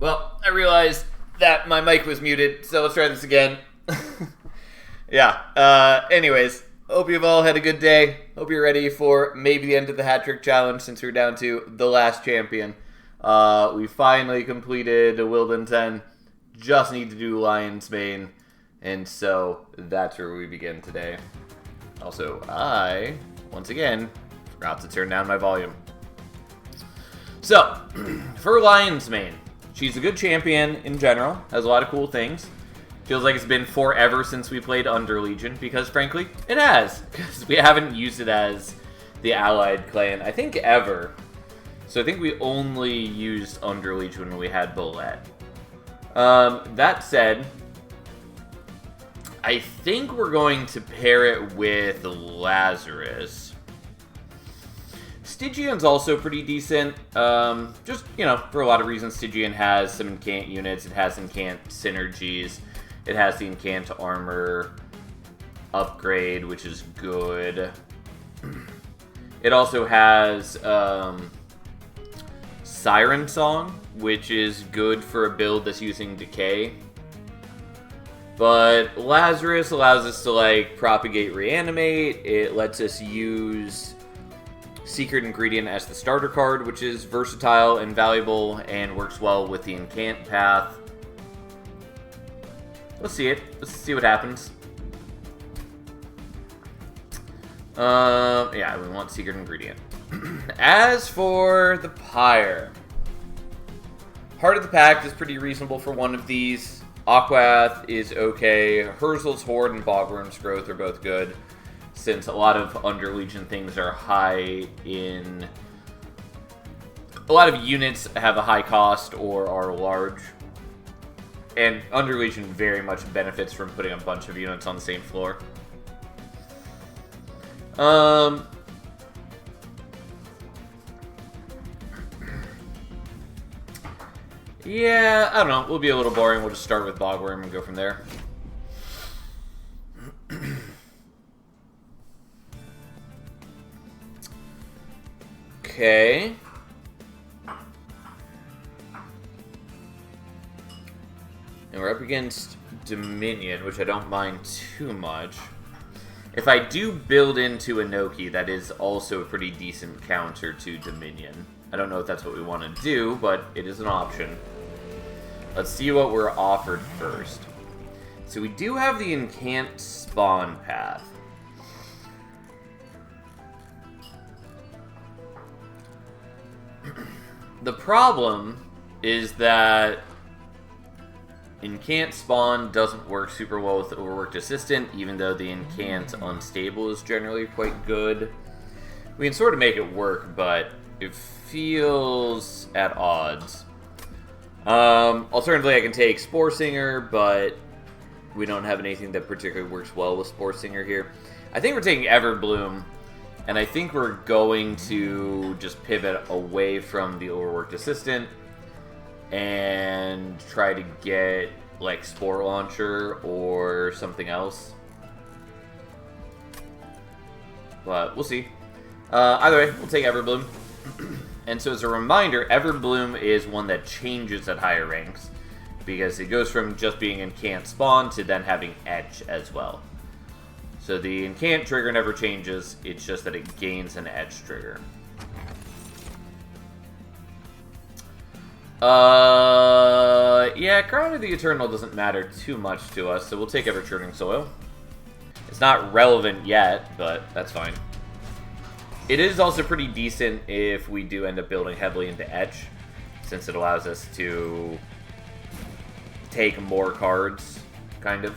Well, I realized that my mic was muted, so let's try this again. Yeah. Anyways, hope you've all had a good day. Hope you're ready for maybe the end of the hat trick challenge since we're down to the last champion. We finally completed a Wilden 10. Just need to do Lion's Mane. And so that's where we begin today. Also, I, once again, forgot to turn down my volume. So, for Lion's Mane. She's a good champion in general, has a lot of cool things. Feels like it's been forever since we played Under Legion, because frankly, it has. Because we haven't used it as the allied clan, I think, ever. So I think we only used Under Legion when we had Bolette. That said, I think we're going to pair it with Lazarus. Stygian's also pretty decent. Just, for a lot of reasons, Stygian has some incant units. It has incant synergies. It has the incant armor upgrade, which is good. It also has Siren Song, which is good for a build that's using Decay. But Lazarus allows us to, propagate reanimate. It lets us use Secret Ingredient as the starter card, which is versatile and valuable and works well with the incant path. Let's see it. Let's see what happens. Yeah, we want Secret Ingredient. As for the Pyre, Heart of the Pact is pretty reasonable for one of these. Aquath is okay. Herzl's Horde and Bogworm's Growth are both good, since a lot of Under Legion things are high in... A lot of units have a high cost or are large. And Under Legion very much benefits from putting a bunch of units on the same floor. Yeah, I don't know. We'll be a little boring. We'll just start with Bogworm and go from there. Okay. And we're up against Dominion, which I don't mind too much. If I do build into Inoki, that is also a pretty decent counter to Dominion. I don't know if that's what we want to do, but it is an option. Let's see what we're offered first. So we do have the Incant Spawn path. The problem is that Incant Spawn doesn't work super well with Overworked Assistant, even though the Incant Unstable is generally quite good. We can sort of make it work, but it feels at odds. Alternatively, I can take Spore Singer, but we don't have anything that particularly works well with Spore Singer here. I think we're taking Everbloom, and I think we're going to just pivot away from the Overworked Assistant and try to get, Spore Launcher or something else. But we'll see. Either way, we'll take Everbloom. And so as a reminder, Everbloom is one that changes at higher ranks, because it goes from just being Incant Spawn to then having Etch as well. So the Incant trigger never changes, it's just that it gains an Etch trigger. Yeah, Crown of the Eternal doesn't matter too much to us, so we'll take Ever Churning Soil. It's not relevant yet, but that's fine. It is also pretty decent if we do end up building heavily into Etch, since it allows us to take more cards, kind of.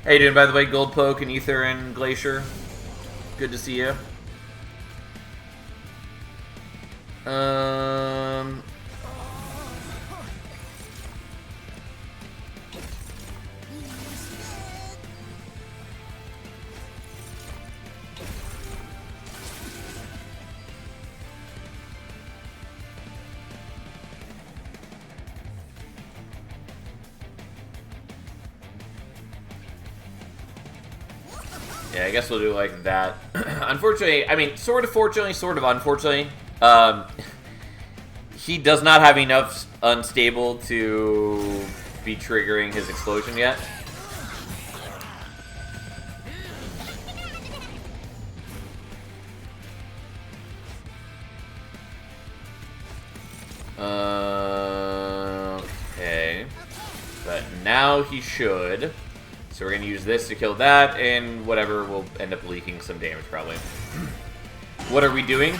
How you doing, by the way, Goldpoke and Ether and Glacier? Good to see you. Yeah, I guess we'll do it like that. Unfortunately, I mean, sort of fortunately, sort of unfortunately, he does not have enough unstable to be triggering his explosion yet. Okay. But now he should. So we're going to use this to kill that, and whatever will end up leaking some damage, probably. What are we doing?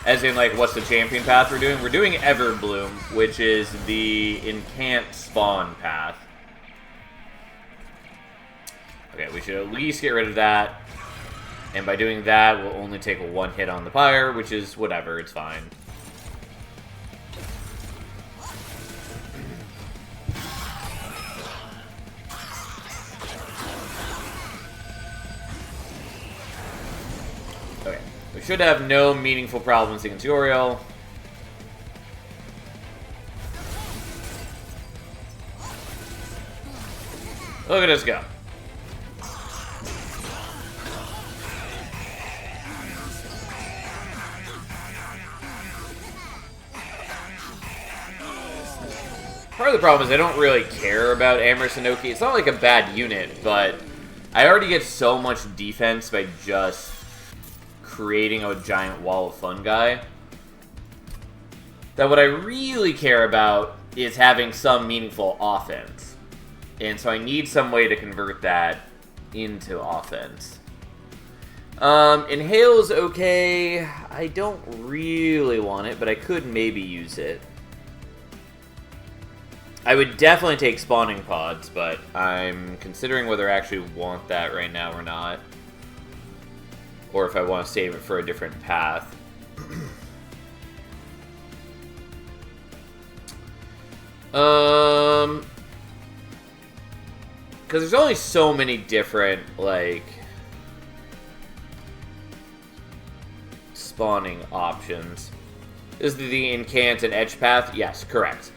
As in, like, what's the champion path we're doing? We're doing Everbloom, which is the incant spawn path. Okay, we should at least get rid of that. And by doing that, we'll only take one hit on the pyre, which is whatever, it's fine. Okay, we should have no meaningful problems against Uriel. Look at us go. Part of the problem is I don't really care about Amorous Inoki. It's not like a bad unit, but I already get so much defense by just creating a giant wall of fun guy that what I really care about is having some meaningful offense. And so I need some way to convert that into offense. Inhale's okay. I don't really want it, but I could maybe use it. I would definitely take spawning pods, but I'm considering whether I actually want that right now or not. Or if I want to save it for a different path. Because there's only so many different, like, spawning options. Is the incant and edge path? Yes, correct.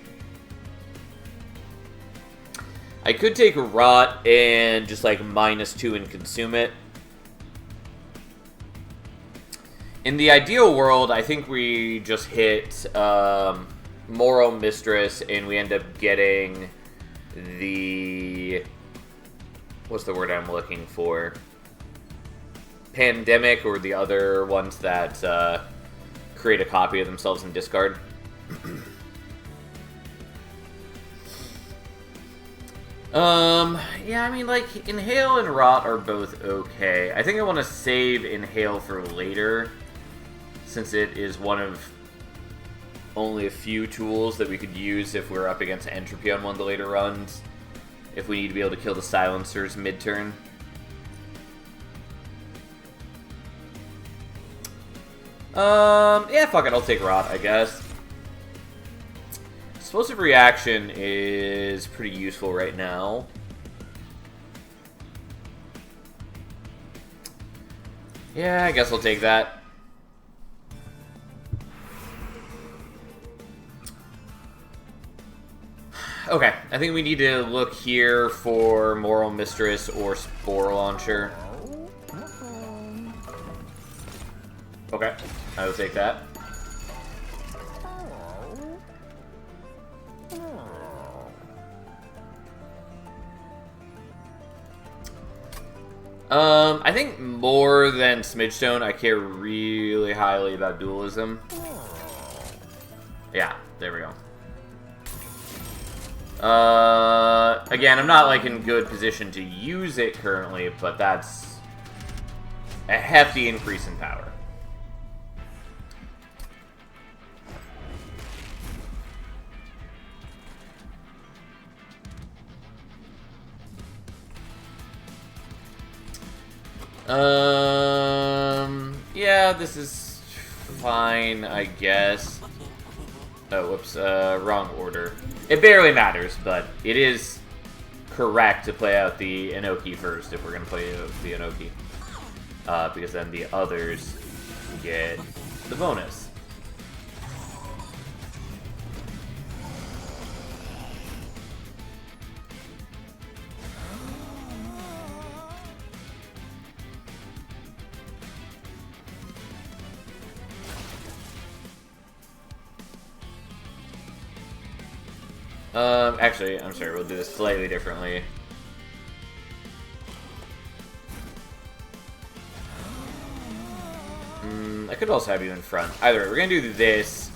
I could take Rot and just, like, -2 and consume it. In the ideal world, I think we just hit Moral Mistress and we end up getting the... What's the word I'm looking for? Pandemic, or the other ones that create a copy of themselves and discard. Yeah, I mean, like, Inhale and Rot are both okay. I think I want to save Inhale for later, since it is one of only a few tools that we could use if we're up against Entropy on one of the later runs, if we need to be able to kill the Silencers mid-turn. Yeah, fuck it, I'll take Rot, I guess. Explosive Reaction is pretty useful right now. Yeah, I guess I'll take that. Okay, I think we need to look here for Moral Mistress or Spore Launcher. Okay, I will take that. I think more than Smidgestone, I care really highly about Dualism. Yeah, there we go. Again, I'm not, like, in good position to use it currently, but that's a hefty increase in power. Yeah, this is fine, I guess. Oh, whoops, wrong order. It barely matters, but it is correct to play out the Inoki first if we're going to play the Inoki. Because then the others get the bonus. Actually, I'm sorry, we'll do this slightly differently. I could also have you in front. Either way, we're gonna do this,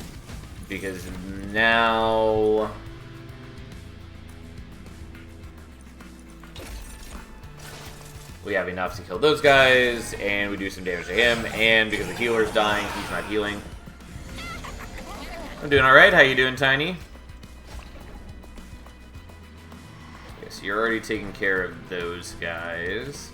because now... we have enough to kill those guys, and we do some damage to him, and because the healer's dying, he's not healing. I'm doing alright, how you doing, Tiny? Okay, so you're already taking care of those guys.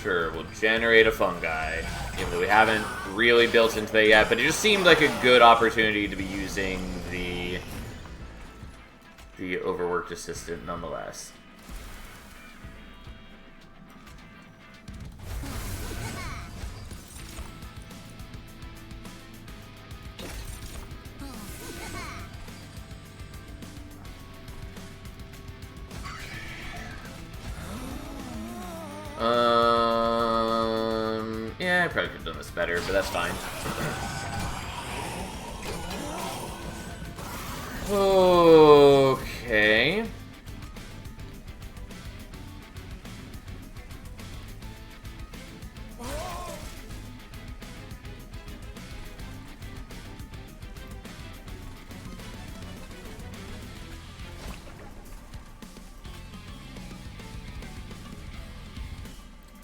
Sure, we'll generate a fungi, even though we haven't really built into that yet, but it just seemed like a good opportunity to be using the overworked assistant nonetheless. Yeah, I probably could have done this better, but that's fine. Okay.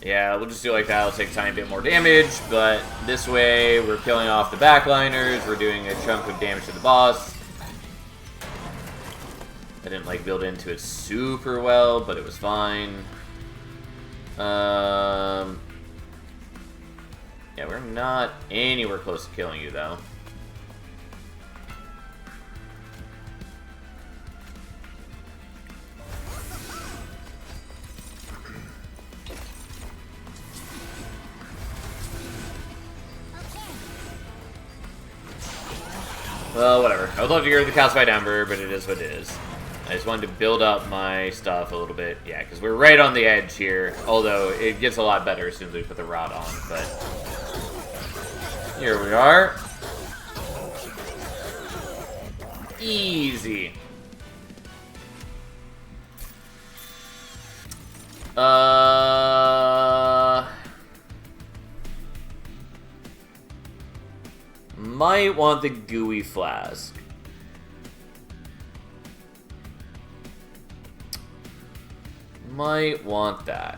Yeah, we'll just do like that. It'll take a tiny bit more damage, but this way we're killing off the backliners. We're doing a chunk of damage to the boss. I didn't like build into it super well, but it was fine. Yeah, we're not anywhere close to killing you though. Well, whatever. I would love to hear the Calcified Ember, but it is what it is. I just wanted to build up my stuff a little bit. Yeah, because we're right on the edge here. Although, it gets a lot better as soon as we put the rod on, but... here we are. Easy. Might want the gooey flask. Might want that.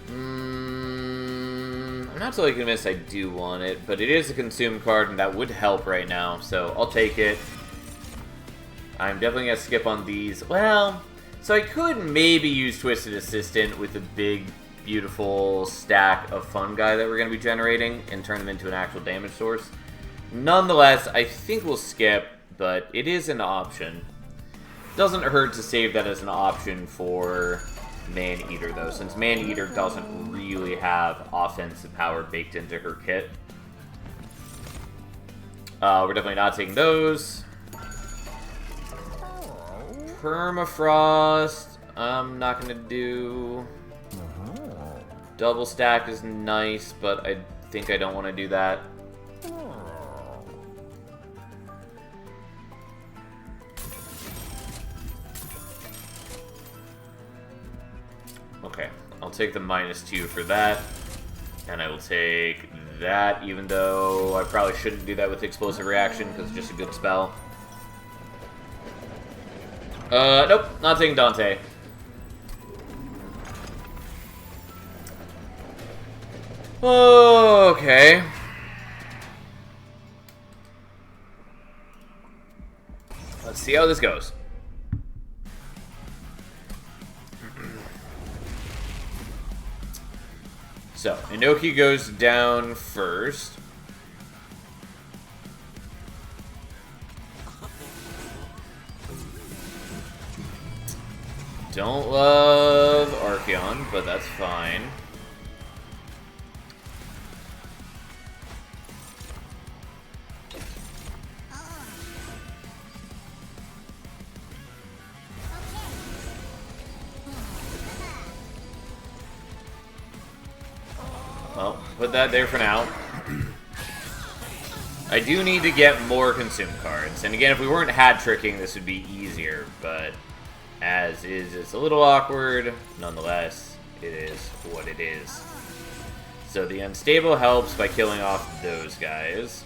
I'm not totally convinced I do want it, but it is a consume card and that would help right now, so I'll take it. I'm definitely gonna skip on these. Well, so I could maybe use Twisted Assistant with a big, beautiful stack of fungi that we're going to be generating and turn them into an actual damage source. Nonetheless, I think we'll skip, but it is an option. Doesn't hurt to save that as an option for Man-Eater, though, since Man-Eater doesn't really have offensive power baked into her kit. We're definitely not taking those. Permafrost, I'm not gonna do. Double stack is nice, but I think I don't want to do that. Okay, I'll take the -2 for that, and I will take that, even though I probably shouldn't do that with Explosive Reaction because it's just a good spell. Nope, not taking Dante. Okay. Let's see how this goes. So, Inoki goes down first. Don't love Archeon, but that's fine. Well, put that there for now. I do need to get more consume cards. And again, if we weren't hat-tricking, this would be easier. But as is, it's a little awkward. Nonetheless, it is what it is. So the unstable helps by killing off those guys.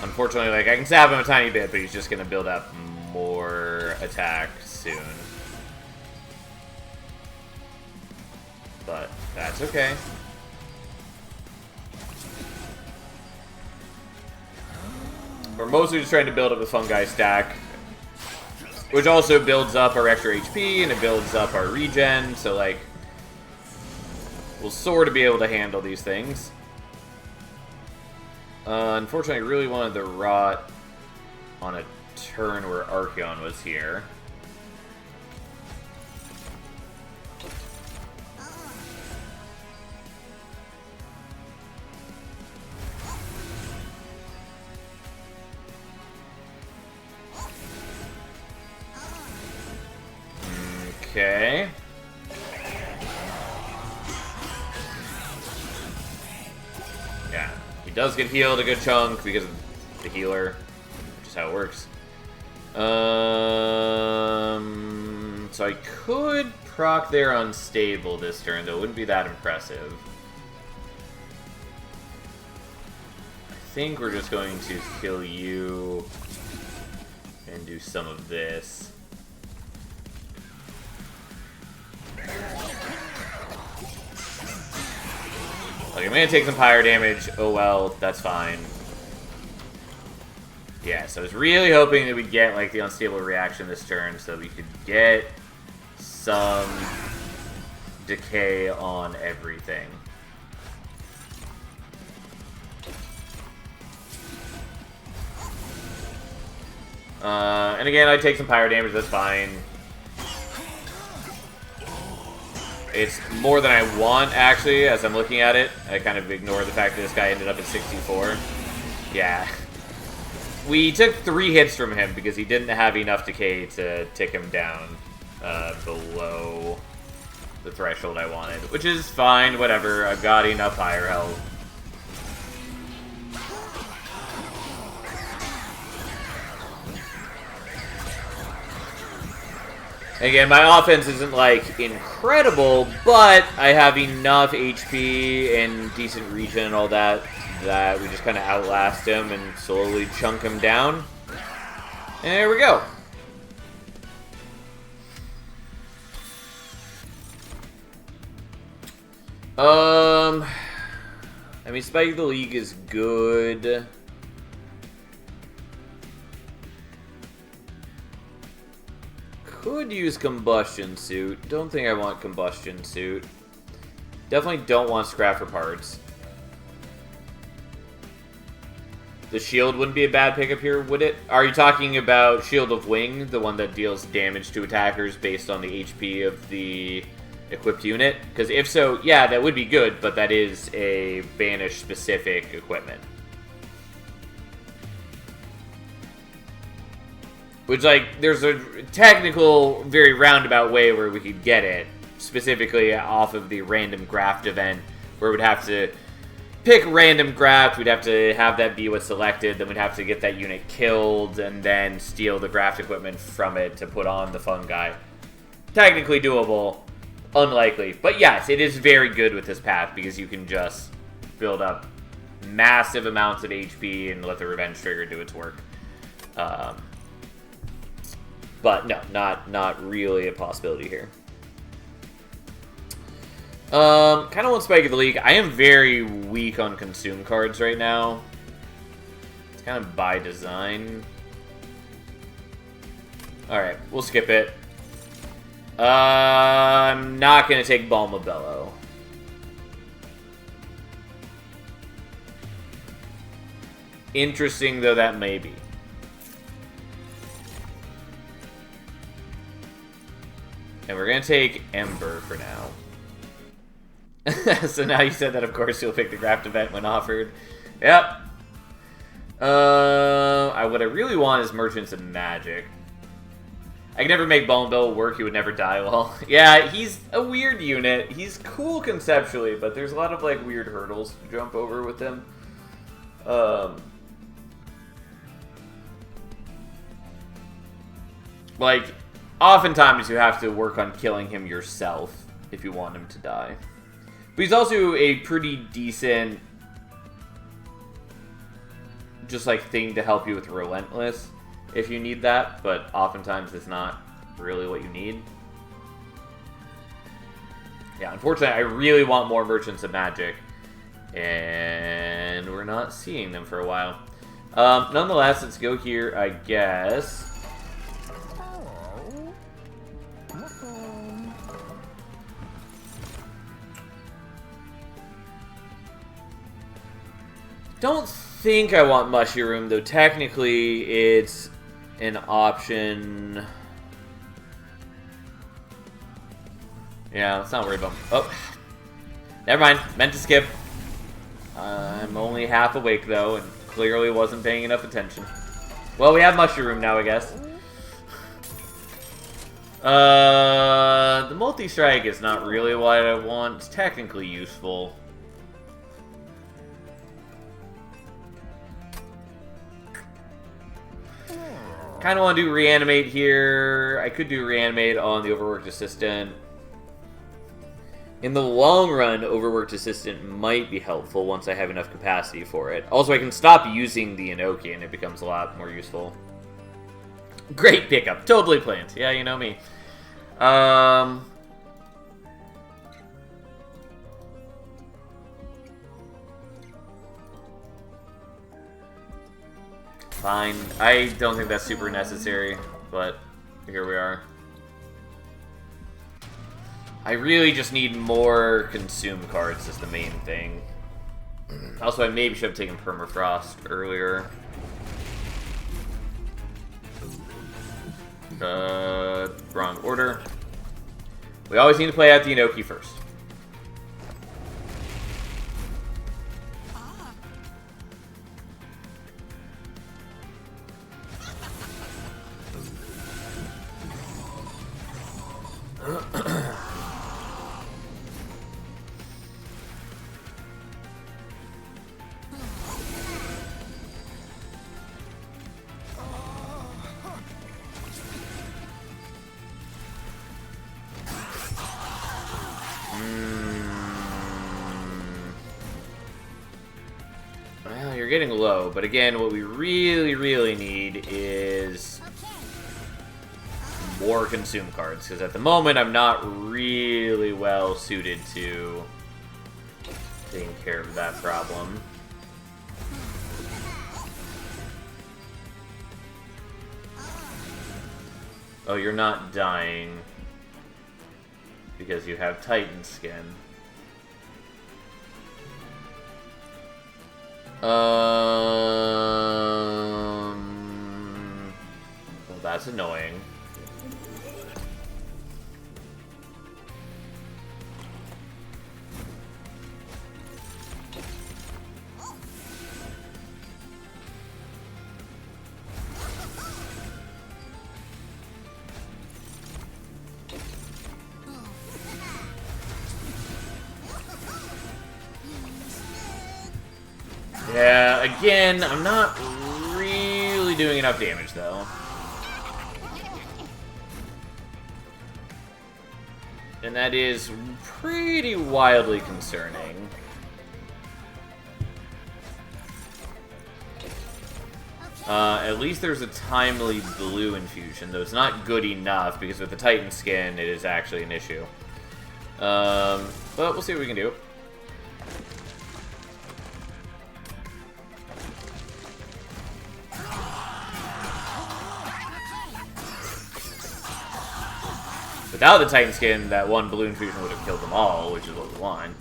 Unfortunately, like, I can stab him a tiny bit, but he's just going to build up more attack soon. But that's okay. We're mostly just trying to build up the fungi stack, which also builds up our extra HP, and it builds up our regen, so, like, we'll sort of be able to handle these things. Unfortunately, I really wanted the Rot on a turn where Archeon was here. Okay. Yeah, he does get healed a good chunk because of the healer, which is how it works. So I could proc their unstable this turn, though it wouldn't be that impressive. I think we're just going to kill you and do some of this. Like, I'm gonna take some pyre damage. Oh well, that's fine. Yeah, so I was really hoping that we'd get, like, the unstable reaction this turn so we could get some decay on everything. And again, I take some pyre damage, that's fine. It's more than I want, actually, as I'm looking at it. I kind of ignore the fact that this guy ended up at 64. Yeah. We took 3 hits from him because he didn't have enough decay to tick him down below the threshold I wanted. Which is fine, whatever. I've got enough higher health. Again, my offense isn't, like, incredible, but I have enough HP and decent regen and all that that we just kind of outlast him and slowly chunk him down. And there we go. I mean, Spike of the League is good. Could use Combustion Suit. Don't think I want Combustion Suit. Definitely don't want Scrap for parts. The shield wouldn't be a bad pickup here, would it? Are you talking about Shield of Wing, the one that deals damage to attackers based on the HP of the equipped unit? Because if so, yeah, that would be good, but that is a Banish-specific equipment. Which, like, there's a technical, very roundabout way where we could get it, specifically off of the random graft event, where we'd have to pick random graft, we'd have to have that be what's selected, then we'd have to get that unit killed, and then steal the graft equipment from it to put on the fungi. Technically doable, unlikely. But yes, it is very good with this path, because you can just build up massive amounts of HP and let the Revenge Trigger do its work. But no, not really a possibility here. Kind of want Spike of the League. I am very weak on consume cards right now. It's kind of by design. Alright, we'll skip it. I'm not going to take Balm of Bellow. Interesting though that may be. And we're going to take Ember for now. So now you said that, of course, you'll pick the Graft event when offered. Yep. What I really want is Merchants of Magic. I can never make Bone Bill work. He would never die well. Yeah, he's a weird unit. He's cool conceptually, but there's a lot of like weird hurdles to jump over with him. Like, oftentimes you have to work on killing him yourself if you want him to die. But he's also a pretty decent, just like thing to help you with Relentless if you need that, but oftentimes it's not really what you need. Yeah, unfortunately, I really want more Merchants of Magic, and we're not seeing them for a while. Nonetheless, let's go here, I guess. Don't think I want Mushroom, though technically it's an option. Yeah, let's not worry about... Oh, never mind. Meant to skip. I'm only half awake, though, and clearly wasn't paying enough attention. Well, we have Mushroom now, I guess. The multi-strike is not really what I want. It's technically useful. Kind of want to do Reanimate here. I could do Reanimate on the Overworked Assistant. In the long run, Overworked Assistant might be helpful once I have enough capacity for it. Also, I can stop using the Inoki and it becomes a lot more useful. Great pickup. Totally planned. Yeah, you know me. Fine. I don't think that's super necessary, but here we are. I really just need more consume cards is the main thing. Also, I maybe should have taken Permafrost earlier. Wrong order. We always need to play out the Inoki first. Well, you're getting low, but again, what we really need is more consume cards, because at the moment I'm not really well suited to taking care of that problem. Oh, you're not dying because you have Titan Skin. Well, that's annoying. Yeah, again, I'm not really doing enough damage, though. And that is pretty wildly concerning. At least there's a timely blue infusion, though it's not good enough, because with the Titan Skin, it is actually an issue. But we'll see what we can do. Without the Titan Skin, that one blue infusion would have killed them all, which is what we want.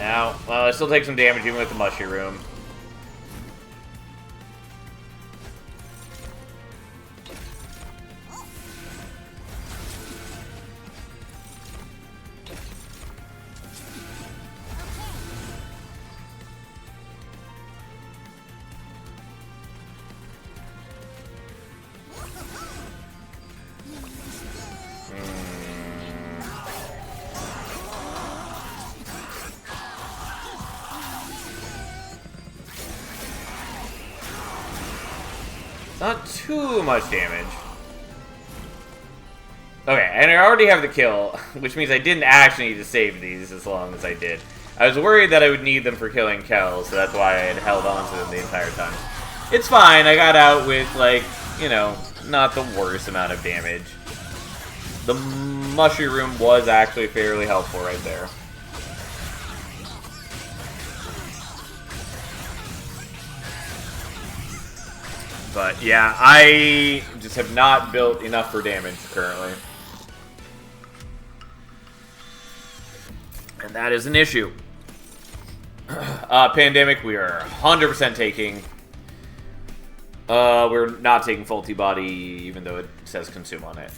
Now, I still take some damage even with the mushroom. Not too much damage. Okay, and I already have the kill, which means I didn't actually need to save these as long as I did. I was worried that I would need them for killing Kel, so that's why I had held on to them the entire time. It's fine, I got out with, like, you know, not the worst amount of damage. The mushroom was actually fairly helpful right there. But yeah, I just have not built enough for damage currently. And that is an issue. Pandemic, we are 100% taking. We're not taking Faulty Body, even though it says consume on it.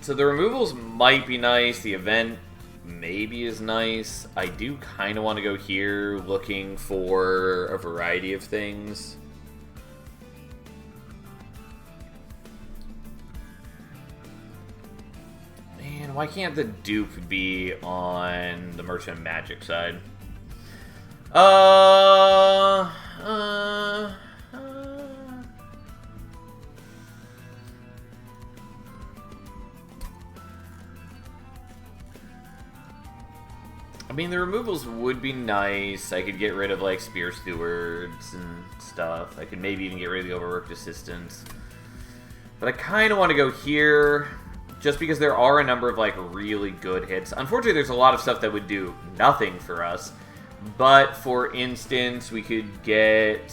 So the removals might be nice. The event maybe is nice. I do kind of want to go here looking for a variety of things. Man, why can't the dupe be on the Merchant of Magic side? I mean, the removals would be nice. I could get rid of, like, Spear Stewards and stuff. I could maybe even get rid of the Overworked Assistants. But I kind of want to go here, just because there are a number of, like, really good hits. Unfortunately, there's a lot of stuff that would do nothing for us. But, for instance, we could get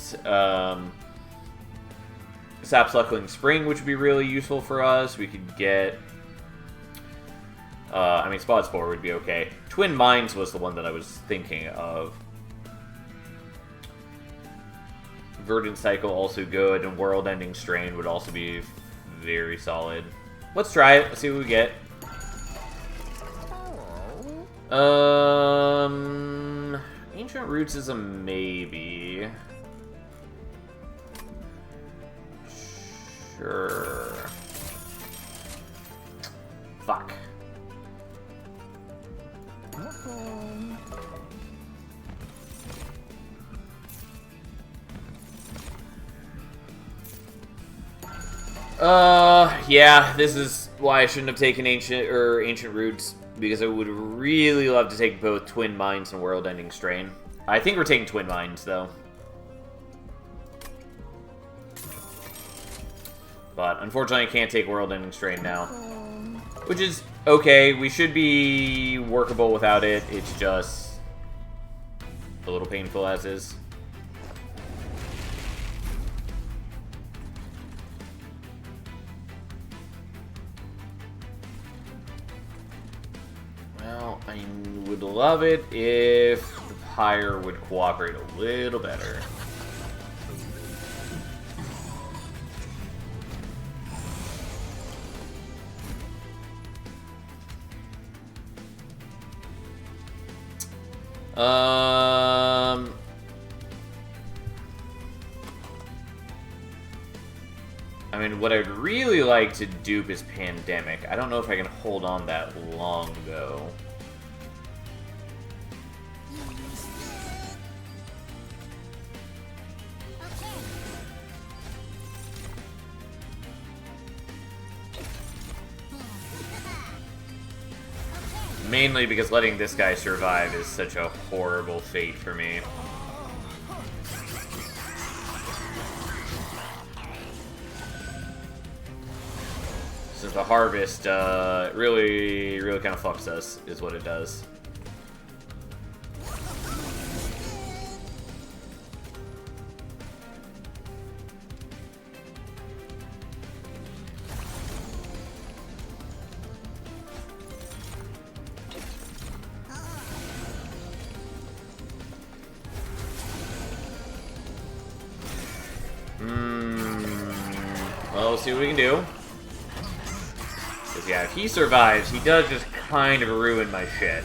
Sapsuckling Spring, which would be really useful for us. We could get... I mean, Spot Spore would be okay. Twin Mines was the one that I was thinking of. Verdant Cycle also good, and World Ending Strain would also be very solid. Let's try it. Let's see what we get. Ancient Roots is a maybe. Sure. Fuck. Yeah, this is why I shouldn't have taken Ancient Roots, because I would really love to take both Twin Mines and World Ending Strain. I think we're taking Twin Mines, though. But, unfortunately, I can't take World Ending Strain now. Which is okay. We should be workable without it. It's just a little painful as is. Well, I would love it if the Pyre would cooperate a little better. I mean, what I'd really like to dupe is Pandemic. I don't know if I can hold on that long, though. Mainly because letting this guy survive is such a horrible fate for me. Since the Harvest really kind of fucks us, is what it does. Well, we'll see what we can do. Because, yeah, if he survives, he does just kind of ruin my shit.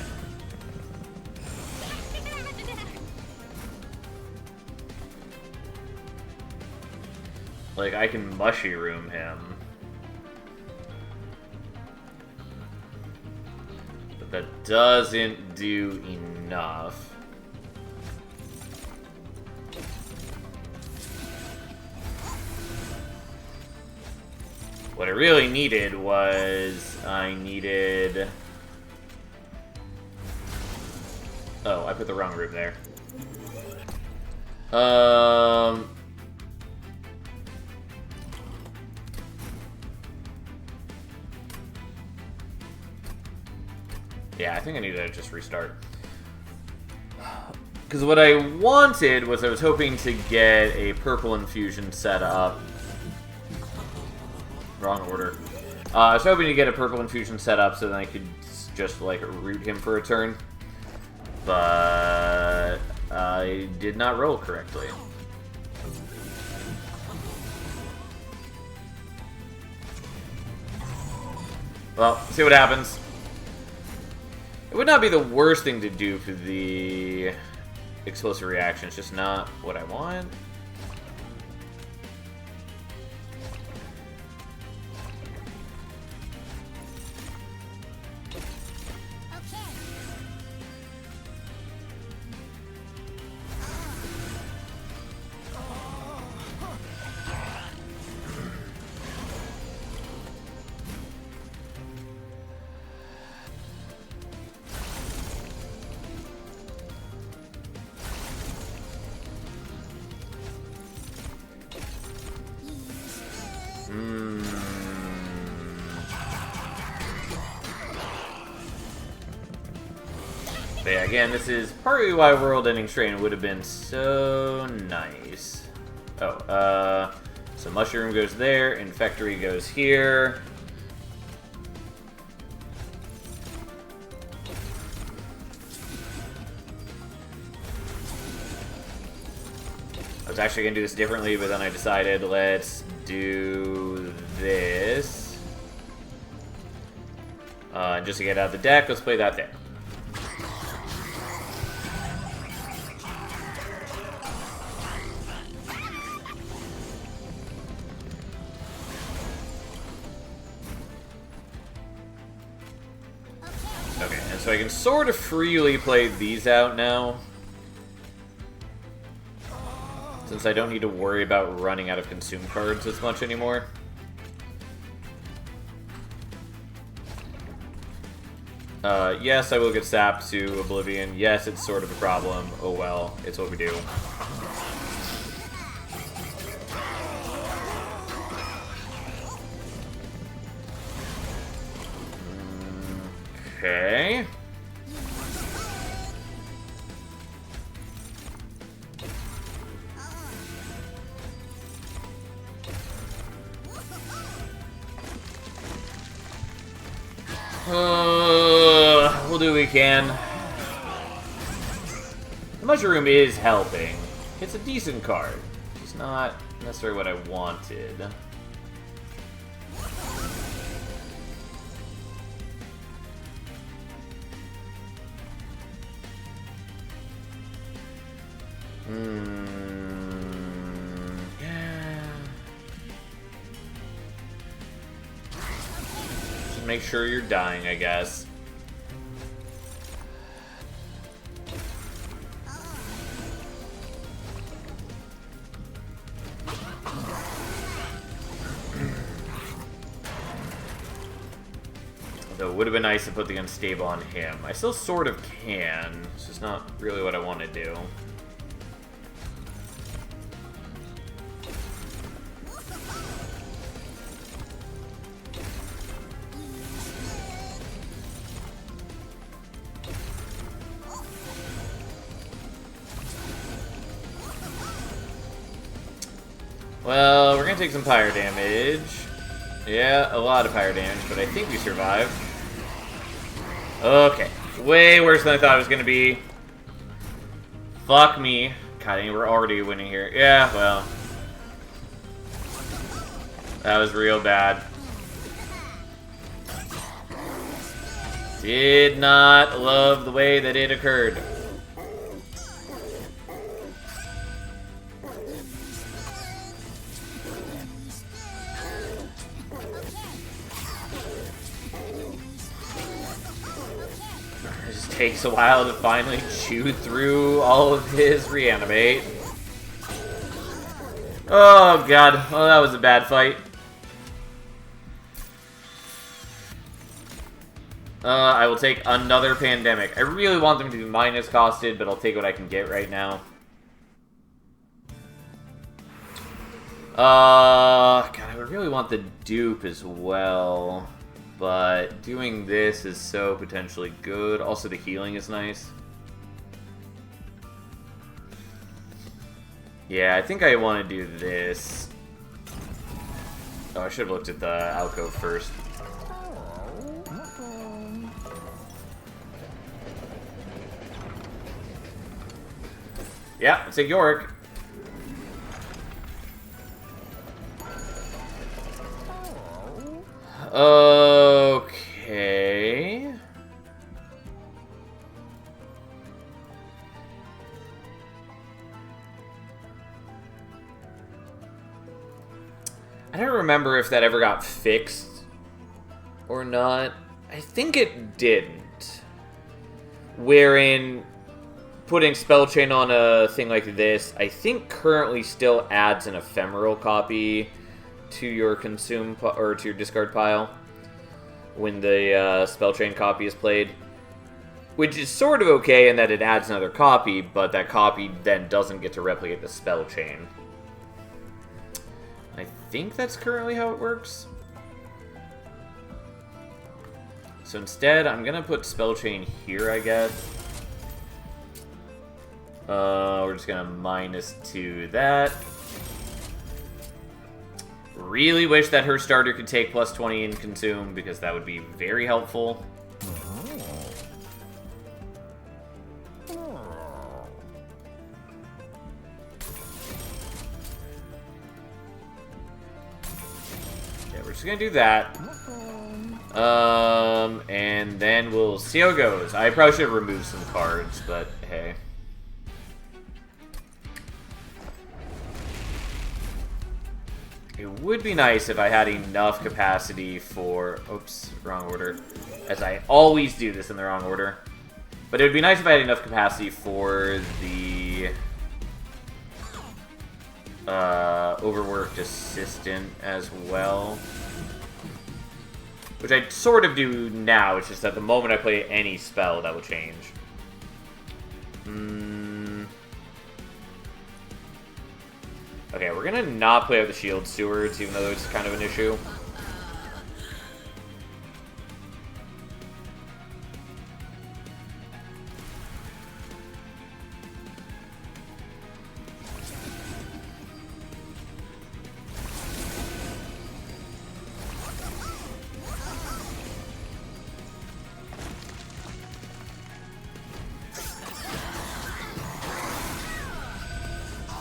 Like, I can mushy-room him. But that doesn't do enough. What I really needed was... I needed... Oh, I put the wrong room there. Yeah, I think I need to just restart. Because what I wanted was I was hoping to get a purple infusion set up. Wrong order. I was hoping to get a purple infusion set up so then I could just, like, root him for a turn. But I did not roll correctly. Well, see what happens. It would not be the worst thing to do for the explosive reaction. It's just not what I want. But yeah, again, this is partly why World-Ending Strain would have been so nice. Oh, so Mushroom goes there, Infectory goes here. I was actually going to do this differently, but then I decided let's do this. Just to get out of the deck, let's play that there. Okay, and so I can sort of freely play these out now. Since I don't need to worry about running out of consume cards as much anymore. Yes, I will get sapped to Oblivion. Yes, it's sort of a problem. Oh well, it's what we do. Okay. We'll do what we can. The Mushroom is helping. It's a decent card. It's not necessarily what I wanted. Yeah. Just make sure you're dying, I guess. Though it would have been nice to put the Unstable on him. I still sort of can. It's just not really what I want to do. Well, we're gonna take some fire damage. Yeah, a lot of fire damage, but I think we survived. Okay. Way worse than I thought it was gonna be. Fuck me. God, we're already winning here. Yeah, well. That was real bad. Did not love the way that it occurred. It just takes a while to finally chew through all of his reanimate. Oh god, well that was a bad fight. I will take another pandemic. I really want them to be minus costed, but I'll take what I can get right now. God, I would really want the dupe as well, but doing this is so potentially good. Also, the healing is nice. Yeah, I think I want to do this. Oh, I should have looked at the alcove first. Yeah, let's take Yorick. Okay. I don't remember if that ever got fixed or not. I think it didn't. Wherein putting Spell Chain on a thing like this, I think currently still adds an ephemeral copy to your consume or to your discard pile when the Spell Chain copy is played, which is sort of okay in that it adds another copy, but that copy then doesn't get to replicate the Spell Chain. I think that's currently how it works. So instead, I'm gonna put Spell Chain here, I guess. We're just gonna -2 that. Really wish that her starter could take +20 in consume, because that would be very helpful. Yeah, we're just gonna do that. And then we'll see how it goes. I probably should have removed some cards, but hey. It would be nice if I had enough capacity for... Oops, wrong order. As I always do this in the wrong order. But it would be nice if I had enough capacity for the... overworked assistant as well. Which I sort of do now, it's just that the moment I play any spell, that will change. Okay, we're gonna not play with the Shield Stewards, even though it's kind of an issue.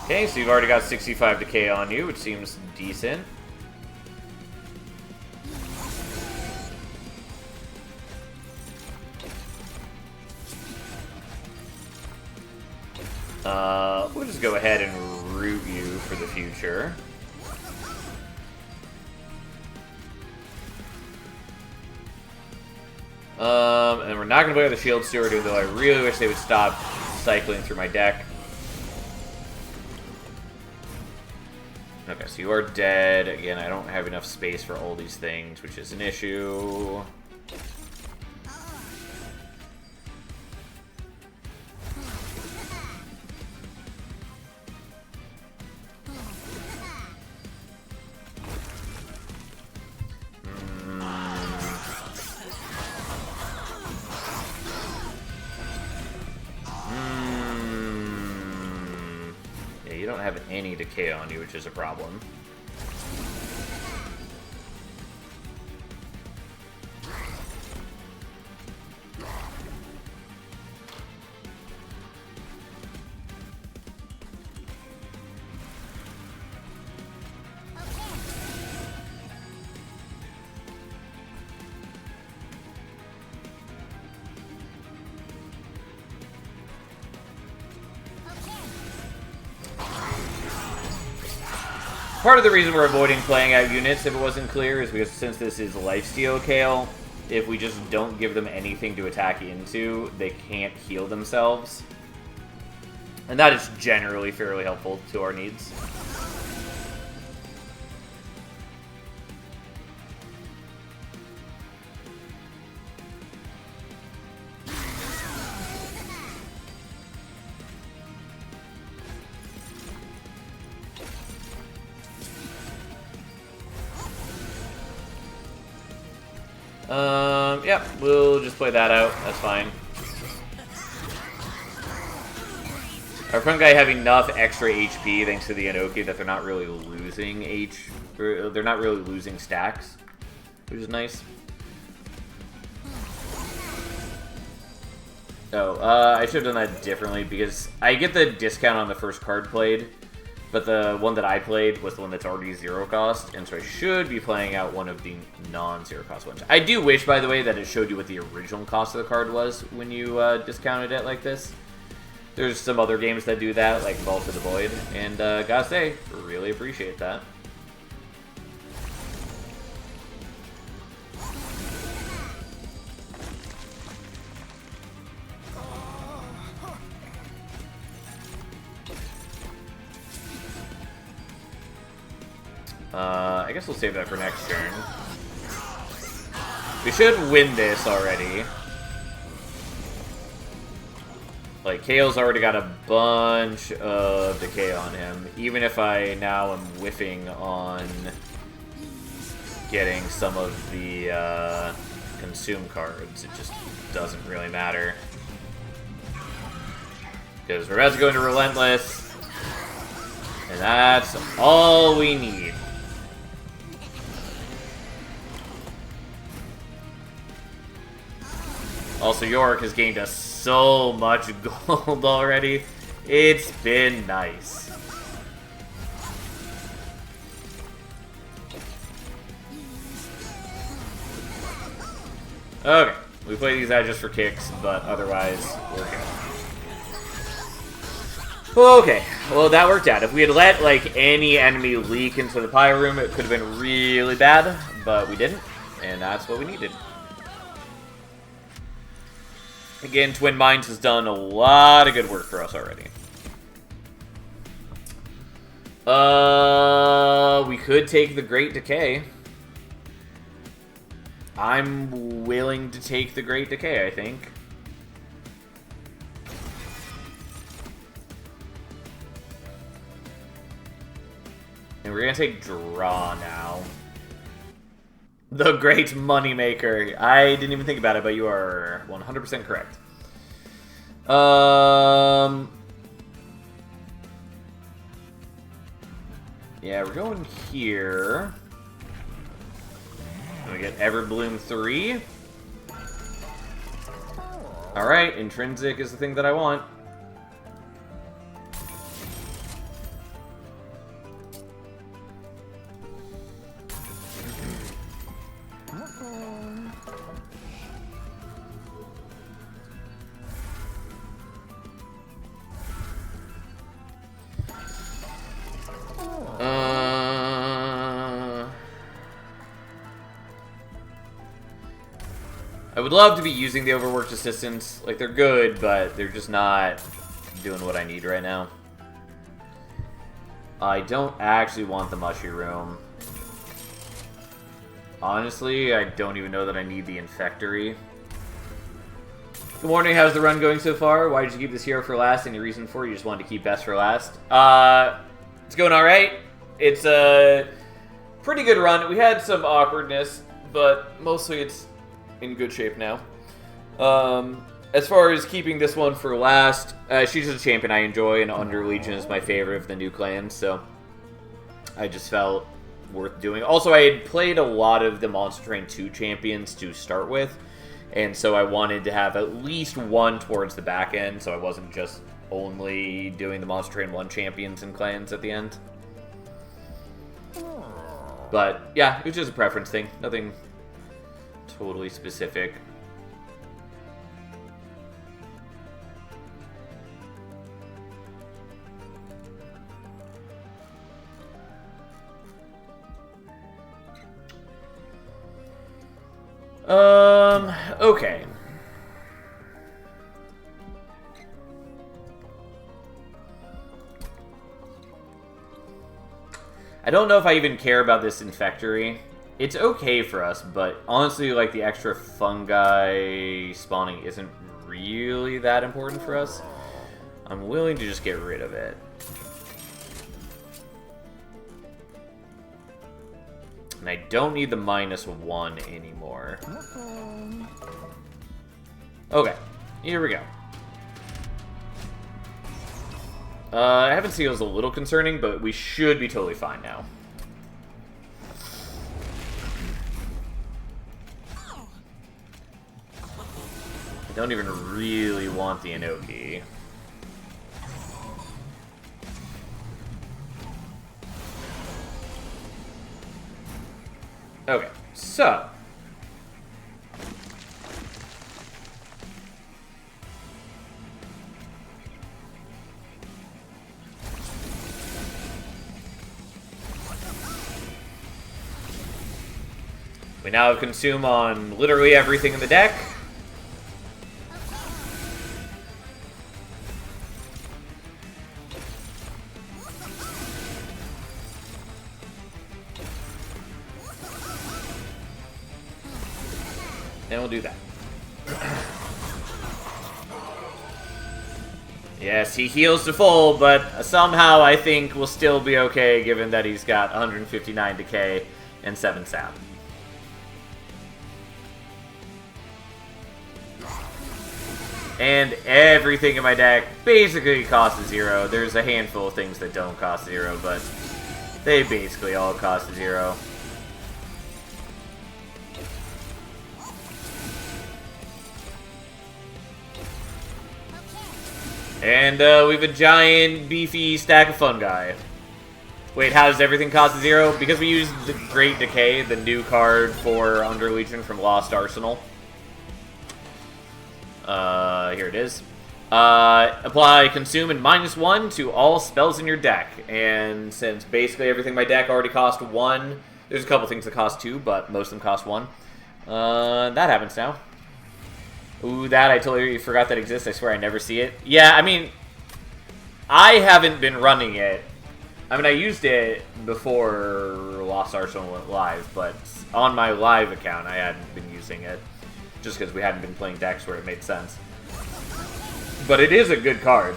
Okay, so you've already got 65 decay on you, which seems decent. We'll just go ahead and root you for the future. And we're not going to play with the Shield Steward, though I really wish they would stop cycling through my deck. Okay, so you are dead. Again, I don't have enough space for all these things, which is an issue. You don't have any decay on you, which is a problem. Part of the reason we're avoiding playing out units, if it wasn't clear, is because since this is lifesteal Kale, if we just don't give them anything to attack into, they can't heal themselves. And that is generally fairly helpful to our needs. Yeah, we'll just play that out. That's fine. Our front guy have enough extra HP thanks to the Inoki that they're not really losing they're not really losing stacks, which is nice. Oh, I should have done that differently because I get the discount on the first card played, but the one that I played was the one that's already 0 cost, and so I should be playing out one of the non-0 cost ones. I do wish, by the way, that it showed you what the original cost of the card was when you discounted it like this. There's some other games that do that, like Vault of the Void, and gotta say, really appreciate that. I guess we'll save that for next turn. We should win this already. Like, Kale's already got a bunch of decay on him. Even if I now am whiffing on getting some of the consume cards, it just doesn't really matter. Because we're about to go into Relentless, and that's all we need. Also, Yorick has gained us so much gold already. It's been nice. Okay, we play these out just for kicks, but otherwise, we're good. Okay, well that worked out. If we had let, like, any enemy leak into the Pyre Room, it could have been really bad, but we didn't, and that's what we needed. Again, Twin Minds has done a lot of good work for us already. We could take the Great Decay. I'm willing to take the Great Decay, I think. And we're gonna take Draw now. The Great Moneymaker. I didn't even think about it, but you are 100% correct. Yeah, we're going here. We get Everbloom 3. Alright, Intrinsic is the thing that I want. I would love to be using the overworked assistants. Like, they're good, but they're just not doing what I need right now. I don't actually want the Mushy Room. Honestly, I don't even know that I need the Infectory. Good morning, how's the run going so far? Why did you keep this hero for last? Any reason for it? You just wanted to keep best for last? It's going alright. It's a pretty good run. We had some awkwardness, but mostly it's in good shape now. As far as keeping this one for last, she's a champion I enjoy, and Under Legion is my favorite of the new clans, so I just felt worth doing. Also, I had played a lot of the Monster Train 2 champions to start with, and so I wanted to have at least one towards the back end, so I wasn't just only doing the Monster Train 1 champions and clans at the end. But, yeah, it was just a preference thing. Nothing totally specific. Okay. I don't know if I even care about this Infectory. It's okay for us, but honestly, like, the extra fungi spawning isn't really that important for us. I'm willing to just get rid of it. And I don't need the -1 anymore. Okay, here we go. Heaven Seal is a little concerning, but we should be totally fine now. I don't even really want the Inoki. Okay, so... we now have Consume on literally everything in the deck. And we'll do that. Yes, he heals to full, but somehow I think we'll still be okay given that he's got 159 decay and 7 sap. And everything in my deck basically costs 0. There's a handful of things that don't cost 0, but they basically all cost 0. And we have a giant, beefy stack of fungi. Wait, how does everything cost 0? Because we used the Great Decay, the new card for Under Legion from Lost Arsenal. Here it is. Apply Consume and -1 to all spells in your deck. And since basically everything in my deck already cost 1, there's a couple things that cost 2, but most of them cost 1. That happens now. Ooh, that I totally forgot that exists. I swear I never see it. Yeah, I mean, I haven't been running it. I mean, I used it before Lost Arsenal went live, but on my live account, I hadn't been using it. Just because we hadn't been playing decks where it made sense. But it is a good card.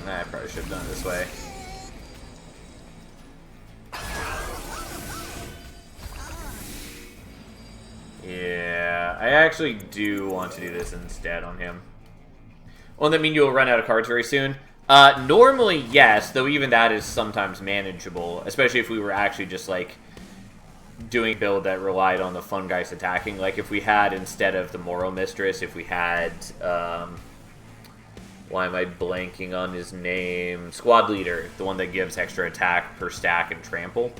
I probably should have done it this way. Yeah, I actually do want to do this instead on him. Won't that mean you'll run out of cards very soon? Normally, yes, though even that is sometimes manageable, especially if we were actually just, like, doing a build that relied on the Fungice attacking. Like, if we had, instead of the Moro Mistress, if we had, why am I blanking on his name? Squad Leader, the one that gives extra attack per stack and trample.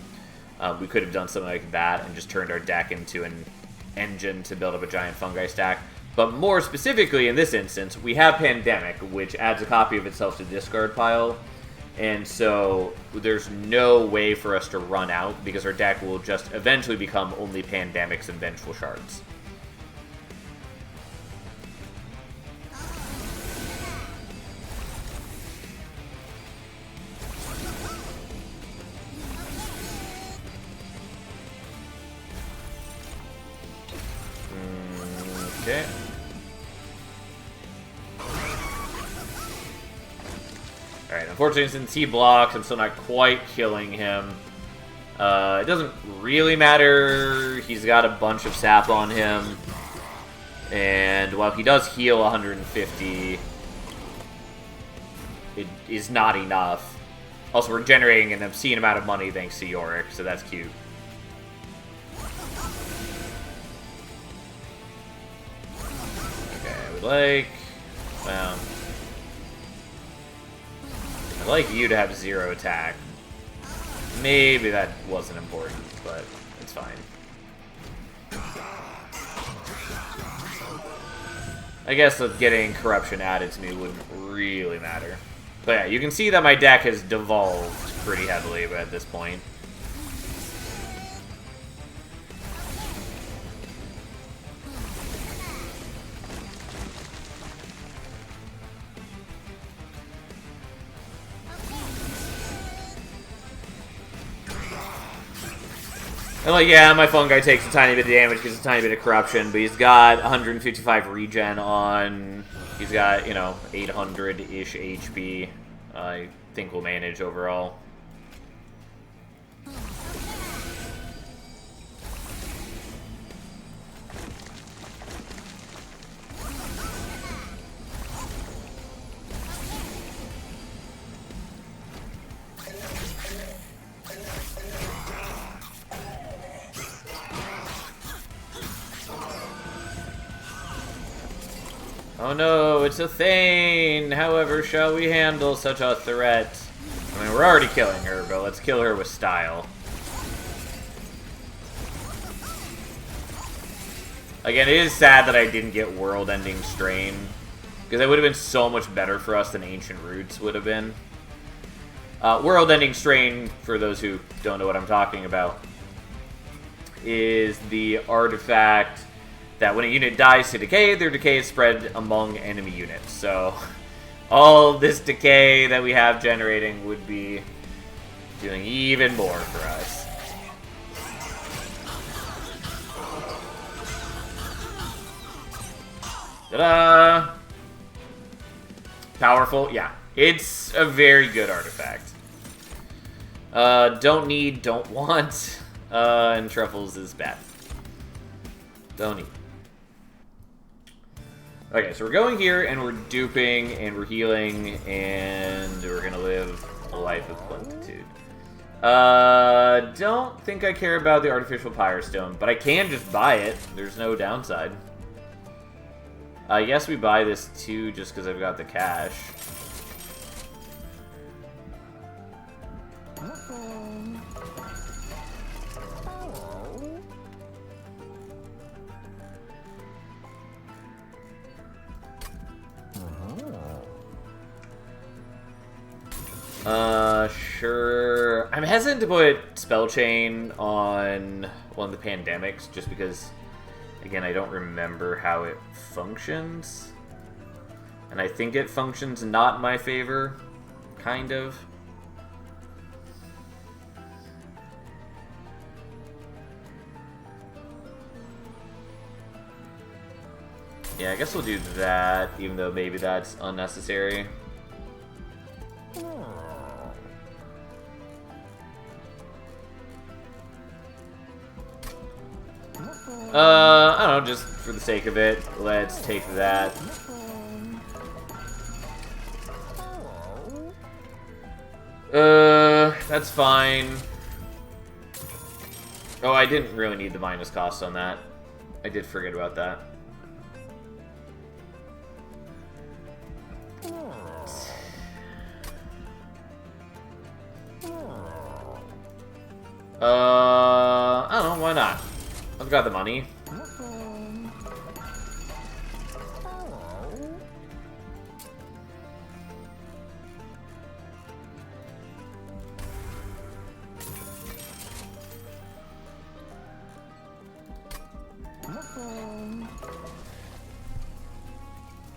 We could have done something like that and just turned our deck into an engine to build up a giant fungi stack. But more specifically, in this instance, we have Pandemic, which adds a copy of itself to the discard pile. And so there's no way for us to run out, because our deck will just eventually become only Pandemics and Vengeful Shards. Okay. Alright, unfortunately, since he blocks, I'm still not quite killing him. It doesn't really matter. He's got a bunch of sap on him. And while he does heal 150, it is not enough. Also, we're generating an obscene amount of money thanks to Yorick, so that's cute. Like, well, I'd like you to have 0 attack. Maybe that wasn't important, but it's fine. I guess that getting corruption added to me wouldn't really matter. But yeah, you can see that my deck has devolved pretty heavily at this point. And like, yeah, my Fungi takes a tiny bit of damage because it's a tiny bit of corruption, but he's got 155 regen on. He's got, 800-ish HP. I think we'll manage overall. Oh no, it's a Thane! However, shall we handle such a threat? I mean, we're already killing her, but let's kill her with style. Again, it is sad that I didn't get World-Ending Strain, because it would have been so much better for us than Ancient Roots would have been. World-Ending Strain, for those who don't know what I'm talking about, is the artifact that when a unit dies to decay, their decay is spread among enemy units. So all this decay that we have generating would be doing even more for us. Ta-da! Powerful? Yeah. It's a very good artifact. Don't need, don't want. And Truffles is bad. Don't need. Okay, so we're going here, and we're duping, and we're healing, and we're gonna live a life of plenitude. Don't think I care about the Artificial Pyre Stone, but I can just buy it. There's no downside. Yes, we buy this too, just because I've got the cash. Sure. I'm hesitant to put Spell Chain on one of the pandemics, just because, again, I don't remember how it functions. And I think it functions not in my favor, kind of. Yeah, I guess we'll do that, even though maybe that's unnecessary. I don't know, just for the sake of it, let's take that. That's fine. Oh, I didn't really need the minus cost on that. I did forget about that. I don't know, why not? I've got the money.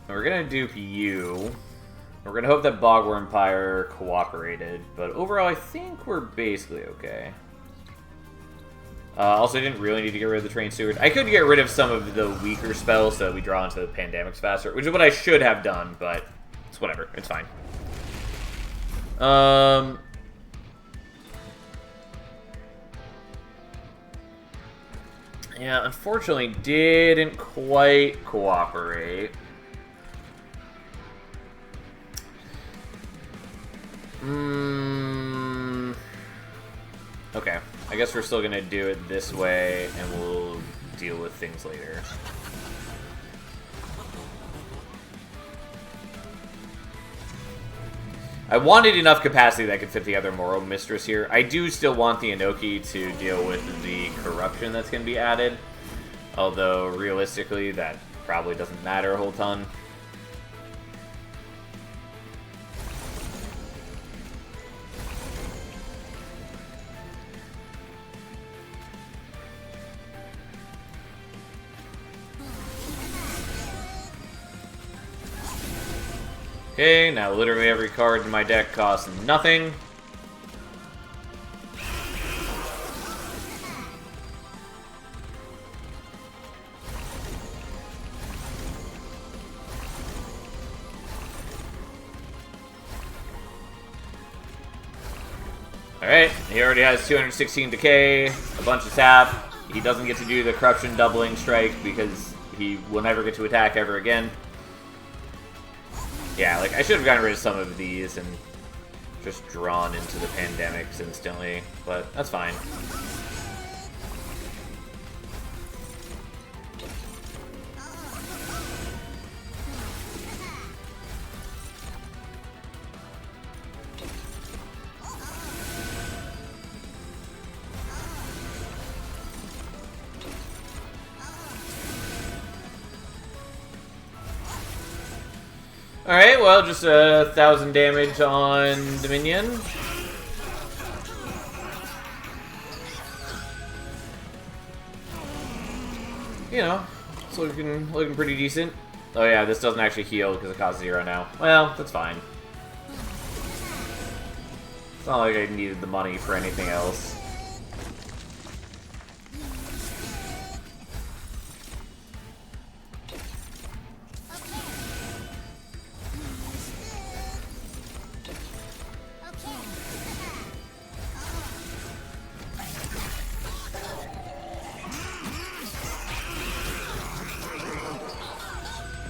We're gonna dupe you. We're gonna hope that Bogworm Pyre cooperated, but overall I think we're basically okay. Also, didn't really need to get rid of the Train Steward. I could get rid of some of the weaker spells so that we draw into the pandemics faster, which is what I should have done, but it's whatever. It's fine. Yeah, unfortunately, didn't quite cooperate. Okay. I guess we're still gonna do it this way, and we'll deal with things later. I wanted enough capacity that I could fit the other Moral Mistress here. I do still want the Inoki to deal with the corruption that's gonna be added. Although, realistically, that probably doesn't matter a whole ton. Okay, now literally every card in my deck costs nothing. Alright, he already has 216 decay, a bunch of tap. He doesn't get to do the corruption doubling strike because he will never get to attack ever again. Yeah, like, I should have gotten rid of some of these and just drawn into the pandemics instantly, but that's fine. Alright, well, just 1,000 damage on Dominion. You know, it's looking pretty decent. Oh yeah, this doesn't actually heal because it costs 0 now. Well, that's fine. It's not like I needed the money for anything else.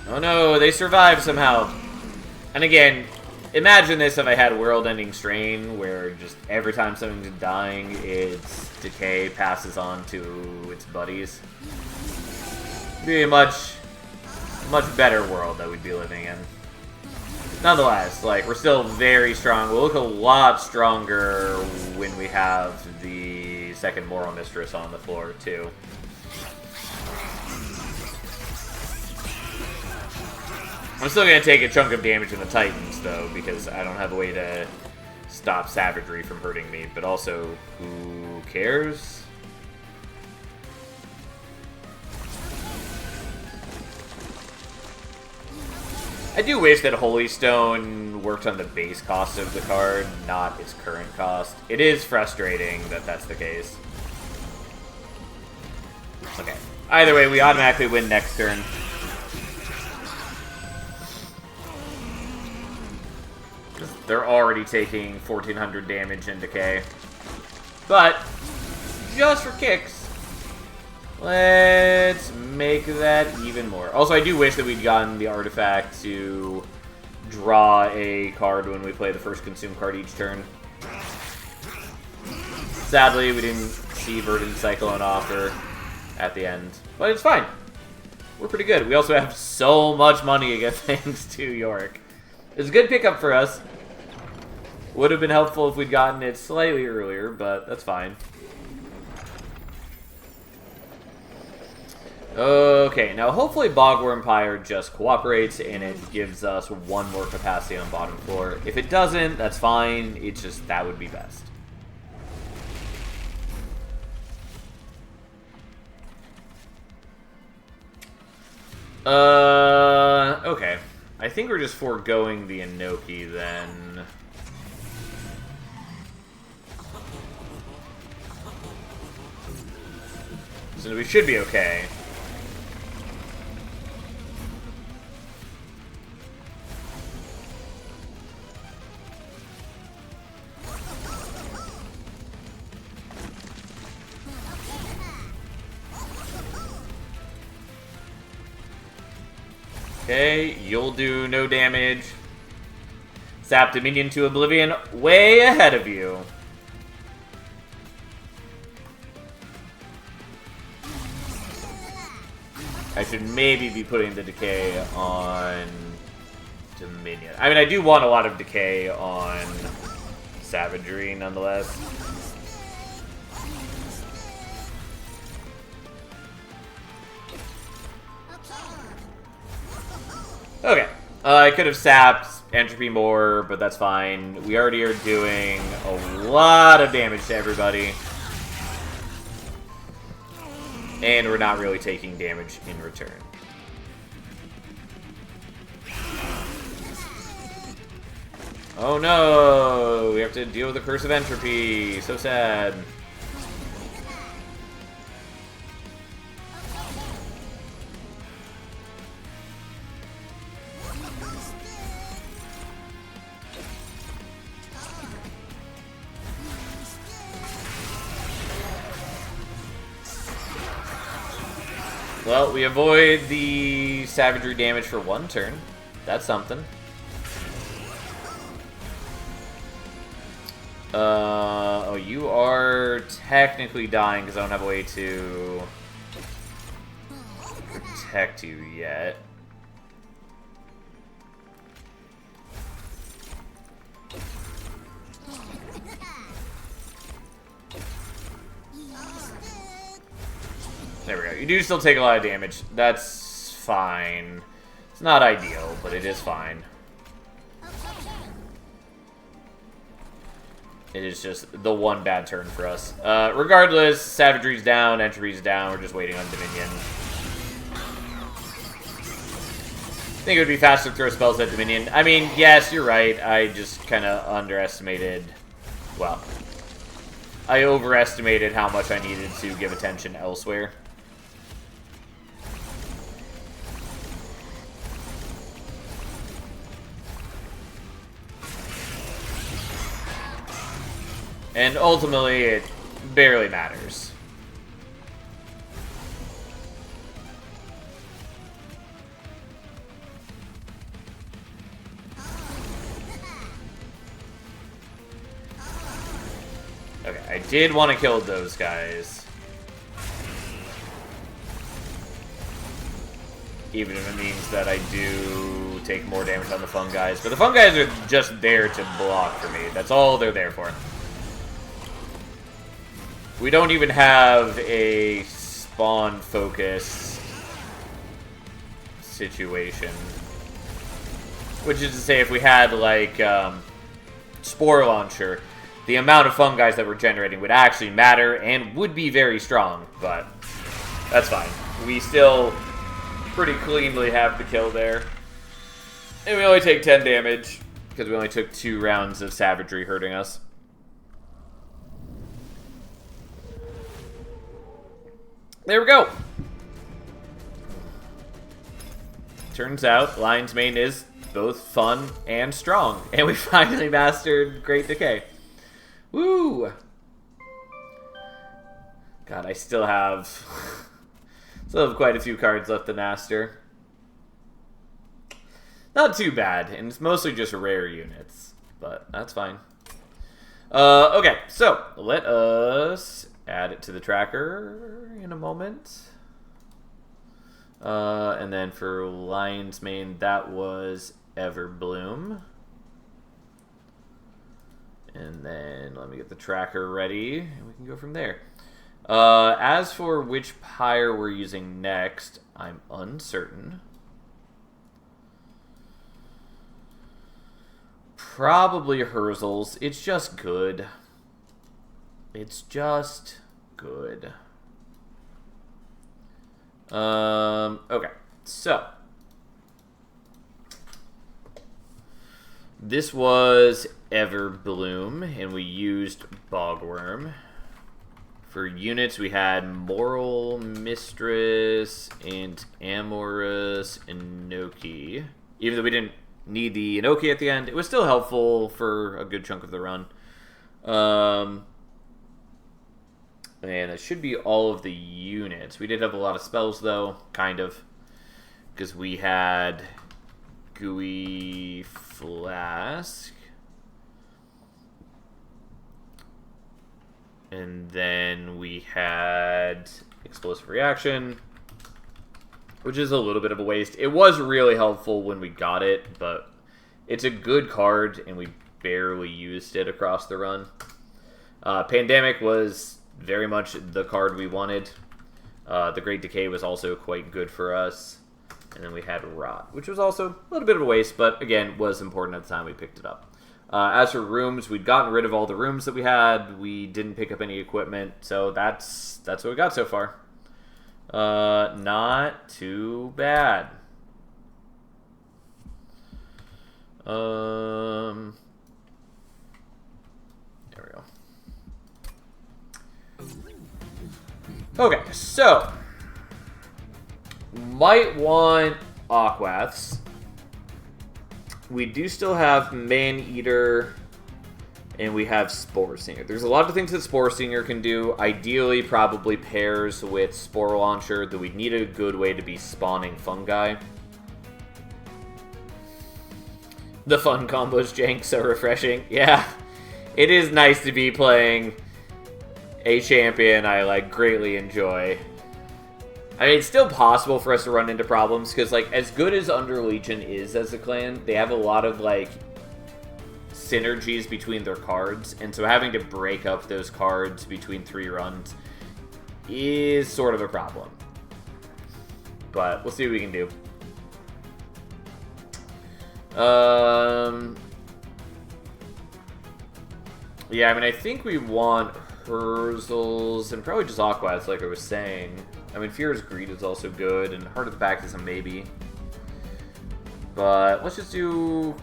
Oh no, they survived somehow. And again, imagine this if I had World-Ending Strain, where just every time something's dying, its decay passes on to its buddies. It'd be a much better world that we'd be living in. Nonetheless, like, we're still very strong. We'll look a lot stronger when we have the second Moral Mistress on the floor, too. I'm still going to take a chunk of damage in the Titans, though, because I don't have a way to stop Savagery from hurting me. But also, who cares? I do wish that Holy Stone worked on the base cost of the card, not its current cost. It is frustrating that that's the case. Okay. Either way, we automatically win next turn. They're already taking 1,400 damage in decay. But, just for kicks, let's make that even more. Also, I do wish that we'd gotten the artifact to draw a card when we play the first consume card each turn. Sadly, we didn't see Verdant Cycle on offer at the end. But it's fine. We're pretty good. We also have so much money again thanks to Yorick. It's a good pickup for us. Would have been helpful if we'd gotten it slightly earlier, but that's fine. Okay, now hopefully Bogworm Pyre just cooperates and it gives us one more capacity on bottom floor. If it doesn't, that's fine. It's just, that would be best. Okay. I think we're just foregoing the Inoki then. So we should be okay. Okay, you'll do no damage. Sap Dominion to Oblivion, way ahead of you. I should maybe be putting the decay on Dominion. I mean, I do want a lot of decay on Savagery, nonetheless. Okay. I could have sapped Entropy more, but that's fine. We already are doing a lot of damage to everybody. And we're not really taking damage in return. Oh no! We have to deal with the Curse of Entropy. So sad. Well, we avoid the savagery damage for one turn. That's something. Oh, you are technically dying because I don't have a way to protect you yet. There we go. You do still take a lot of damage. That's fine. It's not ideal, but it is fine. It is just the one bad turn for us. Regardless, savagery's down, entropy's down. We're just waiting on Dominion. I think it would be faster to throw spells at Dominion. I mean, yes, you're right. I just kind of underestimated... Well, I overestimated how much I needed to give attention elsewhere. And ultimately, it barely matters. Okay, I did want to kill those guys. Even if it means that I do take more damage on the fun guys. But the fun guys are just there to block for me. That's all they're there for. We don't even have a spawn-focused situation. Which is to say, if we had, like, Spore Launcher, the amount of fun guys that we're generating would actually matter and would be very strong. But that's fine. We still pretty cleanly have the kill there. And we only take 10 damage, because we only took 2 rounds of savagery hurting us. There we go. Turns out, Lion's Mane is both fun and strong. And we finally mastered Great Decay. Woo! God, I still have quite a few cards left to master. Not too bad, and it's mostly just rare units, but that's fine. Okay, so let us add it to the tracker in a moment. And then for Lion's Mane, that was Everbloom. And then let me get the tracker ready, and we can go from there. As for which pyre we're using next, I'm uncertain. Probably Herzl's. It's just good. It's just good. Okay, so this was Everbloom, and we used Bogworm. For units, we had Moral Mistress and Amorous Inoki. Even though we didn't need the Inoki at the end, it was still helpful for a good chunk of the run. And that should be all of the units. We did have a lot of spells, though, kind of. Because we had Gooey Flask. And then we had Explosive Reaction, which is a little bit of a waste. It was really helpful when we got it, but it's a good card, and we barely used it across the run. Pandemic was very much the card we wanted. The Great Decay was also quite good for us. And then we had Rot, which was also a little bit of a waste, but again, was important at the time we picked it up. As for rooms, we'd gotten rid of all the rooms that we had. We didn't pick up any equipment, so that's what we got so far. Not too bad. There we go. Okay, so might want Aquaths. We do still have Man-Eater And we have Spore Singer. There's a lot of things that Spore Singer can do. Ideally, probably pairs with Spore Launcher, though we'd need a good way to be spawning fungi. The fun combos, Jank, so refreshing. Yeah, it is nice to be playing a champion I, like, greatly enjoy. I mean, it's still possible for us to run into problems, because, like, as good as Under Legion is as a clan, they have a lot of, like, synergies between their cards, and so having to break up those cards between 3 runs is sort of a problem. But we'll see what we can do. Yeah, I mean, I think we want Herzls and probably just Aquats, like I was saying. I mean, Fear's Greed is also good, and Heart of the Pack is a maybe. But let's just do...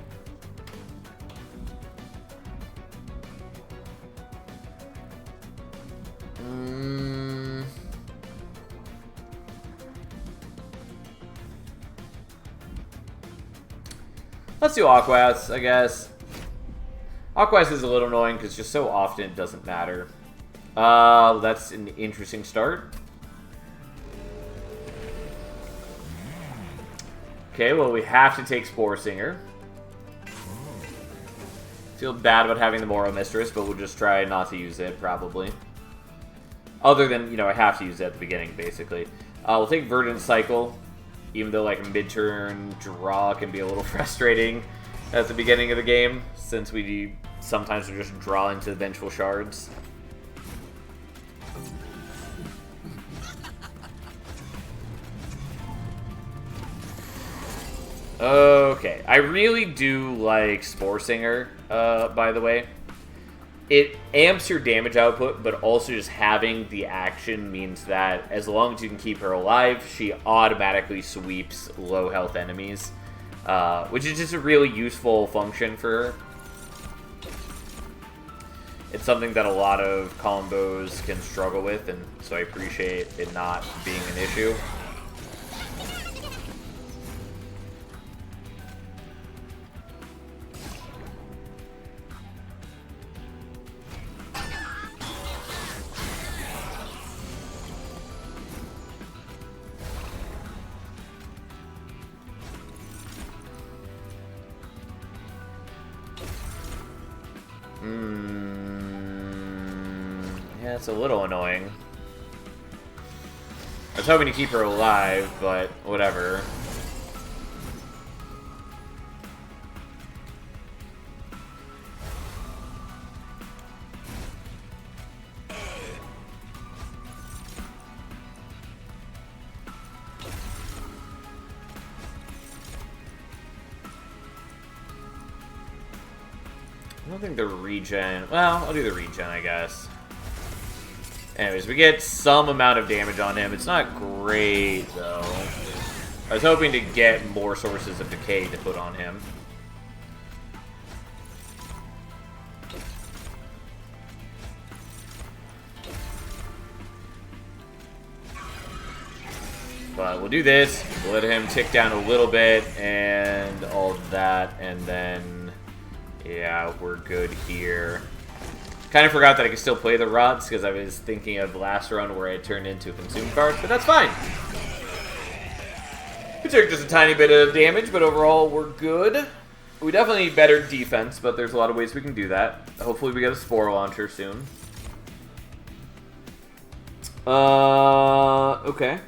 Let's do Aquats, I guess. Aquats is a little annoying because just so often it doesn't matter. That's an interesting start. Okay, well, we have to take Spore Singer. Feel bad about having the Moro Mistress, but we'll just try not to use it, probably. Other than, you know, I have to use it at the beginning, basically. We'll take Verdant Cycle, even though, like, a mid-turn draw can be a little frustrating at the beginning of the game, since we sometimes we just draw into Vengeful Shards. Okay, I really do like Spore Singer, by the way. It amps your damage output, but also just having the action means that as long as you can keep her alive, she automatically sweeps low health enemies, which is just a really useful function for her. It's something that a lot of combos can struggle with, and so I appreciate it not being an issue. Yeah, it's a little annoying. I was hoping to keep her alive, but whatever. I don't think the regen... Well, I'll do the regen, I guess. Anyways, we get some amount of damage on him. It's not great, though. I was hoping to get more sources of decay to put on him. But we'll do this. We'll let him tick down a little bit and all of that, and then... yeah, we're good here. Kind of forgot that I could still play the rods because I was thinking of last run where I turned into a consume card, but that's fine. We took just a tiny bit of damage, but overall we're good. We definitely need better defense, but there's a lot of ways we can do that. Hopefully we get a Spore Launcher soon. Okay.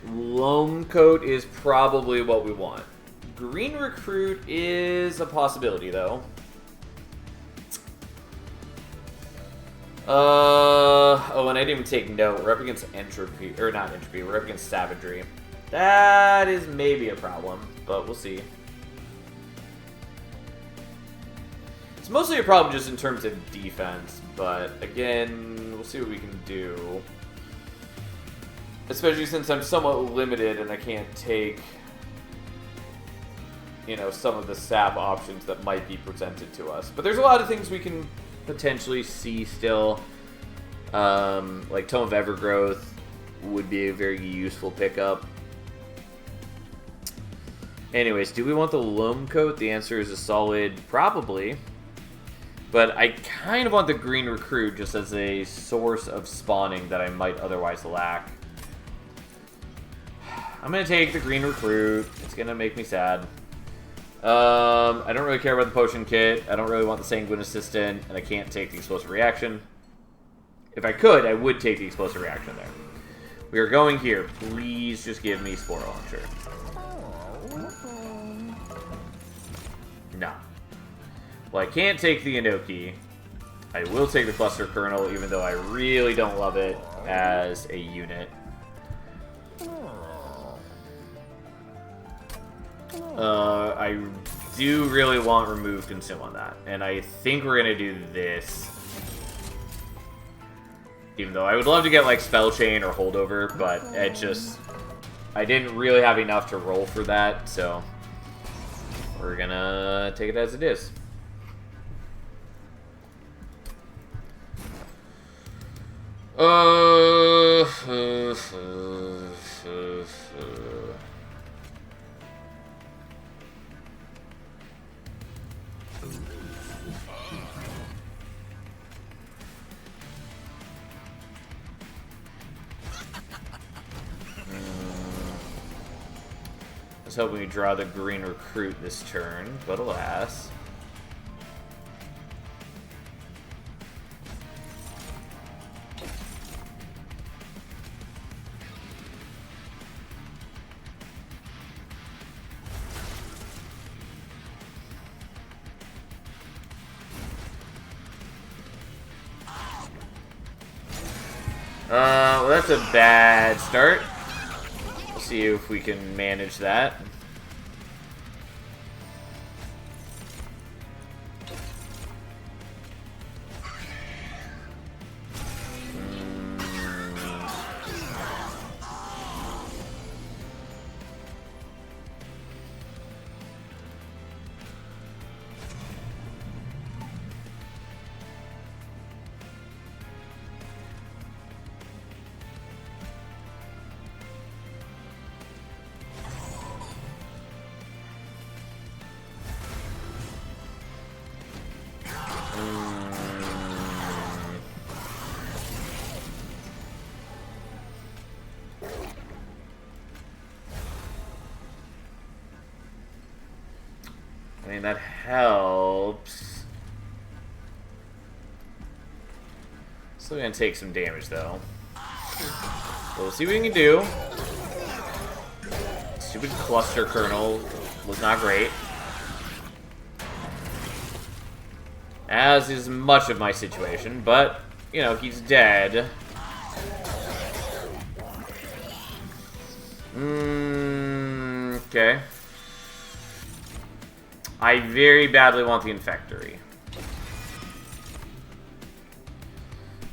Loam Coat is probably what we want. Green Recruit is a possibility, though. Oh, and I didn't even take note. We're up against Entropy, or not Entropy, we're up against Savagery. That is maybe a problem, but we'll see. It's mostly a problem just in terms of defense, but again, we'll see what we can do. Especially since I'm somewhat limited and I can't take, you know, some of the sap options that might be presented to us. But there's a lot of things we can potentially see still. Like Tome of Evergrowth would be a very useful pickup. Anyways, do we want the Loam Coat? The answer is a solid probably. But I kind of want the green recruit just as a source of spawning that I might otherwise lack. I'm going to take the green recruit. It's going to make me sad. I don't really care about the potion kit. I don't really want the sanguine assistant. And I can't take the explosive reaction. If I could, I would take the explosive reaction there. We are going here. Please just give me Spore Launcher. No. Well, I can't take the Inoki. I will take the Cluster Kernel, even though I really don't love it as a unit. I do really want Remove Consume on that. And I think we're going to do this. Even though I would love to get, like, Spell Chain or Holdover, but it just... I didn't really have enough to roll for that, so... We're gonna take it as it is. I was hoping we draw the green recruit this turn, but alas. Well, that's a bad start. We'll see if we can manage that. I mean, that helps. Still gonna take some damage, though. We'll see what we can do. Stupid Cluster Kernel was not great. As is much of my situation, but, you know, he's dead. Okay. I very badly want the Infectory.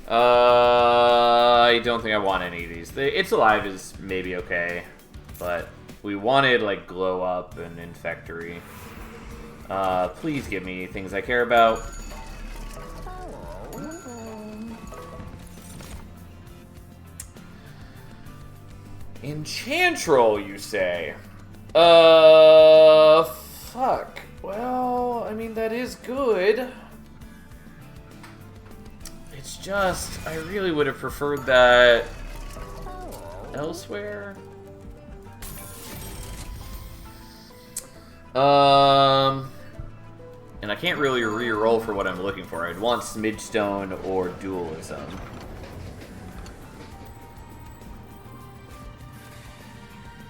I don't think I want any of these. It's Alive is maybe okay, but we wanted, like, Glow Up and Infectory. Please give me things I care about. Enchantrol, you say? Fuck. Well, I mean, that is good. It's just, I really would have preferred that elsewhere. And I can't really re-roll for what I'm looking for. I'd want Smidgestone or Dualism.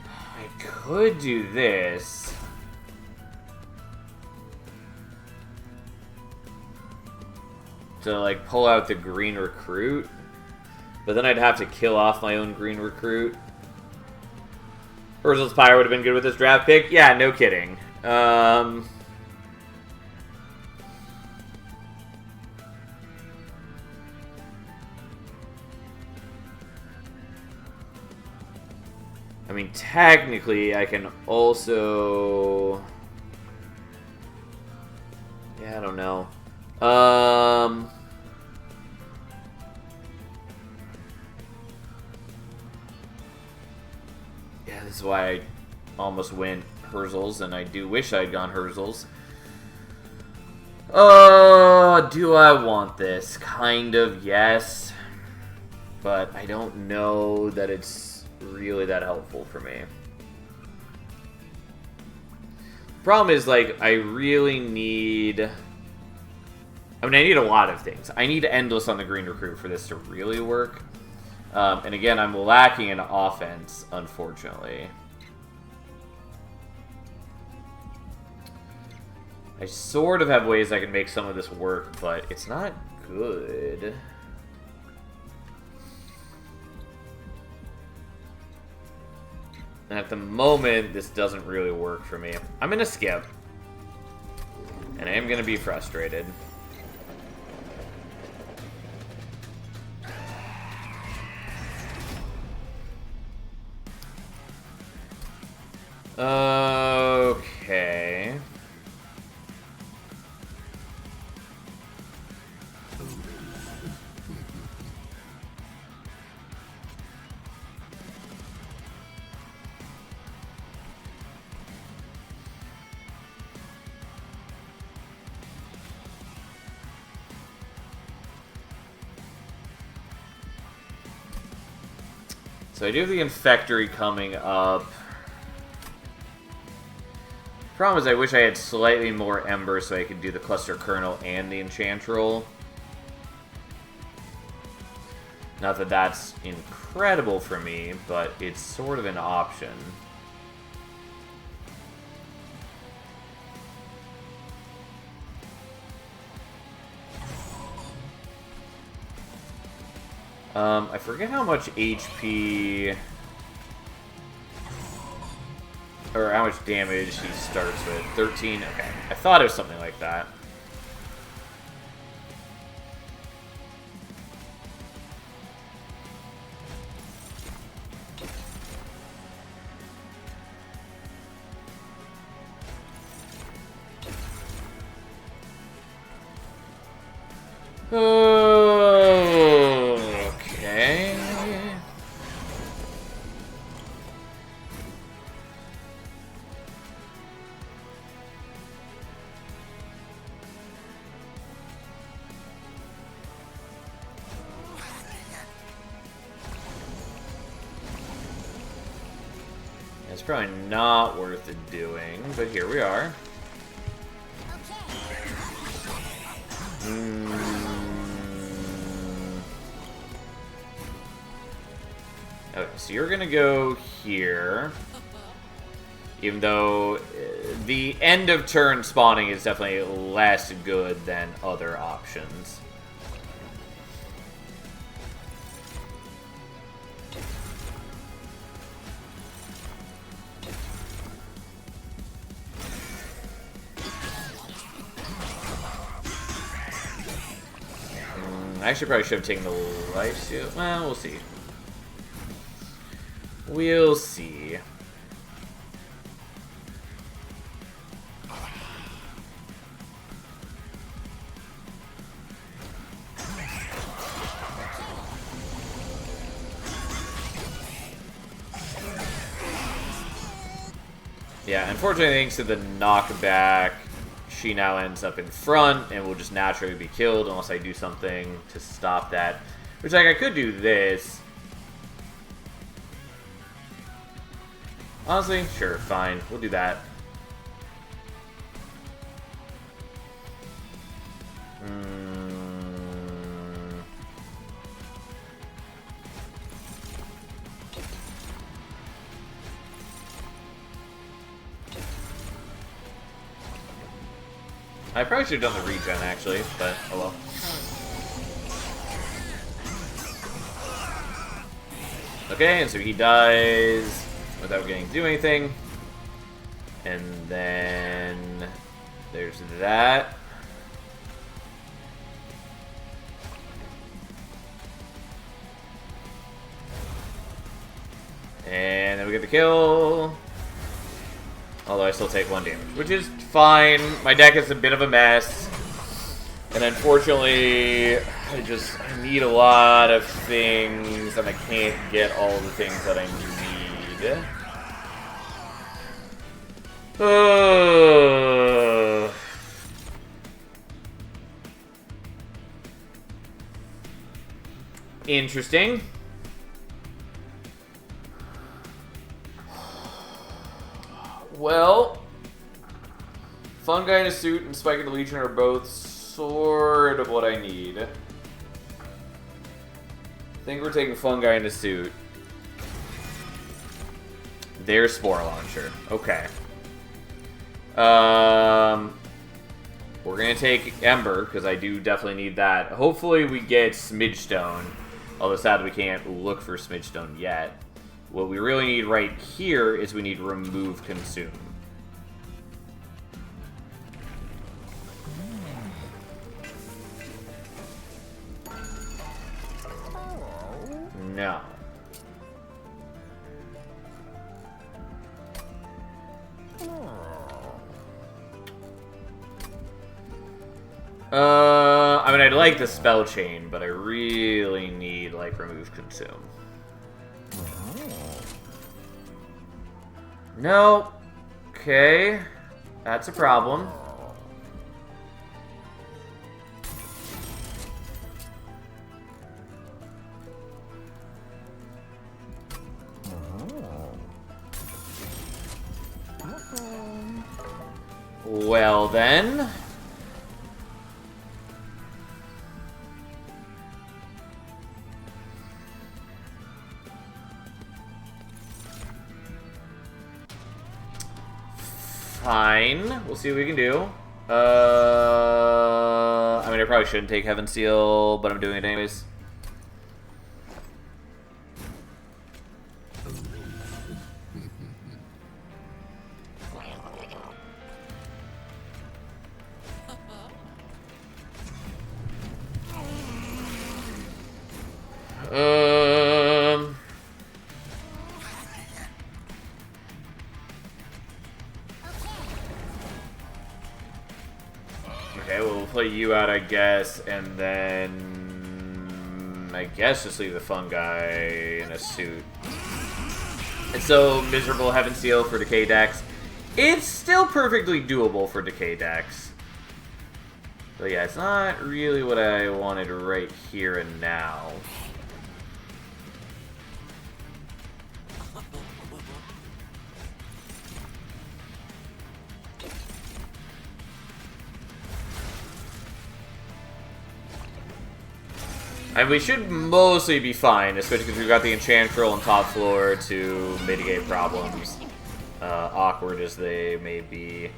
I could do this. To, like, pull out the green recruit. But then I'd have to kill off my own green recruit. Urzel's Pyre would have been good with this draft pick. Yeah, no kidding. I mean, technically, I can also... Yeah, I don't know. Yeah, this is why I almost went Herzls, and I do wish I'd gone Herzls. Oh, do I want this? Kind of, yes. But I don't know that it's really that helpful for me. Problem is, like, I really need... I mean, I need a lot of things. I need Endless on the Green Recruit for this to really work. And again, I'm lacking in offense, unfortunately. I sort of have ways I can make some of this work, but it's not good. And at the moment, this doesn't really work for me. I'm going to skip. And I am going to be frustrated. Okay. So I do have the Infectory coming up. Problem is, I wish I had slightly more Ember so I could do the Cluster Kernel and the Enchantrel. Not that that's incredible for me, but it's sort of an option. I forget how much HP... or how much damage he starts with. 13? Okay. I thought it was something like that. Okay. It's probably not worth it doing, but here we are. Okay, so you're gonna go here. Even though the end of turn spawning is definitely less good than other options. I actually probably should have taken the life steal. Well, we'll see. We'll see. Yeah, unfortunately, thanks to the knockback, she now ends up in front and will just naturally be killed unless I do something to stop that. Which, like, I could do this. Honestly, sure, fine. We'll do that. I probably should have done the regen, actually, but oh well. Okay, and so he dies without getting to do anything. And then there's that. And then we get the kill. Although I still take 1 damage, which is fine. My deck is a bit of a mess. And unfortunately, I need a lot of things, and I can't get all the things that I need. interesting. Well, Fungi in a Suit and Spike of the Legion are both sort of what I need. I think we're taking Fungi in a Suit. There's Spore Launcher. Okay. We're gonna take Ember, because I do definitely need that. Hopefully we get Smidgestone. Although sadly we can't look for Smidgestone yet. What we really need right here is we need Remove Consume. No. I mean, I'd like the Spell Chain, but I really need, like, Remove Consume. No. Okay. That's a problem. Well, then. Fine. We'll see what we can do. I mean, I probably shouldn't take Heaven Seal, but I'm doing it anyways. Okay, we'll play you out, I guess, and then I guess just leave the Fungi in a suit. It's so miserable Heaven Seal for Decay decks. It's still perfectly doable for Decay decks. But yeah, it's not really what I wanted right here and now. And we should mostly be fine, especially because we've got the Enchantrel on top floor to mitigate problems. Awkward as they may be.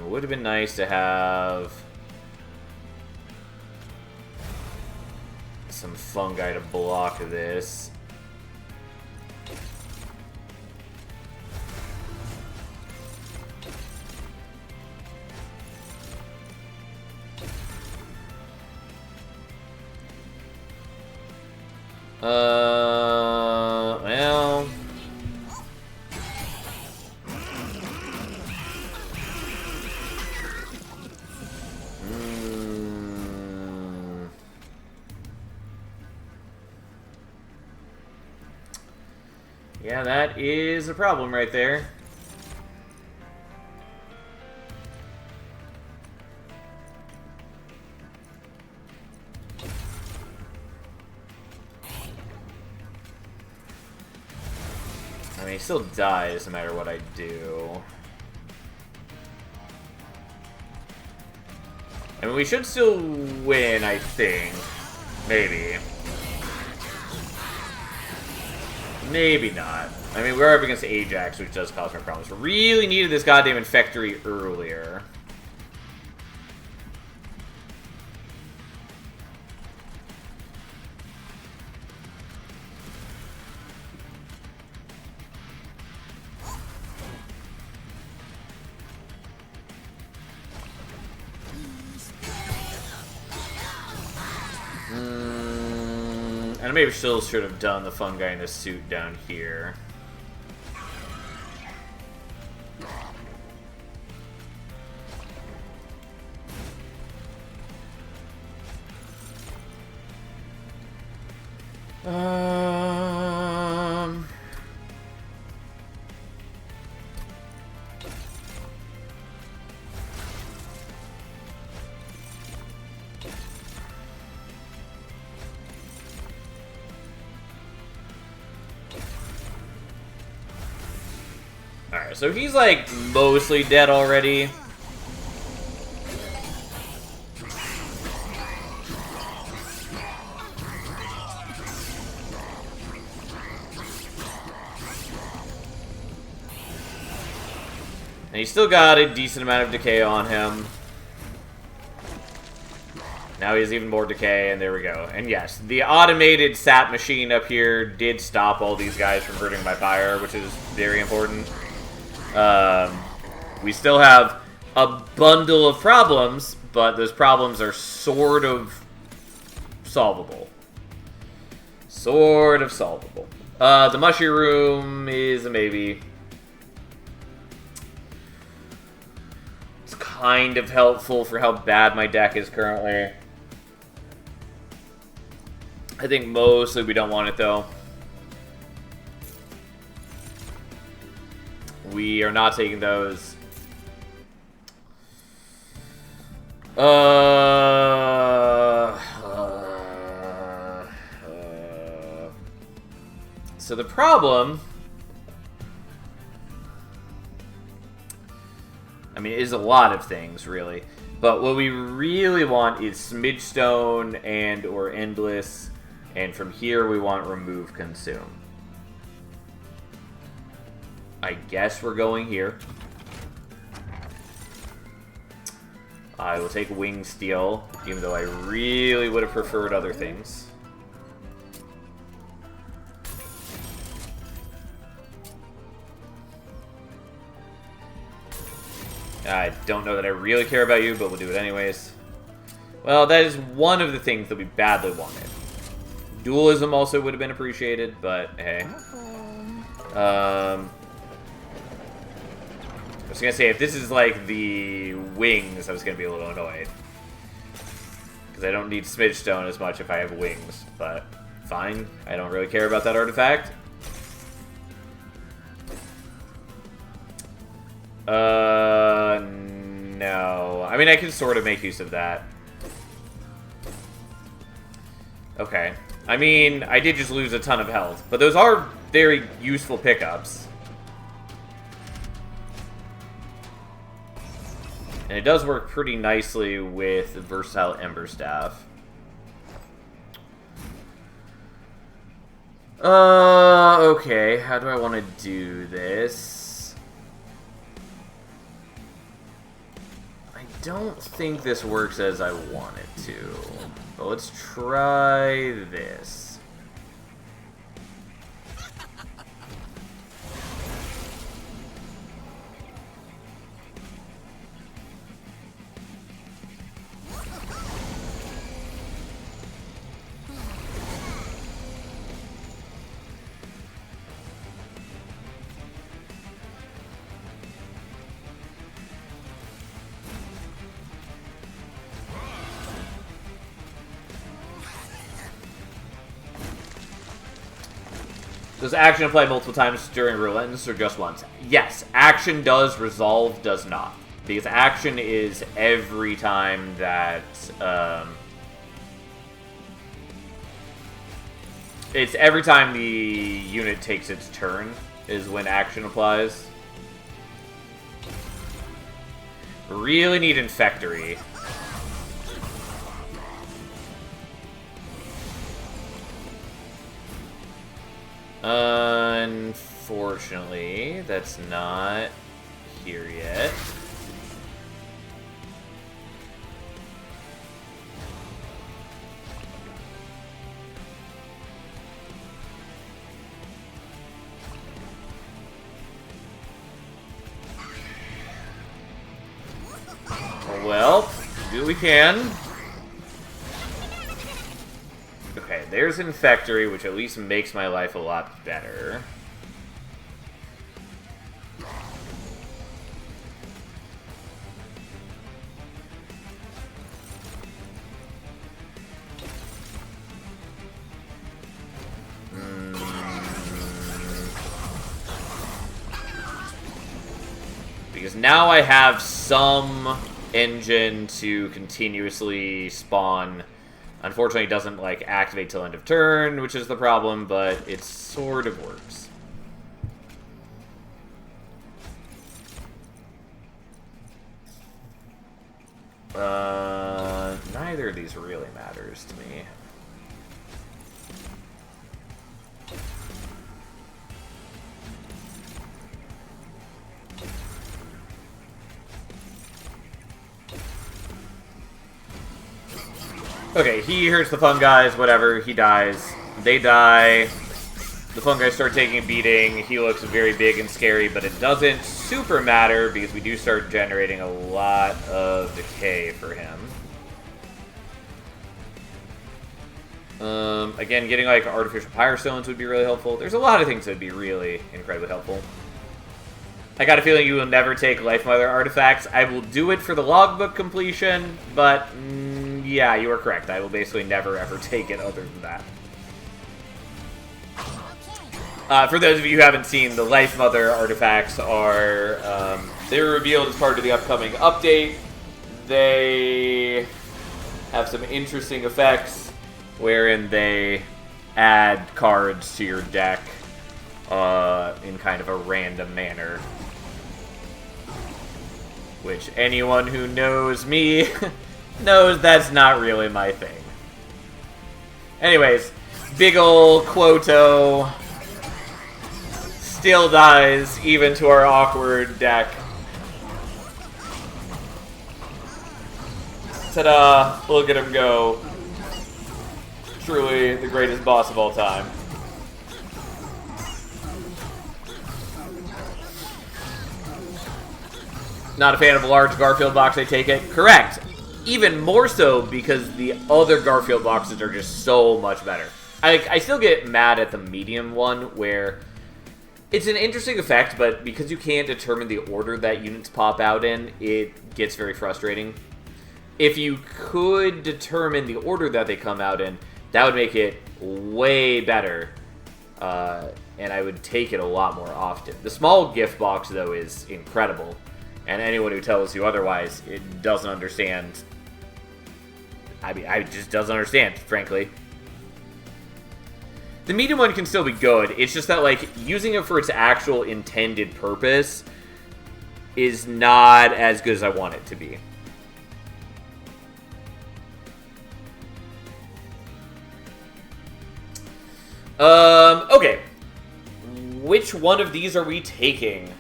Would have been nice to have some Fungi to block this. Well. Yeah, that is a problem right there. I mean, he still dies no matter what I do. I mean, we should still win, I think. Maybe. Maybe not. I mean, we're up against Ajax, which does cause more problems. We really needed this goddamn Infectory earlier. And maybe still should have done the Fungi in the suit down here. There. So he's, like, mostly dead already. And he's still got a decent amount of decay on him. Now he has even more decay, and there we go. And yes, the automated sap machine up here did stop all these guys from hurting my fire, which is very important. We still have a bundle of problems, but those problems are sort of solvable. Sort of solvable. The mushroom is a maybe. It's kind of helpful for how bad my deck is currently. I think mostly we don't want it, though. We are not taking those. So the problem, I mean, is a lot of things, really. But what we really want is Smidgestone and or Endless. And from here, we want Remove Consume. I guess we're going here. I will take Wing Steel, even though I really would have preferred other things. I don't know that I really care about you, but we'll do it anyways. Well, that is one of the things that we badly wanted. Dualism also would have been appreciated, but hey. I was gonna say, if this is like the wings, I was gonna be a little annoyed. Because I don't need Smidgestone as much if I have wings, but fine. I don't really care about that artifact. No. I mean, I can sort of make use of that. Okay. I mean, I did just lose a ton of health, but those are very useful pickups. And it does work pretty nicely with Versatile Ember Staff. Okay, how do I want to do this? I don't think this works as I want it to. But let's try this. Does action apply multiple times during Relentless or just once? Yes, action does, resolve does not. Because action is every time that, it's every time the unit takes its turn is when action applies. Really need Infectory. Unfortunately, that's not here yet. Well, do what we can. Okay, there's Infectory, which at least makes my life a lot better. Because now I have some engine to continuously spawn. Unfortunately, it doesn't, like, activate till end of turn, which is the problem, but it sort of works. Neither of these really matters to me. Okay, he hurts the fun guys, whatever, he dies. They die. The fun guys start taking a beating. He looks very big and scary, but it doesn't super matter because we do start generating a lot of decay for him. Again, getting like artificial Pyre Stones would be really helpful. There's a lot of things that would be really incredibly helpful. I got a feeling you will never take Life Mother artifacts. I will do it for the logbook completion, but yeah, you are correct. I will basically never ever take it other than that. For those of you who haven't seen, the Life Mother artifacts are they were revealed as part of the upcoming update. They have some interesting effects wherein they add cards to your deck in kind of a random manner. Which anyone who knows me knows that's not really my thing. Anyways, big ol' Quoto still dies even to our awkward deck. Ta-da! Look at him go. Truly the greatest boss of all time. Not a fan of a large Garfield box, I take it. Correct. Even more so because the other Garfield boxes are just so much better. I still get mad at the medium one where it's an interesting effect, but because you can't determine the order that units pop out in, it gets very frustrating. If you could determine the order that they come out in, that would make it way better. And I would take it a lot more often. The small gift box, though, is incredible. And anyone who tells you otherwise, it doesn't understand. I mean, I just doesn't understand, frankly. The medium one can still be good. It's just that, like, using it for its actual intended purpose is not as good as I want it to be. Okay. Which one of these are we taking?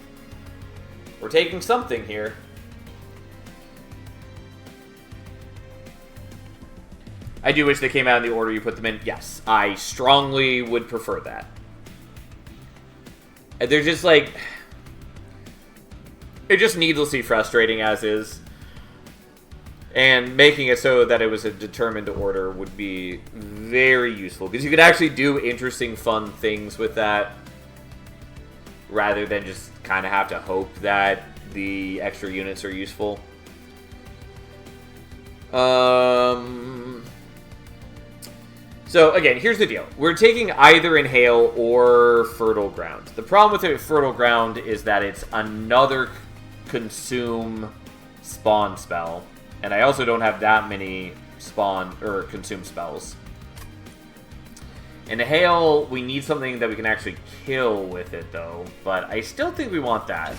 We're taking something here. I do wish they came out in the order you put them in. Yes, I strongly would prefer that. They're just like... They're just needlessly frustrating as is. And making it so that it was a determined order would be very useful. Because you could actually do interesting, fun things with that. Rather than just kind of have to hope that the extra units are useful. So, again, here's the deal. We're taking either Inhale or Fertile Ground. The problem with Fertile Ground is that it's another Consume spawn spell. And I also don't have that many spawn or consume spells. Inhale, we need something that we can actually kill with it, though. But I still think we want that.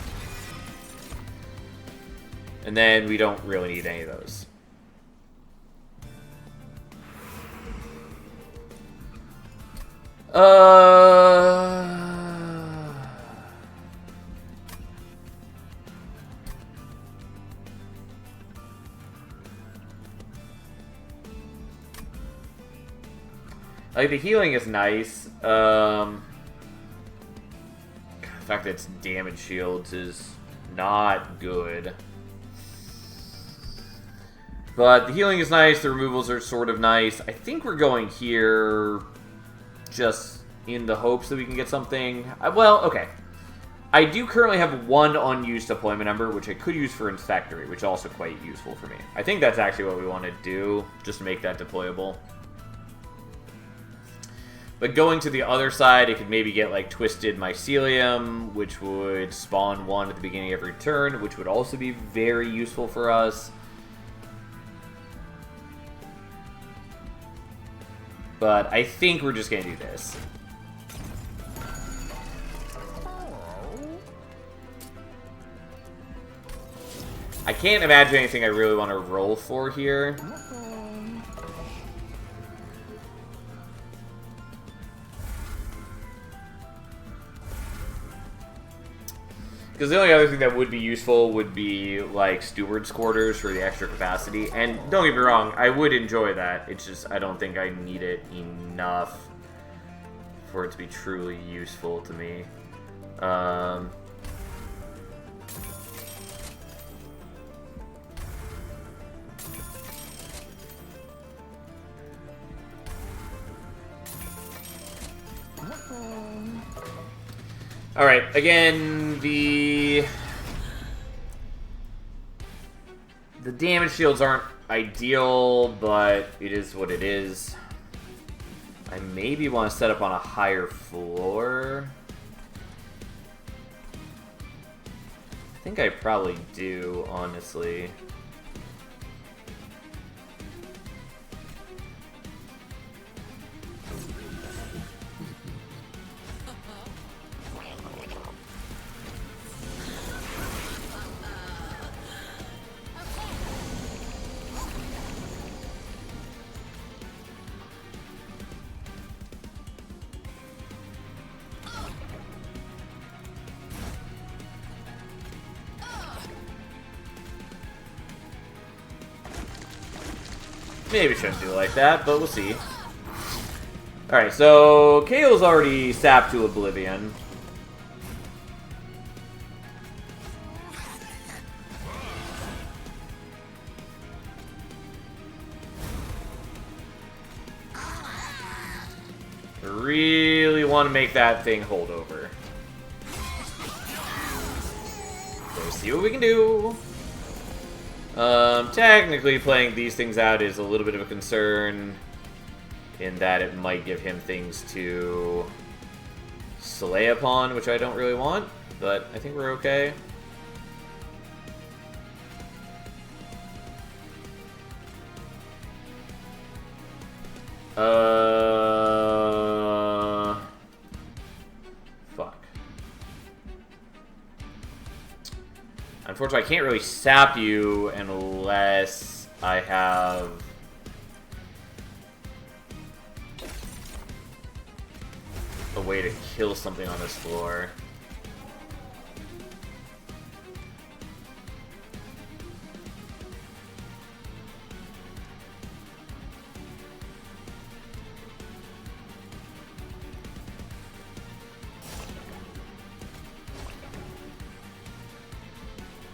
And then we don't really need any of those. Like, the healing is nice. The fact that it's damage shields is not good. But the healing is nice, the removals are sort of nice. I think we're going here just in the hopes that we can get something. Well, okay. I do currently have one unused deployment number, which I could use for Infectory, which is also quite useful for me. I think that's actually what we want to do, just to make that deployable. But going to the other side, it could maybe get, like, Twisted Mycelium, which would spawn one at the beginning of every turn, which would also be very useful for us. But I think we're just going to do this. I I can't imagine anything I really want to roll for here. Because the only other thing that would be useful would be, like, Steward's Quarters for the extra capacity. And don't get me wrong, I would enjoy that. It's just, I don't think I need it enough for it to be truly useful to me. Alright, again, the damage shields aren't ideal, but it is what it is. I maybe want to set up on a higher floor. I think I probably do, honestly. Maybe shouldn't do it like that, but we'll see. Alright, so Kael's already sapped to Oblivion. Really want to make that thing hold over. Let's see what we can do. Technically playing these things out is a little bit of a concern in that it might give him things to slay upon, which I don't really want, but I think we're okay. Fuck. Unfortunately, I can't really sap you unless I have a way to kill something on this floor.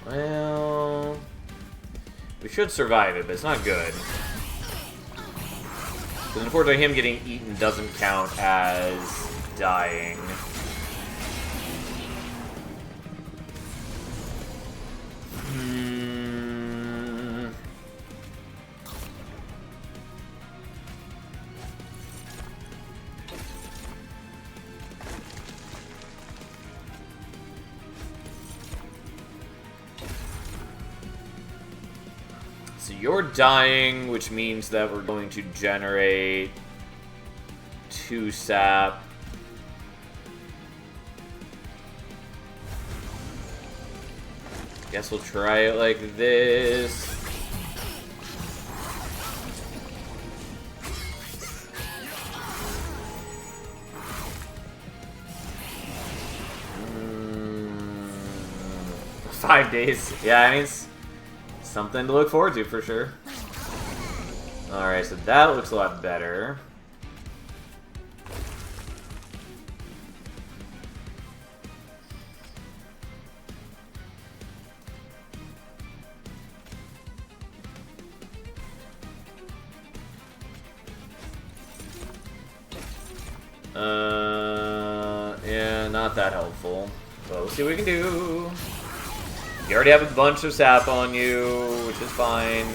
Well, we should survive it, but it's not good. Because unfortunately, him getting eaten doesn't count as dying. So you're dying, which means that we're going to generate 2 sap. Guess we'll try it like this. Mm, 5 days. Yeah, I mean, it's something to look forward to for sure. Alright, so that looks a lot better. Yeah, not that helpful. But we'll see what we can do. You already have a bunch of sap on you, which is fine.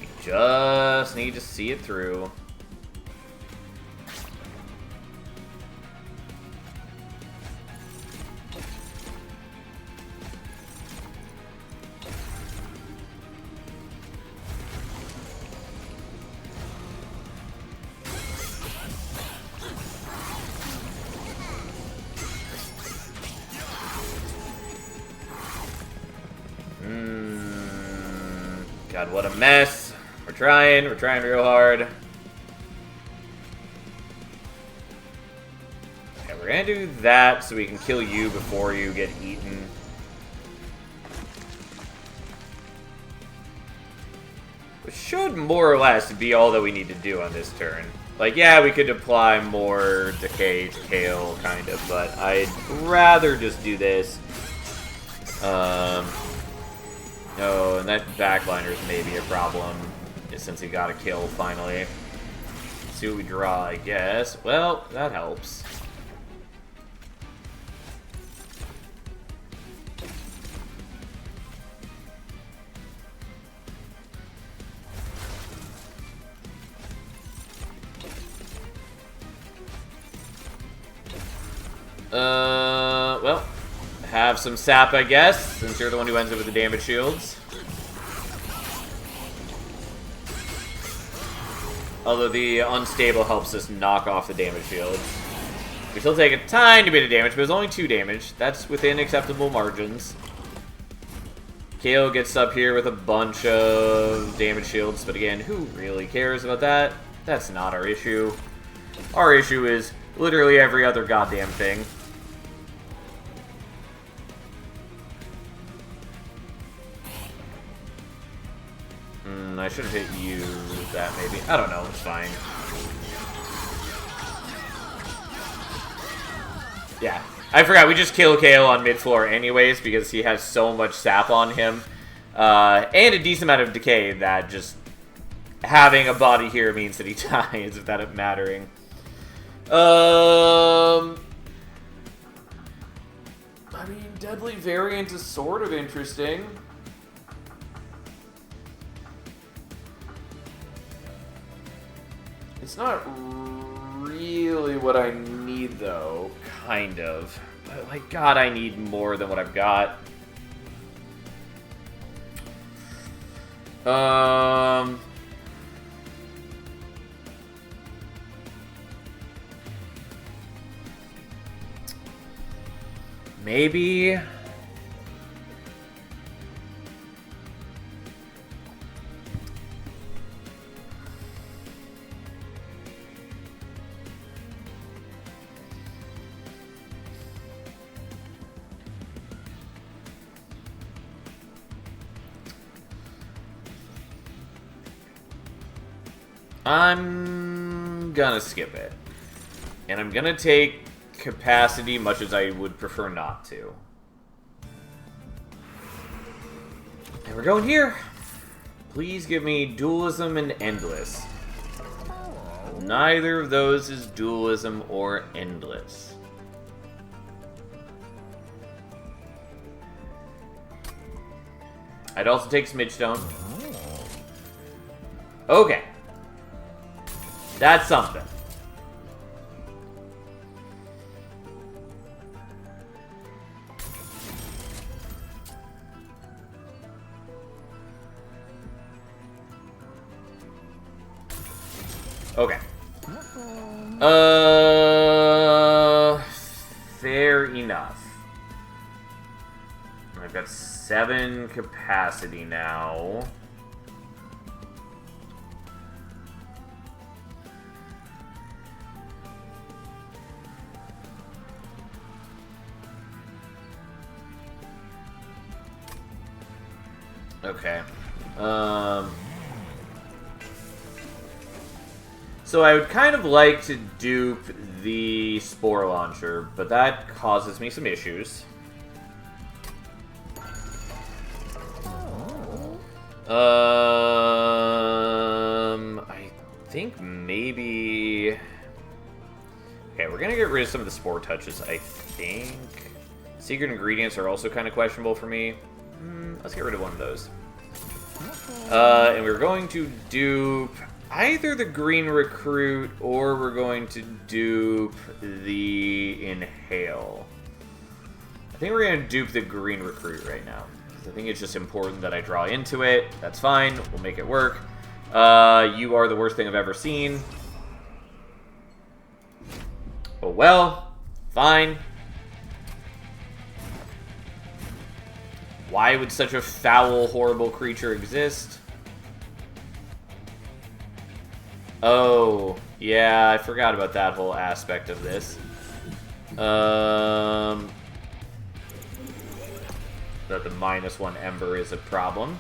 You just need to see it through. God, what a mess. We're trying real hard. Okay, we're gonna do that so we can kill you before you get eaten. Which should more or less be all that we need to do on this turn. Like, yeah, we could apply more decay to Kale, kind of, but I'd rather just do this. No, and that backliner's maybe a problem, since he got a kill, finally. Let's see what we draw, I guess. Well, that helps. Well, have some sap, I guess, since you're the one who ends up with the damage shields. Although the unstable helps us knock off the damage shields. We still take a tiny bit of damage, but it's only 2 damage. That's within acceptable margins. Kale gets up here with a bunch of damage shields, but again, who really cares about that? That's not our issue. Our issue is literally every other goddamn thing. I should have hit you with that, maybe. I don't know, it's fine. Yeah, I forgot, we just kill Kale on mid-floor anyways, because he has so much sap on him. And a decent amount of decay that just having a body here means that he dies without it mattering. I mean, Deadly Variant is sort of interesting. It's not really what I need, though. Kind of. But, like, God, I need more than what I've got. Maybe... I'm gonna skip it. And I'm gonna take capacity, much as I would prefer not to. And we're going here. Please give me Dualism and Endless. Neither of those is Dualism or Endless. I'd also take Smidgestone. Okay. That's something. Okay. Fair enough. I've got 7 capacity now. Okay. So I would kind of like to dupe the Spore Launcher, but that causes me some issues. I think maybe... Okay, we're gonna get rid of some of the Spore Touches, I think. Secret Ingredients are also kind of questionable for me. Let's get rid of one of those. And we're going to dupe either the Green Recruit or we're going to dupe the Inhale. I think we're going to dupe the Green Recruit right now. I think it's just important that I draw into it. That's fine. We'll make it work. You are the worst thing I've ever seen. Oh well. Fine. Why would such a foul, horrible creature exist? Oh, yeah, I forgot about that whole aspect of this. That the -1 Ember is a problem.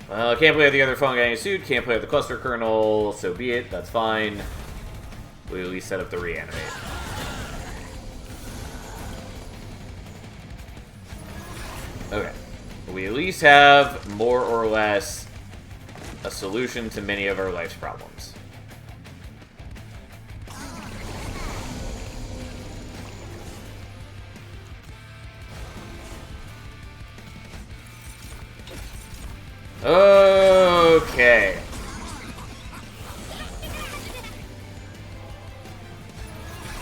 Well, can't play with the other Fungi suit, can't play with the Cluster Kernel, so be it, that's fine. We at least set up the reanimate. Okay. We at least have, more or less, a solution to many of our life's problems. Okay.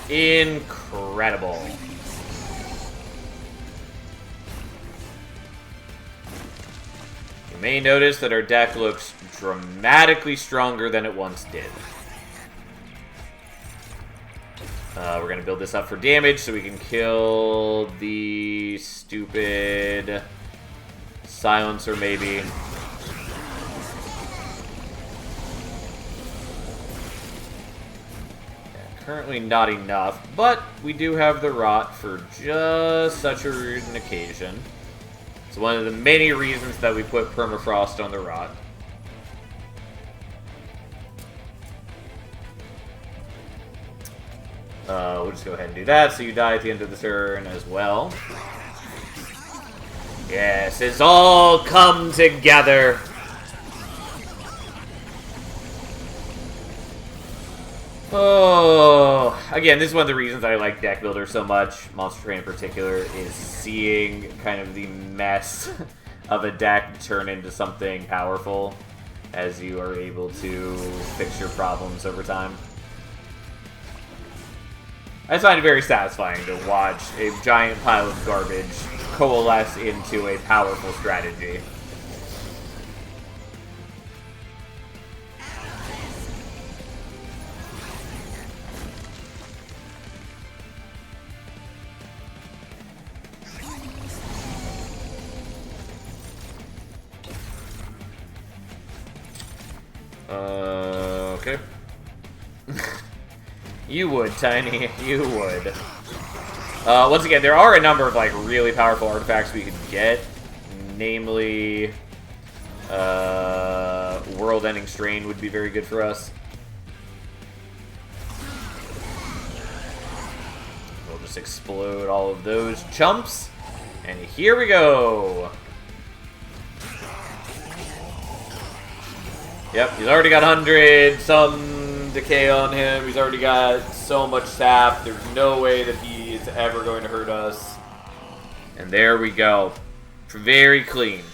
Incredible. You may notice that our deck looks dramatically stronger than it once did. We're going to build this up for damage so we can kill the stupid silencer, maybe. Currently not enough, but we do have the Rot for just such an occasion. It's one of the many reasons that we put Permafrost on the Rot. We'll just go ahead and do that, so you die at the end of the turn as well. Yes, it's all come together! Oh, again, this is one of the reasons I like Deck Builder so much, Monster Train in particular, is seeing kind of the mess of a deck turn into something powerful as you are able to fix your problems over time. I find it very satisfying to watch a giant pile of garbage coalesce into a powerful strategy. Okay. You would, Tiny. You would. Once again, there are a number of, like, really powerful artifacts we could get. Namely, World-Ending Strain would be very good for us. We'll just explode all of those chumps. And here we go! Yep, he's already got 100, some decay on him. He's already got so much sap. There's no way that he is ever going to hurt us. And there we go. Very clean.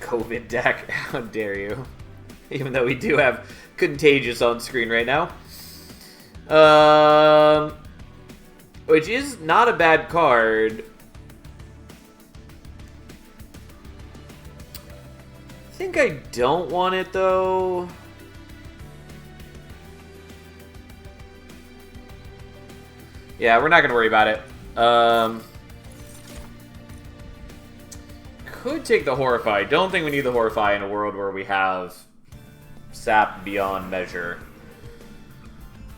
COVID deck, how dare you. Even though we do have Contagious on screen right now. Which is not a bad card. I think I don't want it, though. Yeah, we're not going to worry about it. Could take the Horrify. Don't think we need the Horrify in a world where we have sap beyond measure.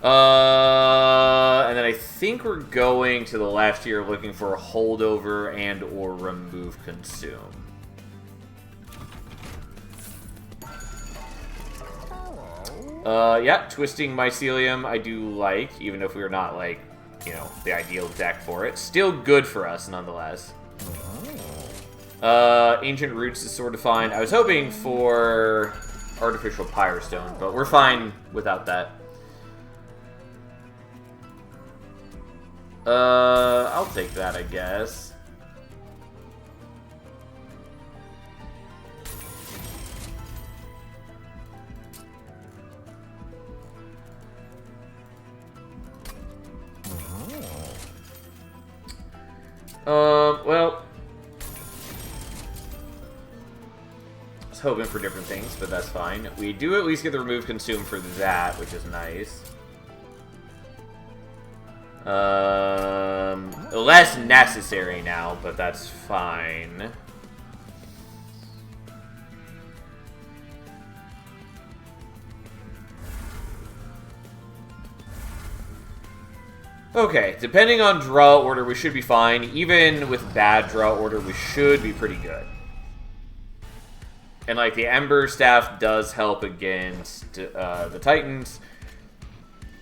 And then I think we're going to the left here looking for a holdover and or remove consume. Yeah, Twisting Mycelium I do like, even if we're not, like, you know, the ideal deck for it. Still good for us, nonetheless. Ancient Roots is sort of fine. I was hoping for Artificial Pyrostone, but we're fine without that. I'll take that, I guess. Well, I was hoping for different things, but that's fine. We do at least get the remove consume for that, which is nice. Less necessary now, but that's fine. Okay, depending on draw order, we should be fine. Even with bad draw order, we should be pretty good. And, like, the Ember Staff does help against the Titans.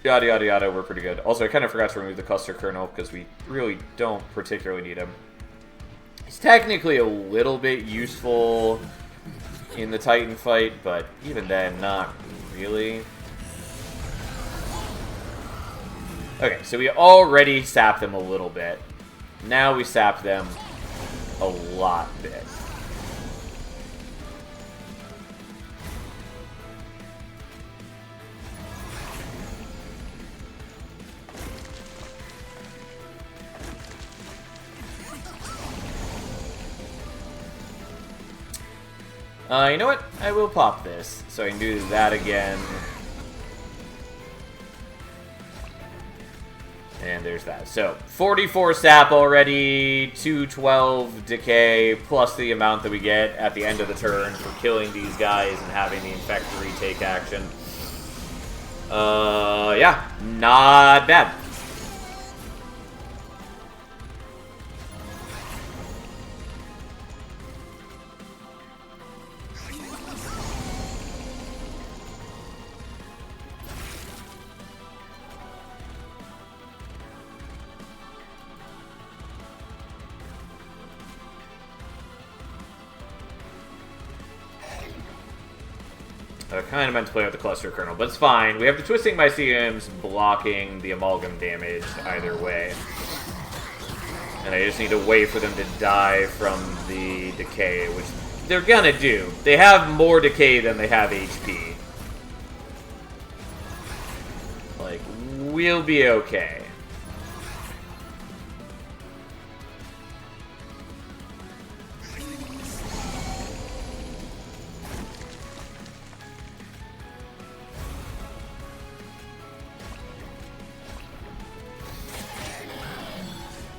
Yada, yada, yada, we're pretty good. Also, I kind of forgot to remove the Cluster Kernel, because we really don't particularly need him. He's technically a little bit useful in the Titan fight, but even then, not really. Okay, so we already sapped them a little bit. Now we sap them a lot bit. You know what? I will pop this, so I can do that again. And there's that. So, 44 sap already, 212 decay, plus the amount that we get at the end of the turn for killing these guys and having the Infectory take action. Yeah, not bad. I kind of meant to play with the Cluster Kernel, but it's fine. We have the Twisting Myceliums blocking the Amalgam damage either way. And I just need to wait for them to die from the decay, which they're gonna do. They have more decay than they have HP. Like, we'll be okay.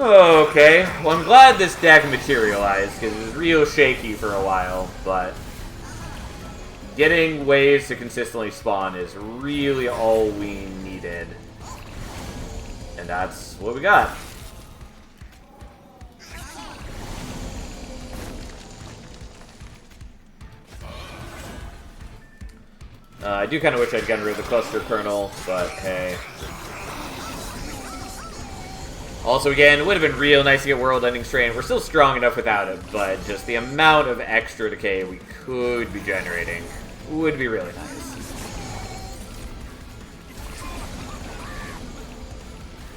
Okay, well I'm glad this deck materialized, because it was real shaky for a while, but getting ways to consistently spawn is really all we needed. And that's what we got. I do kind of wish I'd gotten rid of the Cluster Kernel, but hey. Also, again, it would have been real nice to get World Ending Strain. We're still strong enough without it, but just the amount of extra decay we could be generating would be really nice.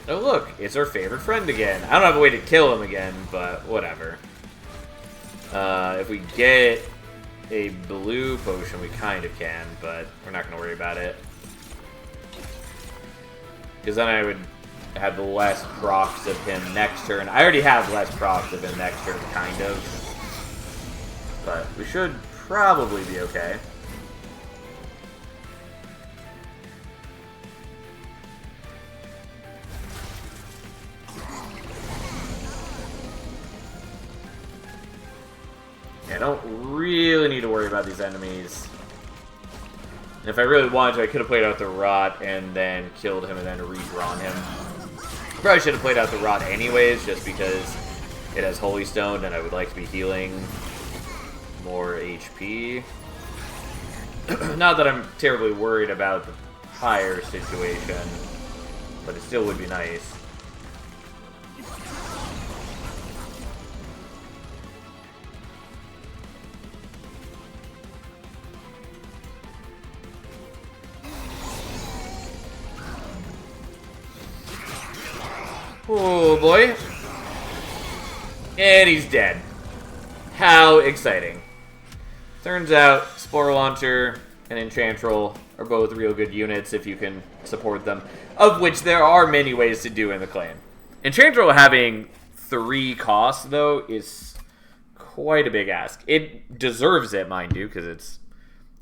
Oh look, it's our favorite friend again. I don't have a way to kill him again, but whatever. If we get a blue potion, we kind of can, but we're not going to worry about it. Because then I would have the less procs of him next turn. I already have less procs of him next turn, kind of. But we should probably be okay. Yeah, I don't really need to worry about these enemies. And if I really wanted to, I could have played out the Rot and then killed him and then redrawn him. Probably should have played out the Rot anyways, just because it has Holy Stone and I would like to be healing more HP. Not that I'm terribly worried about the Pyre situation, but it still would be nice. Oh boy. And he's dead. How exciting. Turns out Spore Launcher and Enchantrel are both real good units if you can support them, of which there are many ways to do in the clan. Enchantrel having 3 cost, though, is quite a big ask. It deserves it, mind you, because it's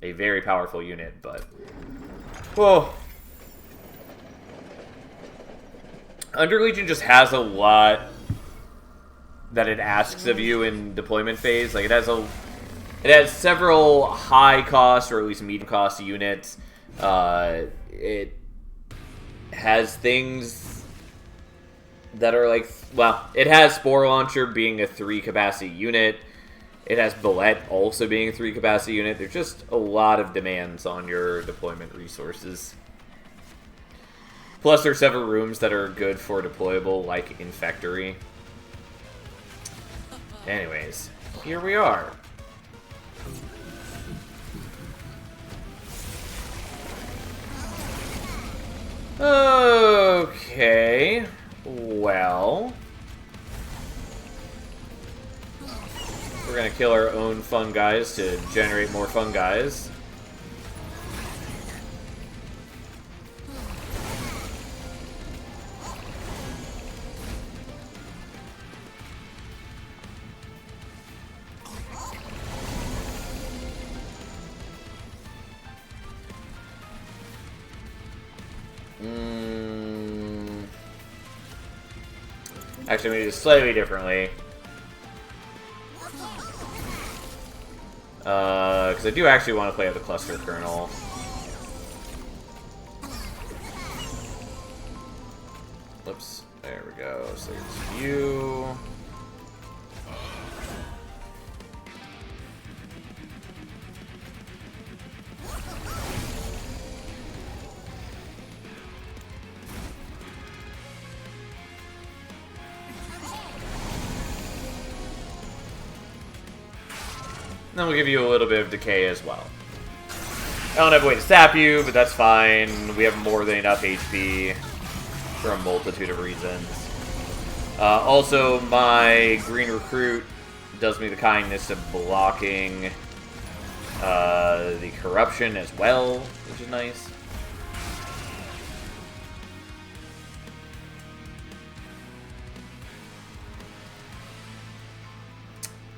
a very powerful unit, but... Well... Underlegion just has a lot that it asks of you in deployment phase. Like, it has several high cost, or at least medium cost units. It has things that are like, well, it has Spore Launcher being a 3 capacity unit. It has Bullet also being a 3 capacity unit. There's just a lot of demands on your deployment resources. Plus, there's several rooms that are good for deployable, like Infectory. Anyways, here we are. Okay, well... We're gonna kill our own fun guys to generate more fun guys. Actually, I'm going to do it slightly differently. Because I do actually want to play out the Cluster Kernel. Whoops. There we go. So it's you. Then we'll give you a little bit of decay as well. I don't have a way to sap you, but that's fine. We have more than enough HP for a multitude of reasons. Also, my Green Recruit does me the kindness of blocking the Corruption as well, which is nice.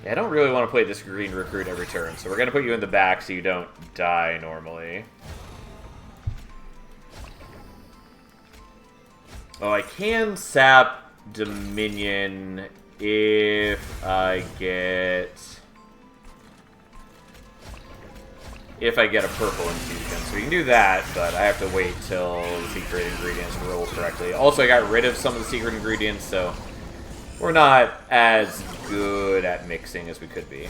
Yeah, I don't really want to play this Green Recruit every turn, so we're going to put you in the back so you don't die normally. Oh, I can sap Dominion if I get a purple infusion. So we can do that, but I have to wait till the secret ingredients roll correctly. Also, I got rid of some of the secret ingredients, so we're not as good at mixing as we could be.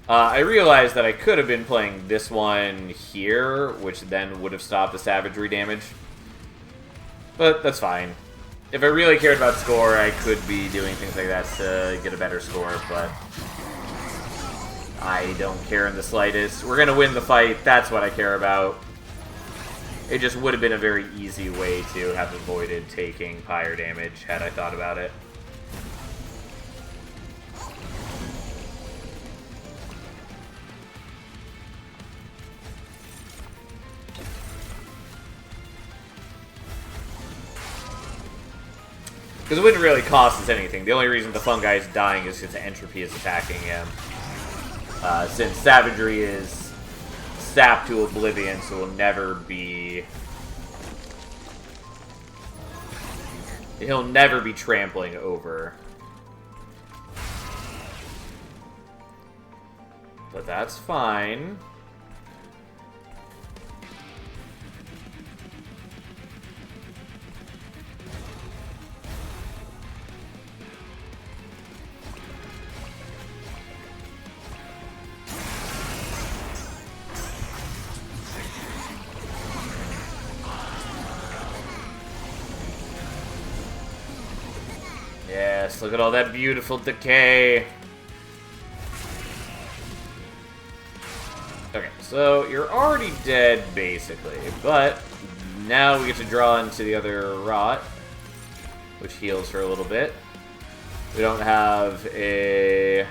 I realized that I could have been playing this one here, which then would have stopped the savagery damage. But that's fine. If I really cared about score, I could be doing things like that to get a better score, but I don't care in the slightest. We're going to win the fight. That's what I care about. It just would have been a very easy way to have avoided taking pyre damage had I thought about it. Because it wouldn't really cost us anything. The only reason the fungi is dying is because Entropy is attacking him. Since Savagery is sapped to oblivion, so will never be... He'll never be trampling over. But that's fine. Yes, look at all that beautiful decay. Okay, so you're already dead, basically, but now we get to draw into the other Rot, which heals for a little bit. We don't have a...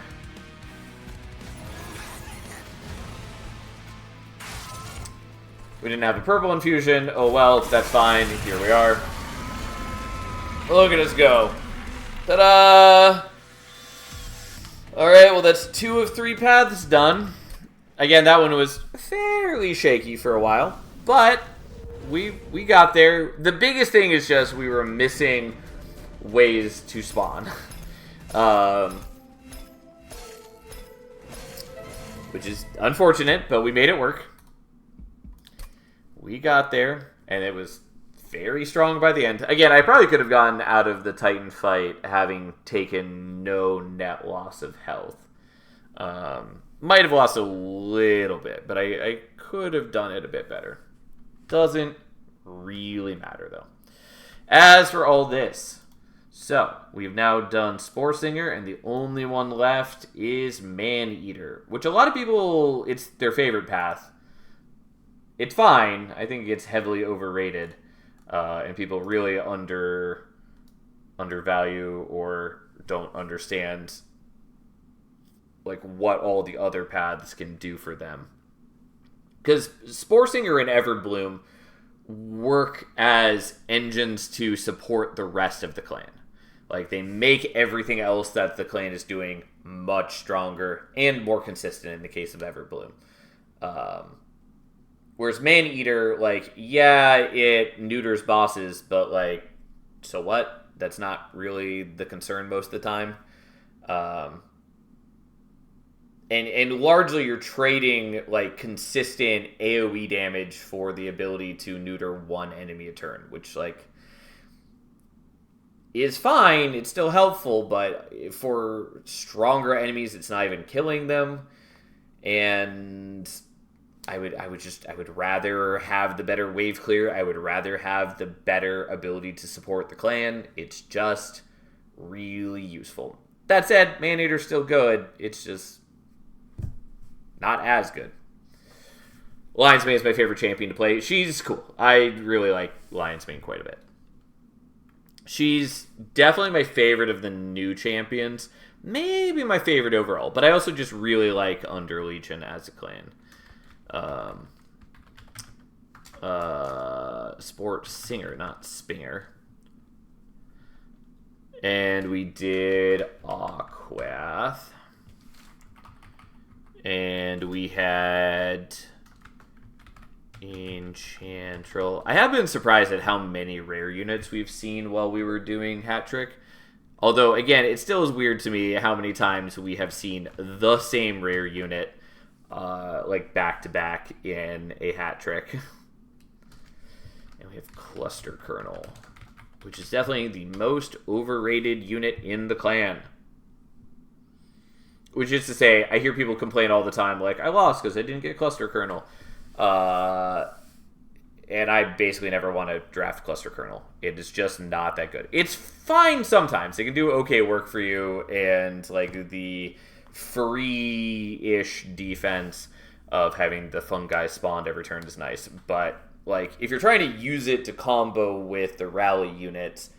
We didn't have a purple infusion. Oh well, that's fine. Here we are. Look at us go. Ta-da! Alright, well that's 2 of 3 paths done. Again, that one was fairly shaky for a while, but we got there. The biggest thing is just we were missing ways to spawn. Which is unfortunate, but we made it work. We got there, and it was very strong by the end. Again, I probably could have gotten out of the Titan fight having taken no net loss of health. Might have lost a little bit, but I could have done it a bit better. Doesn't really matter, though. As for all this, so we've now done Spore Singer, and the only one left is Man-Eater, which a lot of people, it's their favorite path. It's fine. I think it's heavily overrated, and people really undervalue or don't understand like what all the other paths can do for them. Because Spore Singer and Everbloom work as engines to support the rest of the clan. Like, they make everything else that the clan is doing much stronger and more consistent in the case of Everbloom. Whereas Man-Eater, like, yeah, it neuters bosses, but, like, so what? That's not really the concern most of the time. And largely you're trading, like, consistent AoE damage for the ability to neuter one enemy a turn, which, like, is fine. It's still helpful, but for stronger enemies, it's not even killing them. And I would rather have the better wave clear. I would rather have the better ability to support the clan. It's just really useful. That said, Man-Eater's still good. It's just not as good. Lion's Mane is my favorite champion to play. She's cool. I really like Lion's Mane quite a bit. She's definitely my favorite of the new champions. Maybe my favorite overall. But I also just really like Underlegion as a clan. Spore Singer, not Spinger. And we did Aquath. And we had Enchantrel. I have been surprised at how many rare units we've seen while we were doing Hat Trick. Although, again, it still is weird to me how many times we have seen the same rare unit like back-to-back in a Hat Trick. And we have Cluster Colonel, which is definitely the most overrated unit in the clan. Which is to say, I hear people complain all the time, like, I lost because I didn't get Cluster Colonel. And I basically never want to draft Cluster Colonel. It is just not that good. It's fine sometimes. It can do okay work for you, and like the free-ish defense of having the fungi spawned every turn is nice. But like, if you're trying to use it to combo with the rally units,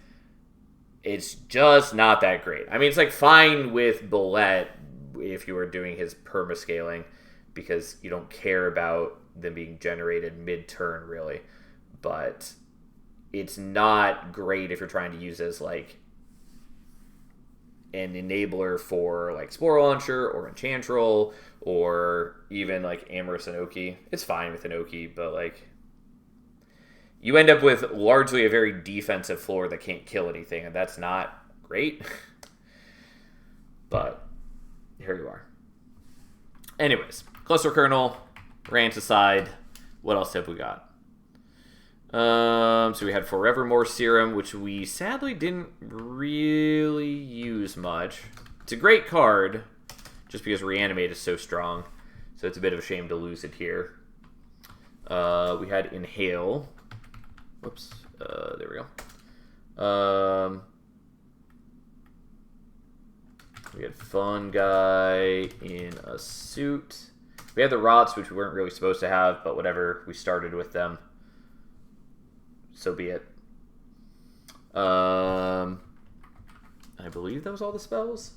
it's just not that great. I mean, it's like fine with Bullet if you were doing his perma-scaling, because you don't care about them being generated mid-turn, really. But it's not great if you're trying to use as, like, an enabler for, like, Spore Launcher or Enchantrel or even, like, Amorous Inoki. It's fine with Inoki, but, like, you end up with largely a very defensive floor that can't kill anything, and that's not great. But here you are. Anyways, Cluster Colonel, rant aside, what else have we got? So we had Forevermore Serum, which we sadly didn't really use much. It's a great card, just because Reanimate is so strong, so it's a bit of a shame to lose it here. We had Inhale. Whoops. There we go. We had Fungi in a suit. We had the Rots, which we weren't really supposed to have, but whatever. We started with them. so be it. I believe that was all the spells.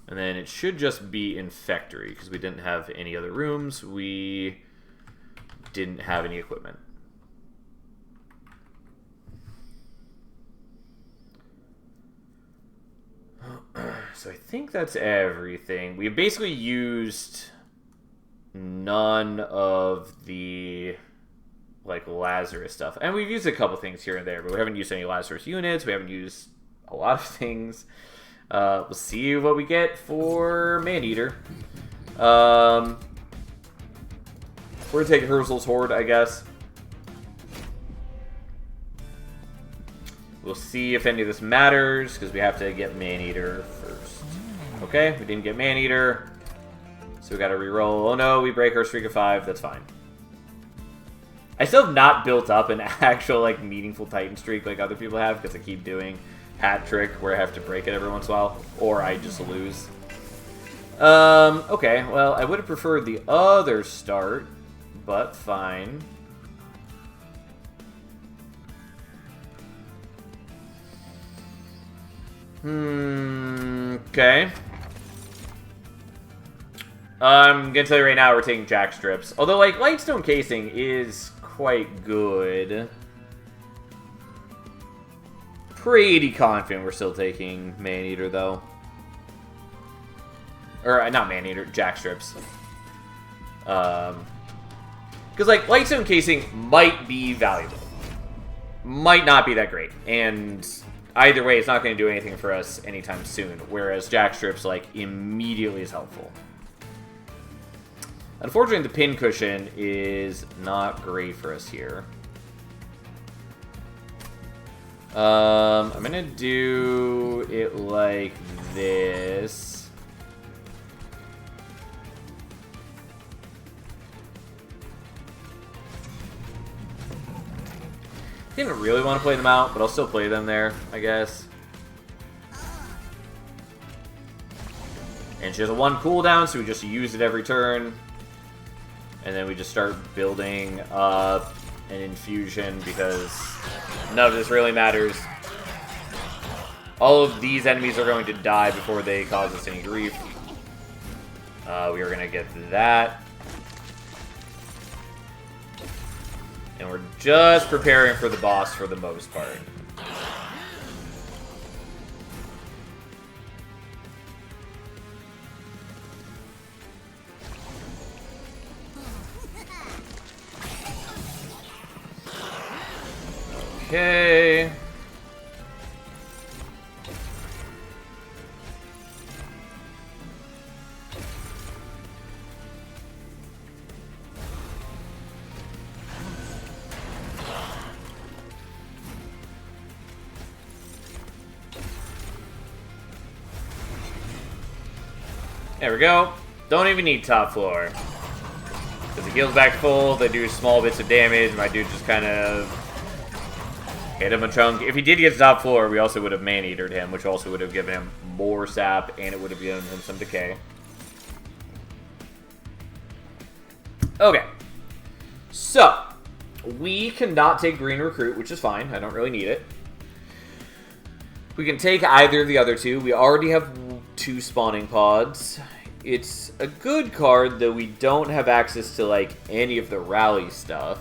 And then it should just be Infectory, because we didn't have any other rooms. We didn't have any equipment. So I think that's everything. We basically used none of the like Lazarus stuff. And we've used a couple things here and there, but we haven't used any Lazarus units. We haven't used a lot of things. We'll see what we get for Maneater. We're gonna take Herzl's Horde, I guess. We'll see if any of this matters, because we have to get Maneater first. Okay, we didn't get Maneater, so we gotta reroll. Oh no, we break our streak of 5, that's fine. I still have not built up an actual, like, meaningful Titan streak like other people have, because I keep doing hat trick where I have to break it every once in a while, or I just lose. Okay, well, I would have preferred the other start, but fine. Okay. I'm gonna tell you right now we're taking Jack Strips. Although, like, Lightstone Casing is quite good. Pretty confident we're still taking Maneater, though. Or, not Maneater, Jack Strips. Because, like, Lightstone Casing might be valuable. Might not be that great. And either way, it's not going to do anything for us anytime soon. Whereas Jack Strips, like, immediately is helpful. Unfortunately, the pin cushion is not great for us here. I'm gonna do it like this. Didn't really want to play them out, but I'll still play them there, I guess. And she has a 1 cooldown, so we just use it every turn. And then we just start building up an infusion because none of this really matters. All of these enemies are going to die before they cause us any grief. We are going to get that. And we're just preparing for the boss for the most part. Okay. There we go. Don't even need top floor. Because it heals back full, they do small bits of damage, my dude just kind of hit him a chunk. If he did get to top floor, we also would have man-eatered him, which also would have given him more sap, and it would have given him some decay. Okay. So, we cannot take Green Recruit, which is fine. I don't really need it. We can take either of the other two. We already have 2 spawning pods. It's a good card, though we don't have access to, like, any of the rally stuff.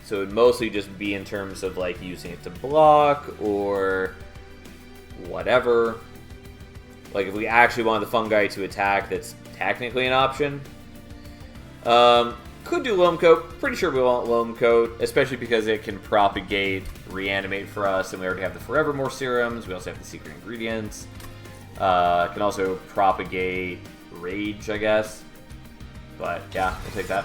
So it would mostly just be in terms of, like, using it to block or whatever. Like, if we actually want the fungi to attack, that's technically an option. Could do Loam Coat. Pretty sure we want Loam Coat, especially because it can propagate, reanimate for us, and we already have the Forevermore serums. We also have the secret ingredients. Can also propagate Rage, I guess. But, yeah, we'll take that.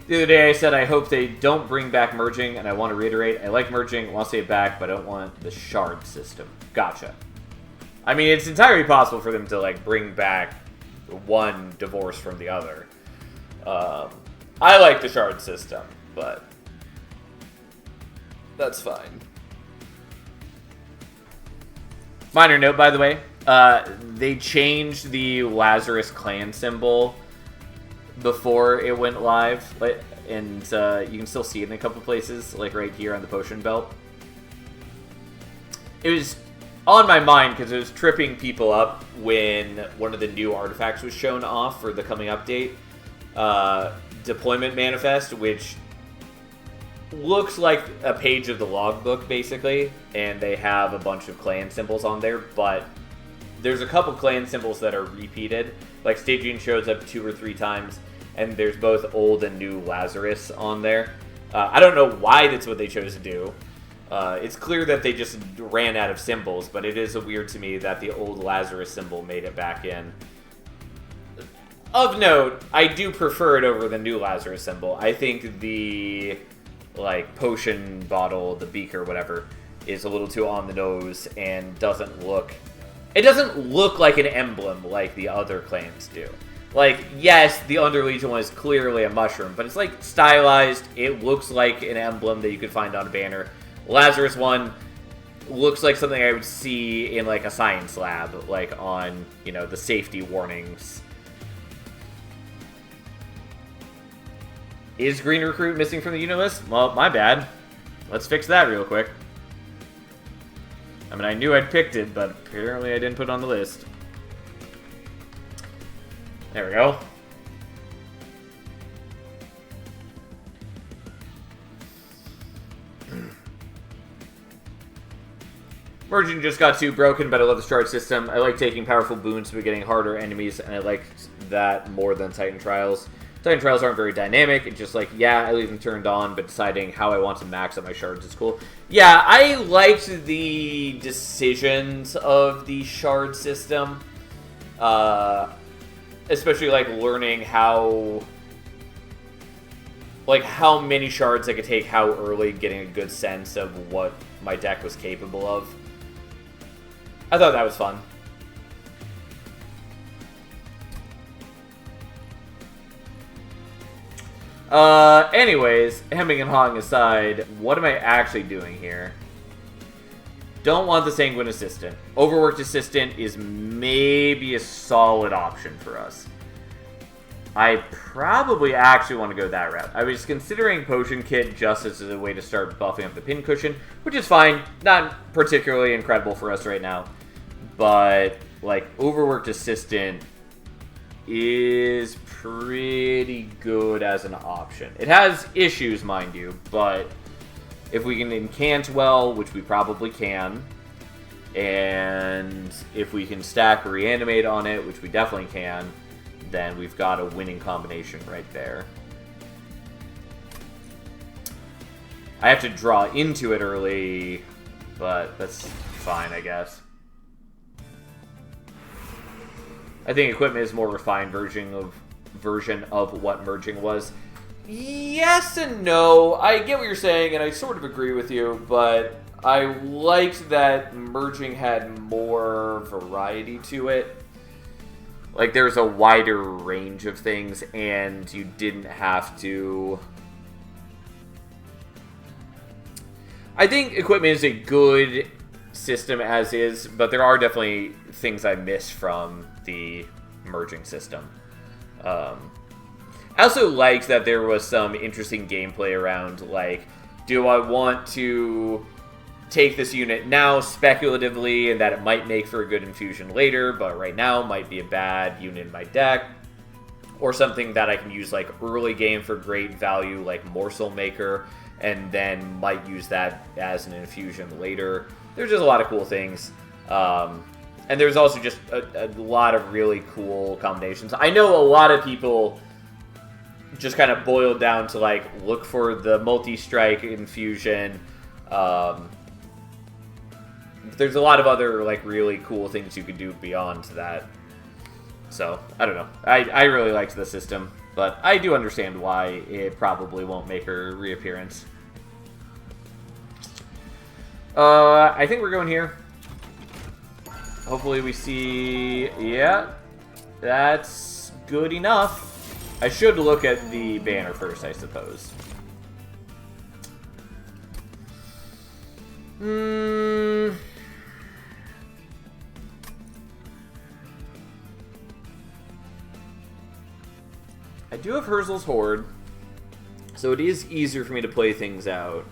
The other day I said I hope they don't bring back merging, and I want to reiterate, I like merging, I want to see it back, but I don't want the shard system. Gotcha. I mean, it's entirely possible for them to, like, bring back one divorce from the other. I like the shard system, but that's fine. Minor note, by the way, they changed the Lazarus clan symbol before it went live, and you can still see it in a couple places, like right here on the potion belt. It was on my mind because it was tripping people up when one of the new artifacts was shown off for the coming update. Deployment Manifest, which looks like a page of the logbook, basically, and they have a bunch of clan symbols on there, but there's a couple clan symbols that are repeated. Like, Stygian shows up 2 or 3 times, and there's both old and new Lazarus on there. I don't know why that's what they chose to do. It's clear that they just ran out of symbols, but it is weird to me that the old Lazarus symbol made it back in. Of note, I do prefer it over the new Lazarus symbol. I think the, like, potion bottle, the beaker, whatever, is a little too on the nose and doesn't look... It doesn't look like an emblem like the other clans do. Like, yes, the Underlegion one is clearly a mushroom, but it's, like, stylized. It looks like an emblem that you could find on a banner. Lazarus one looks like something I would see in, like, a science lab, like on, you know, the safety warnings. Is Green Recruit missing from the unit list? Well, my bad. Let's fix that real quick. I mean, I knew I'd picked it, but apparently I didn't put it on the list. There we go. Merging just got too broken, but I love the shard system. I like taking powerful boons but getting harder enemies, and I like that more than Titan Trials. Titan Trials aren't very dynamic. It's just like, yeah, I leave them turned on, but deciding how I want to max out my shards is cool. Yeah, I liked the decisions of the shard system. Especially, like, learning how many shards I could take how early, getting a good sense of what my deck was capable of. I thought that was fun. Anyways, hemming and hawing aside, what am I actually doing here? Don't want the Sanguine Assistant. Overworked Assistant is maybe a solid option for us. I probably actually want to go that route. I was considering Potion Kit just as a way to start buffing up the pincushion, which is fine. Not particularly incredible for us right now. But, like, Overworked Assistant is pretty good as an option. It has issues, mind you, but if we can incant well, which we probably can, and if we can stack Reanimate on it, which we definitely can, then we've got a winning combination right there. I have to draw into it early, but that's fine, I guess. I think equipment is a more refined version of what merging was. Yes and no. I get what you're saying, and I sort of agree with you, but I liked that merging had more variety to it. Like, there's a wider range of things, and you didn't have to... I think equipment is a good system as is, but there are definitely things I miss from the merging system. I also liked that there was some interesting gameplay around, like, do I want to take this unit now speculatively and that it might make for a good infusion later, but right now might be a bad unit in my deck, or something that I can use, like, early game for great value, like Morsel Maker, and then might use that as an infusion later. There's just a lot of cool things. And there's also just a lot of really cool combinations. I know a lot of people just kind of boiled down to, like, look for the multi-strike infusion. There's a lot of other, like, really cool things you could do beyond that. So, I don't know. I really liked the system, but I do understand why it probably won't make her reappearance. I think we're going here. Hopefully we see... Yeah, that's good enough. I should look at the banner first, I suppose. I do have Herzl's Horde, so it is easier for me to play things out.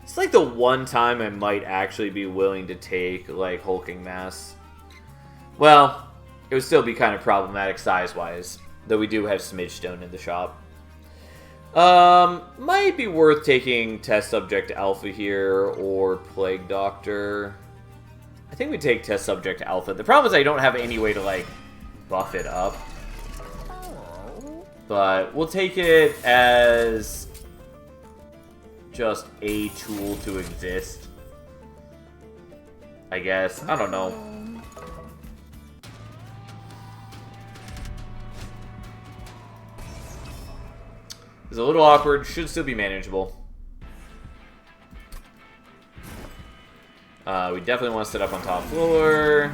It's like the one time I might actually be willing to take, like, Hulking Mass. Well, it would still be kind of problematic size-wise, though we do have Smidge Stone in the shop. Might be worth taking Test Subject Alpha here, or Plague Doctor. I think we take Test Subject Alpha. The problem is I don't have any way to, like, buff it up. But we'll take it as just a tool to exist, I guess. I don't know. It's a little awkward, should still be manageable. We definitely want to set up on top floor.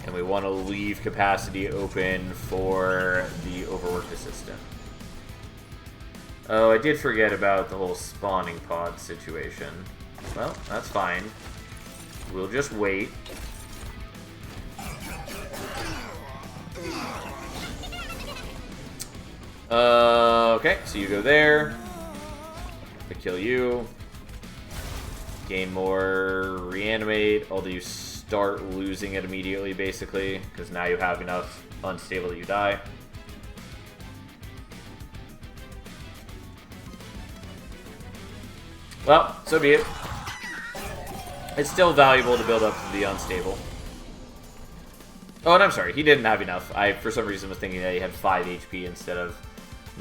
And we want to leave capacity open for the Overworked Assistant. Oh, I did forget about the whole spawning pod situation. Well, that's fine. We'll just wait. Okay, so you go there. I kill you. Gain more reanimate, although you start losing it immediately, basically, because now you have enough unstable that you die. Well, so be it. It's still valuable to build up the unstable. Oh, and I'm sorry, he didn't have enough. I, for some reason, was thinking that he had 5 HP instead of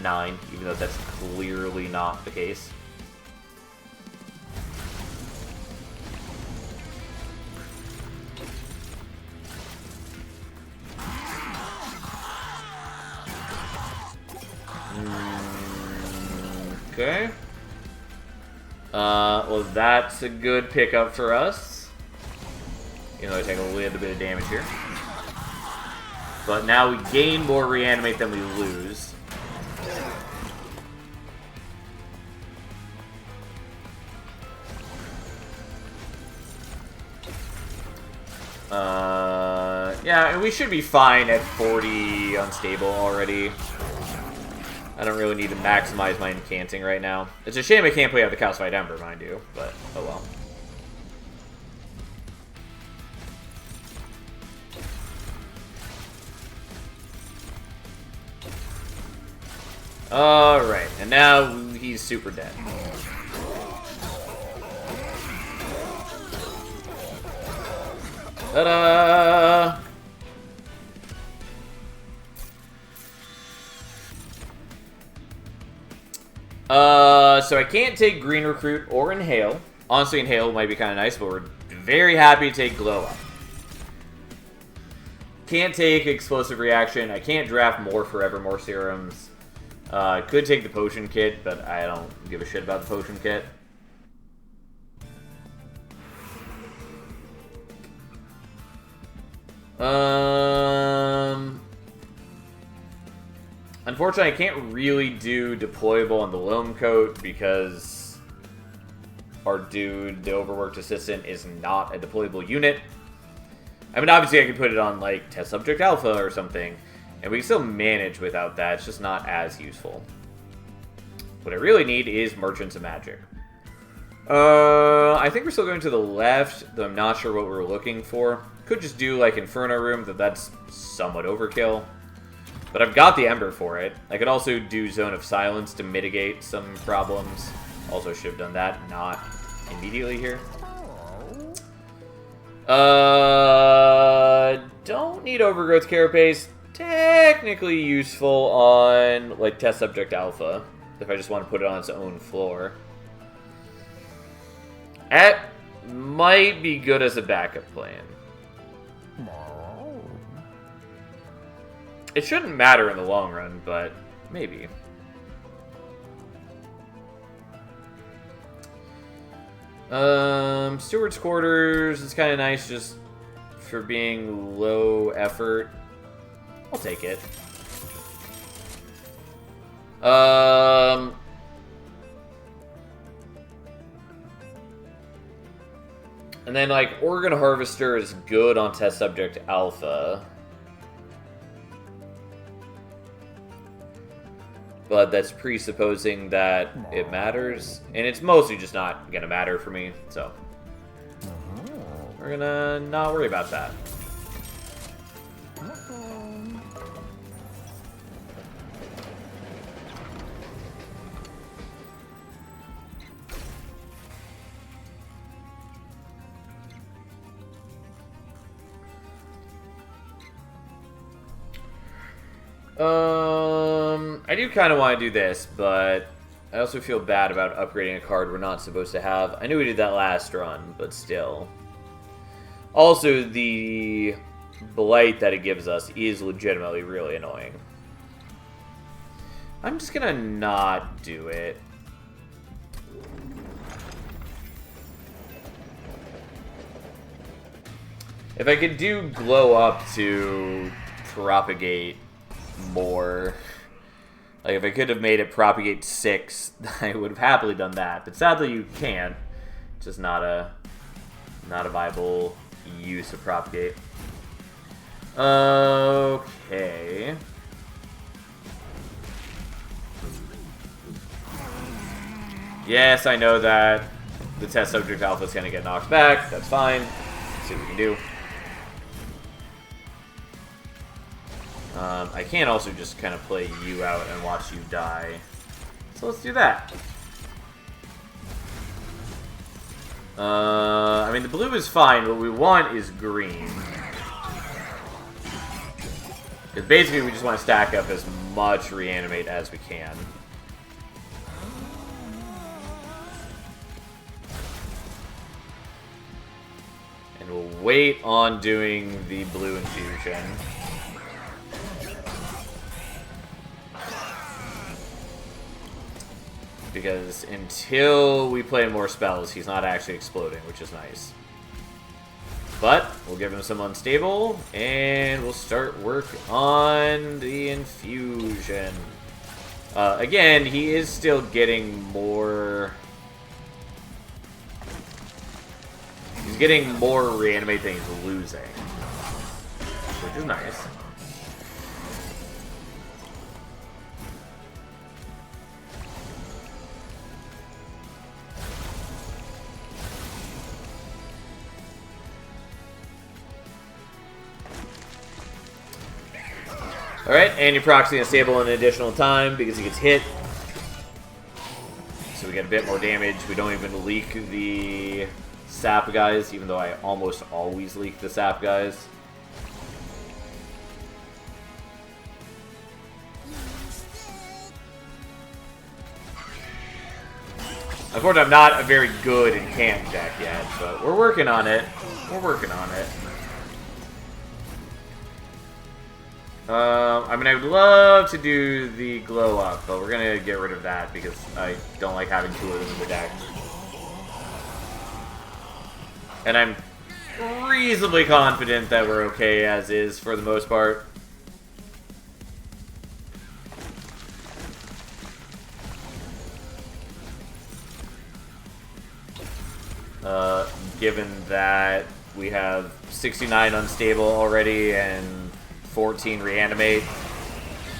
9, even though that's clearly not the case. Okay. Well, that's a good pickup for us. You know, I take a little bit of damage here. But now we gain more reanimate than we lose. Yeah, and we should be fine at 40 unstable already. I don't really need to maximize my incanting right now. It's a shame I can't play out the Calcified Ember, mind you, but oh well. Alright, and now he's super dead. Ta-da! So I can't take Green Recruit or Inhale. Honestly, Inhale might be kind of nice, but we're very happy to take Glow Up. Can't take Explosive Reaction. I can't draft more Forevermore Serums. Could take the Potion Kit, but I don't give a shit about the Potion Kit. Unfortunately, I can't really do deployable on the Loam Coat because our dude, the Overworked Assistant, is not a deployable unit. I mean, obviously I could put it on, like, Test Subject Alpha or something, and we can still manage without that. It's just not as useful. What I really need is Merchants of Magic. I think we're still going to the left, though I'm not sure what we're looking for. Could just do, like, Inferno Room, though that's somewhat overkill. But I've got the Ember for it. I could also do Zone of Silence to mitigate some problems. Also should have done that, not immediately here. Don't need Overgrowth Carapace. Technically useful on, like, Test Subject Alpha, if I just want to put it on its own floor. That might be good as a backup plan. It shouldn't matter in the long run, but maybe. Steward's Quarters is kind of nice just for being low effort. I'll take it. And then, like, Organ Harvester is good on Test Subject Alpha. But that's presupposing that it matters. And it's mostly just not going to matter for me, so. We're going to not worry about that. I do kind of want to do this, but I also feel bad about upgrading a card we're not supposed to have. I knew we did that last run, but still. Also, the blight that it gives us is legitimately really annoying. I'm just gonna not do it. If I could do glow up to propagate more, like if I could have made it propagate 6, I would have happily done that. But sadly, you can't. It's just not a viable use of propagate. Okay. Yes, I know that the Test Subject Alpha is going to get knocked back. That's fine. Let's see what we can do. I can also just kind of play you out and watch you die. So let's do that. I mean, the blue is fine. What we want is green. Because basically we just want to stack up as much reanimate as we can. And we'll wait on doing the blue infusion. Because until we play more spells, he's not actually exploding, which is nice. But we'll give him some unstable, and we'll start work on the infusion. Again, he is still getting more... He's getting more reanimate than he's losing, which is nice. Alright, and you proxy unstable an additional time because he gets hit. So we get a bit more damage. We don't even leak the sap guys, even though I almost always leak the sap guys. Unfortunately, I'm not a very good in camp deck yet, but we're working on it. We're working on it. I mean, I would love to do the glow up, but we're gonna get rid of that because I don't like having 2 of them in the deck. And I'm reasonably confident that we're okay as is for the most part. Given that we have 69 unstable already and 14 reanimate,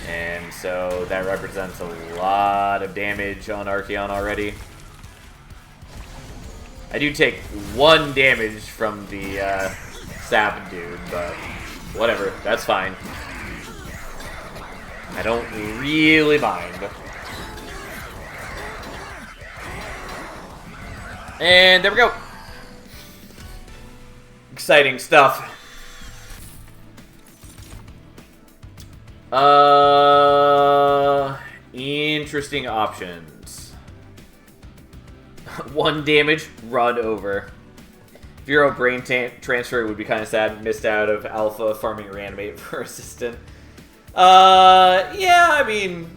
and so that represents a lot of damage on Archeon already. I do take 1 damage from the sap dude, but whatever, that's fine. I don't really mind. And there we go. Exciting stuff. Interesting options. 1 damage, run over. If you're a brain transfer, it would be kind of sad. Missed out of alpha farming reanimate for assistant. Yeah, I mean,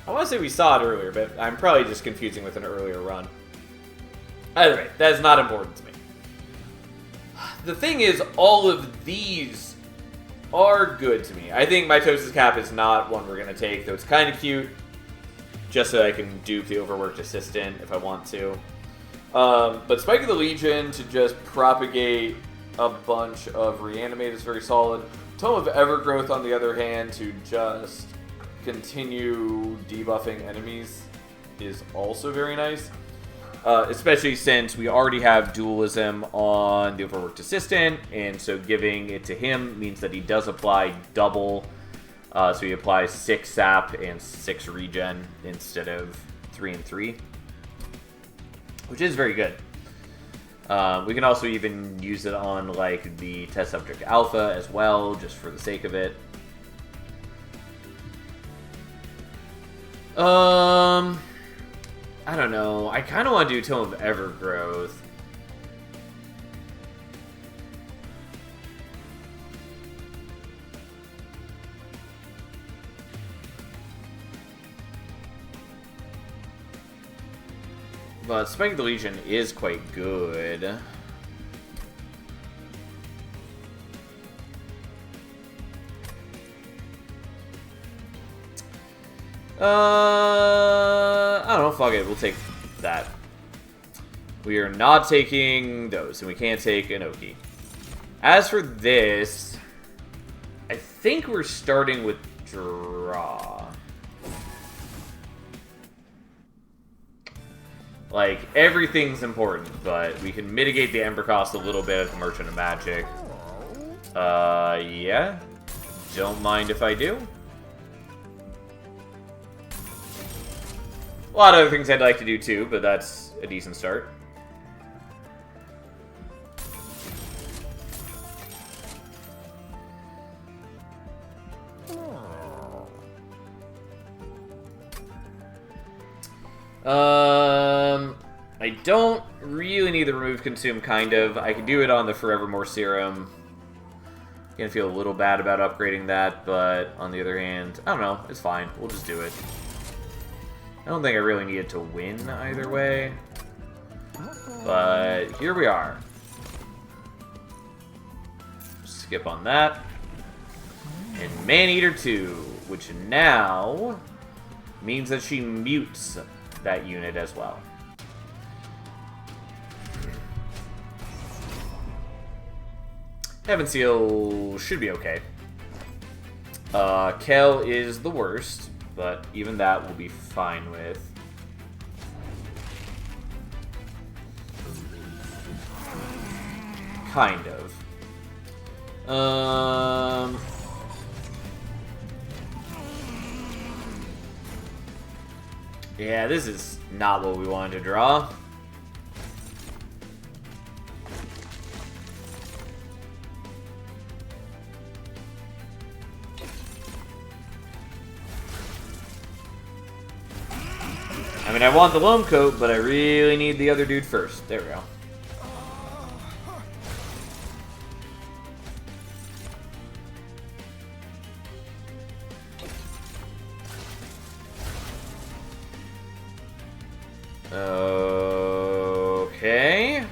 I want to say we saw it earlier, but I'm probably just confusing with an earlier run. Either way, that is not important to me. The thing is, all of these are good to me. I think Mitosis Cap is not one we're going to take, though it's kind of cute. Just so I can dupe the overworked assistant if I want to. But Spike of the Legion to just propagate a bunch of Reanimate is very solid. Tome of Evergrowth, on the other hand, to just continue debuffing enemies is also very nice. Especially since we already have Dualism on the Overworked Assistant, and so giving it to him means that he does apply double. So he applies 6 sap and 6 regen instead of 3 and 3, which is very good. We can also even use it on like the Test Subject Alpha as well, just for the sake of it. I don't know. I kind of want to do Tome of Evergrowth. But Spike of the Legion is quite good. I don't know, fuck it, we'll take that. We are not taking those, and we can't take Inoki. As for this, I think we're starting with draw. Like, everything's important, but we can mitigate the Ember cost a little bit at the Merchant of Magic. Yeah. Don't mind if I do. A lot of other things I'd like to do too, but that's a decent start. I don't really need the remove consume, kind of. I can do it on the Forevermore Serum. Gonna feel a little bad about upgrading that, but on the other hand, I don't know, it's fine. We'll just do it. I don't think I really needed to win either way. But here we are. Skip on that. And Maneater 2, which now means that she mutes that unit as well. Heaven Seal should be okay. Kel is the worst, but even that we'll be fine with. Kind of. Yeah, this is not what we wanted to draw. I mean, I want the Loam Coat, but I really need the other dude first. There we go. Okay.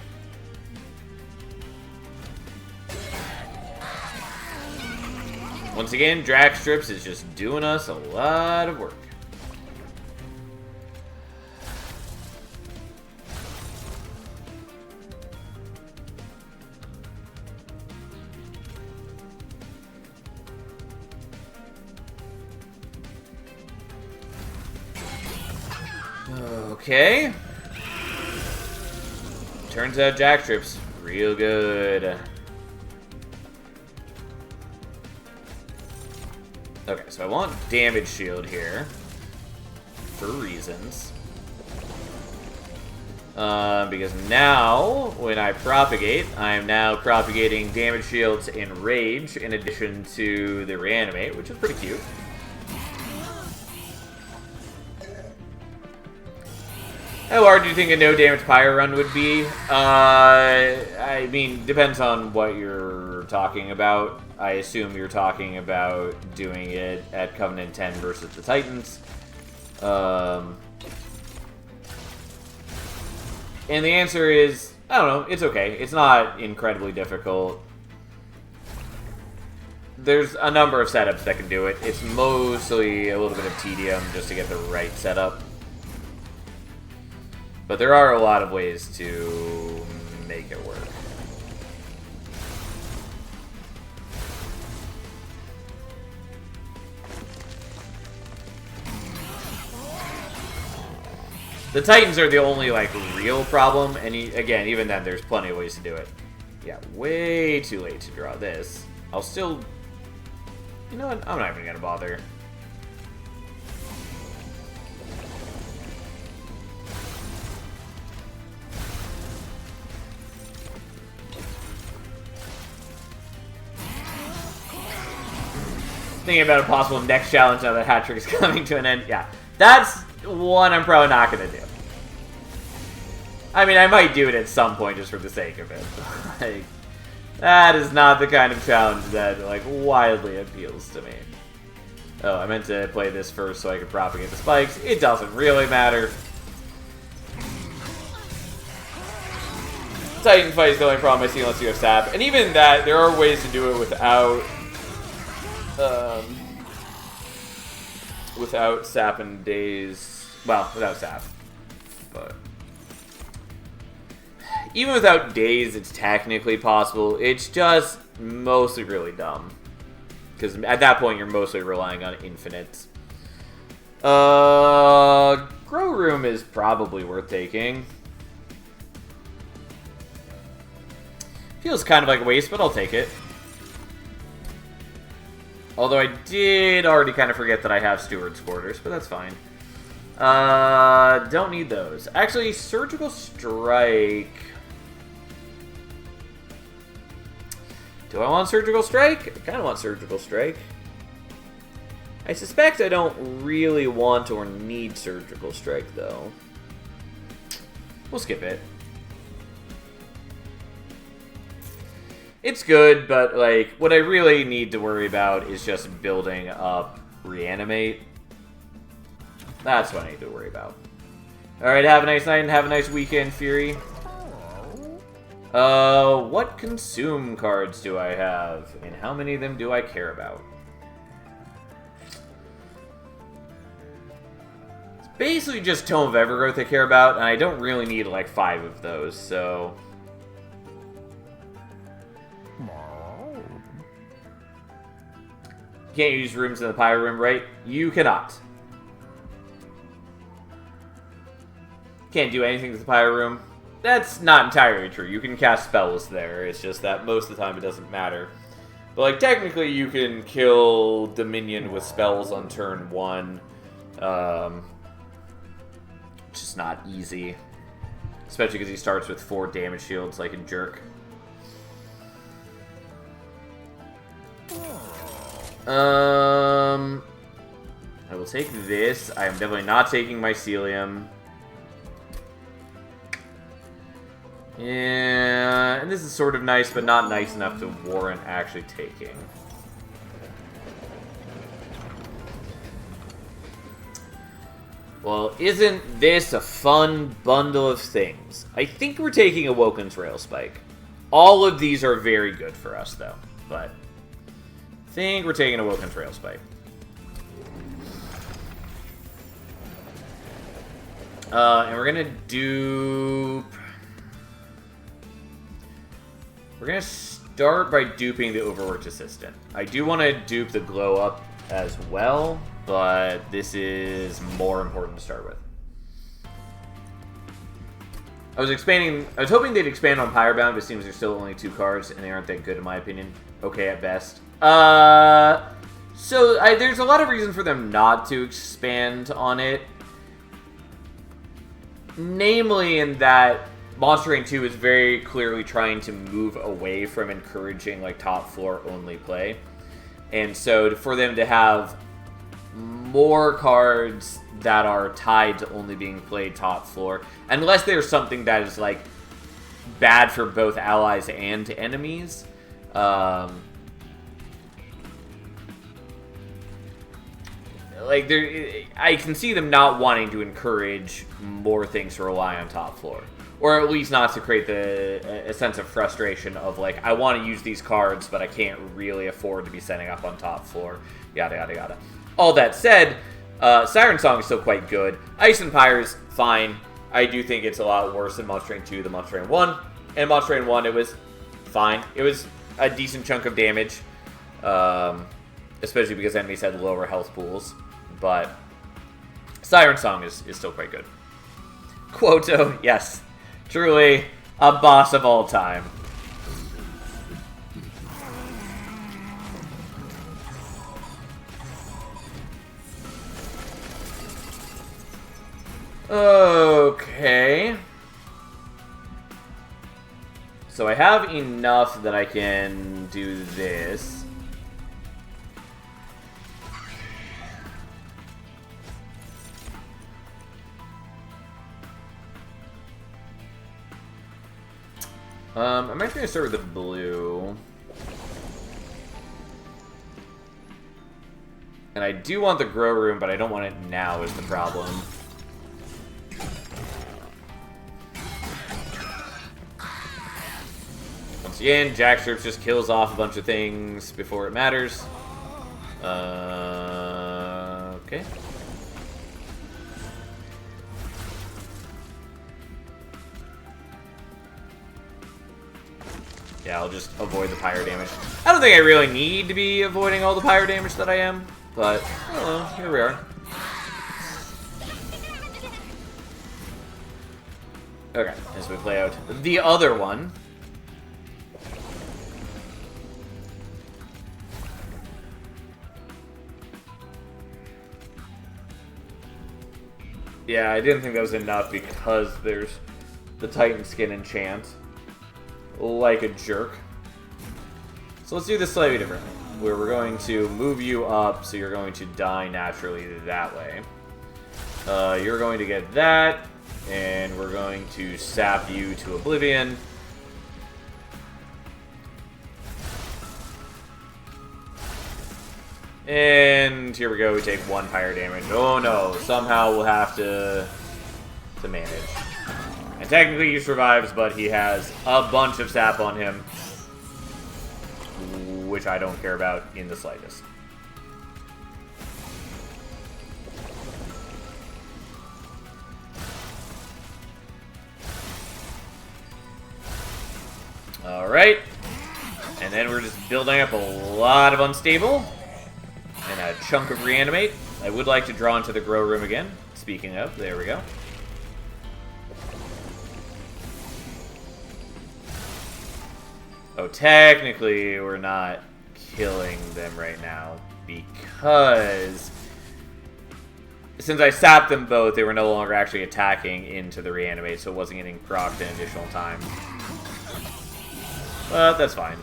Once again, Drag Strips is just doing us a lot of work. Okay. Turns out Jack Strip's real good. Okay, so I want Damage Shield here. For reasons. Because now, when I propagate, I am now propagating Damage Shields and Rage in addition to the Reanimate, which is pretty cute. How hard do you think a no-damage Pyre run would be? I mean, depends on what you're talking about. I assume you're talking about doing it at Covenant 10 versus the Titans. And the answer is, I don't know, it's okay. It's not incredibly difficult. There's a number of setups that can do it. It's mostly a little bit of tedium just to get the right setup. But there are a lot of ways to make it work. The Titans are the only, like, real problem, and again, even then, there's plenty of ways to do it. Yeah, way too late to draw this. I'll still... You know what? I'm not even gonna bother. Thinking about a possible next challenge now that hat trick is coming to an end. Yeah, that's one I'm probably not gonna do. I mean, I might do it at some point just for the sake of it. Like, that is not the kind of challenge that, like, wildly appeals to me. Oh, I meant to play this first so I could propagate the spikes. It doesn't really matter. Titan fight is the only problem I see unless you have sap. And even that, there are ways to do it without... without sap and days. Well, without sap. But... even without days, it's technically possible. It's just mostly really dumb. Because at that point, you're mostly relying on infinites. Grow Room is probably worth taking. Feels kind of like a waste, but I'll take it. Although I did already kind of forget that I have Steward's Quarters, but that's fine. Don't need those. Actually, Surgical Strike... do I want Surgical Strike? I kind of want Surgical Strike. I suspect I don't really want or need Surgical Strike, though. We'll skip it. It's good, but, like, what I really need to worry about is just building up Reanimate. That's what I need to worry about. Alright, have a nice night and have a nice weekend, Fury. What consume cards do I have? And how many of them do I care about? It's basically just Tome of Evergrowth I care about, and I don't really need, like, 5 of those, so... You can't use rooms in the Pyro Room, right? You cannot. Can't do anything with the Pyro Room. That's not entirely true. You can cast spells there. It's just that most of the time it doesn't matter. But, like, technically you can kill Dominion with spells on turn 1. Which is not easy. Especially because he starts with 4 damage shields like a jerk. I will take this. I am definitely not taking Mycelium. Yeah, and this is sort of nice, but not nice enough to warrant actually taking. Well, isn't this a fun bundle of things? I think we're taking Awoken's Railspike. All of these are very good for us, though, but I think we're taking Awoken's Railspike. And we're gonna do... we're gonna start by duping the Overworked Assistant. I do want to dupe the Glow Up as well, but this is more important to start with. I was hoping they'd expand on Pyrebound, but it seems there's still only 2 cards, and they aren't that good in my opinion. Okay at best. So there's a lot of reason for them not to expand on it. Namely in that Monster Train 2 is very clearly trying to move away from encouraging, like, top floor only play. And so for them to have more cards that are tied to only being played top floor, unless there's something that is, like, bad for both allies and enemies, like, I can see them not wanting to encourage more things to rely on top floor. Or at least not to create a sense of frustration of, like, I want to use these cards, but I can't really afford to be setting up on top floor. Yada, yada, yada. All that said, Siren Song is still quite good. Ice and Pyre's fine. I do think it's a lot worse than Monster Train 2 than Monster Train 1. And Monster Train 1, it was fine. It was a decent chunk of damage, especially because enemies had lower health pools. But Siren Song is still quite good. Quoto, yes, truly a boss of all time. Okay. So I have enough that I can do this. I'm actually going to start with the blue. And I do want the grow room, but I don't want it now is the problem. Once again, Jackstrips just kills off a bunch of things before it matters. Okay. Yeah, I'll just avoid the pyro damage. I don't think I really need to be avoiding all the pyro damage that I am, but, I don't know, here we are. Okay, as we play out the other one. Yeah, I didn't think that was enough because there's the Titan Skin enchant. Like a jerk. So let's do this slightly differently. Where we're going to move you up, so you're going to die naturally that way. You're going to get that, and we're going to sap you to oblivion. And here we go, we take 1 fire damage. Oh no, somehow we'll have to manage. And technically he survives, but he has a bunch of sap on him, which I don't care about in the slightest. Alright. And then we're just building up a lot of unstable. And a chunk of reanimate. I would like to draw into the grow room again. Speaking of, there we go. Oh, technically, we're not killing them right now because since I sapped them both, they were no longer actually attacking into the reanimate, so it wasn't getting procced an additional time. But that's fine.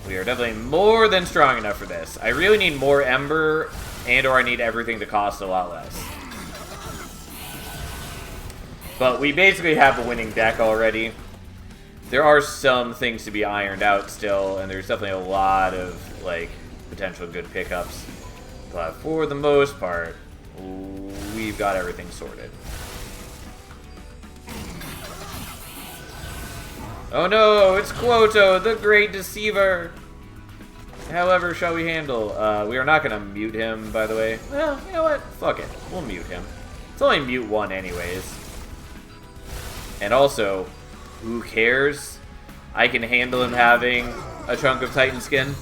We are definitely more than strong enough for this. I really need more Ember, and/or I need everything to cost a lot less. But we basically have a winning deck already. There are some things to be ironed out still, and there's definitely a lot of, like, potential good pickups. But for the most part, we've got everything sorted. Oh no, it's Quoto, the Great Deceiver! However shall we handle? We are not going to mute him, by the way. Well, you know what? Fuck it. We'll mute him. It's only mute 1 anyways. And also, who cares? I can handle him having a chunk of Titan Skin.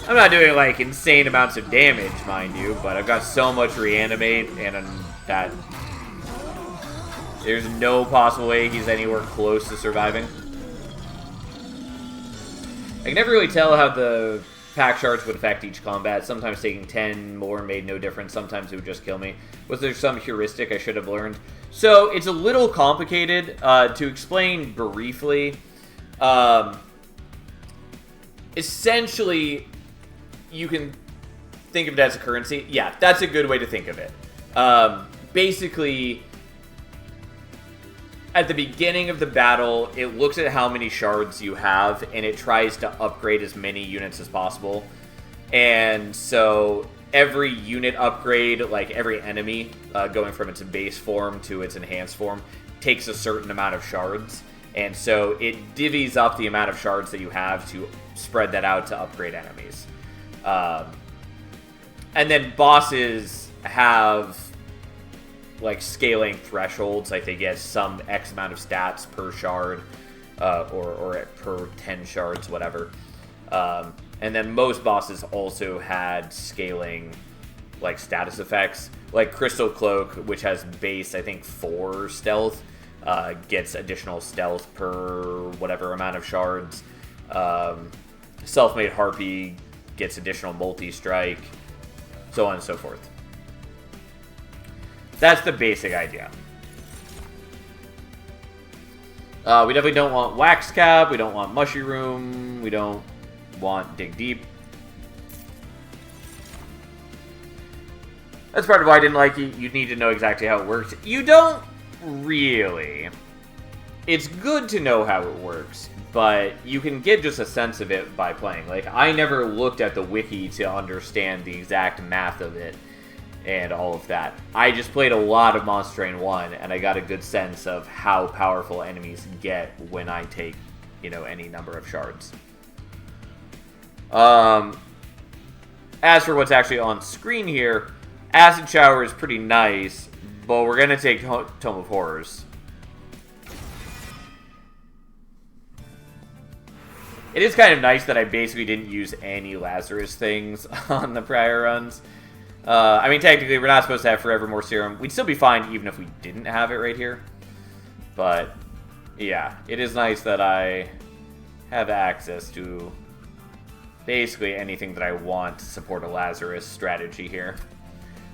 I'm not doing, like, insane amounts of damage, mind you, but I've got so much reanimate, and that there's no possible way he's anywhere close to surviving. I can never really tell how the pack shards would affect each combat. Sometimes taking 10 more made no difference. Sometimes it would just kill me. Was there some heuristic I should have learned? So, it's a little complicated to explain briefly. Essentially, you can think of it as a currency. Yeah, that's a good way to think of it. Basically, at the beginning of the battle, it looks at how many shards you have, and it tries to upgrade as many units as possible. And so every unit upgrade, like every enemy, going from its base form to its enhanced form, takes a certain amount of shards, and so it divvies up the amount of shards that you have to spread that out to upgrade enemies. And then bosses have like scaling thresholds, like they get some X amount of stats per shard, or per 10 shards, whatever. And then most bosses also had scaling like status effects, like Crystal Cloak, which has base, I think, 4 stealth, gets additional stealth per whatever amount of shards. Self-Made Harpy gets additional multi-strike, so on and so forth. That's the basic idea. We definitely don't want Wax Cap, we don't want Mushy Room, we don't want Dig Deep. That's part of why I didn't like it. You need to know exactly how it works. You don't really. It's good to know how it works, but you can get just a sense of it by playing. Like, I never looked at the wiki to understand the exact math of it and all of that. I just played a lot of Monster Train 1, and I got a good sense of how powerful enemies get when I take, you know, any number of shards. As for what's actually on screen here, Acid Shower is pretty nice, but we're going to take Tome of Horrors. It is kind of nice that I basically didn't use any Lazarus things on the prior runs. I mean, technically, we're not supposed to have Forevermore Serum. We'd still be fine even if we didn't have it right here. But, yeah, it is nice that I have access to basically anything that I want to support a Lazarus strategy here.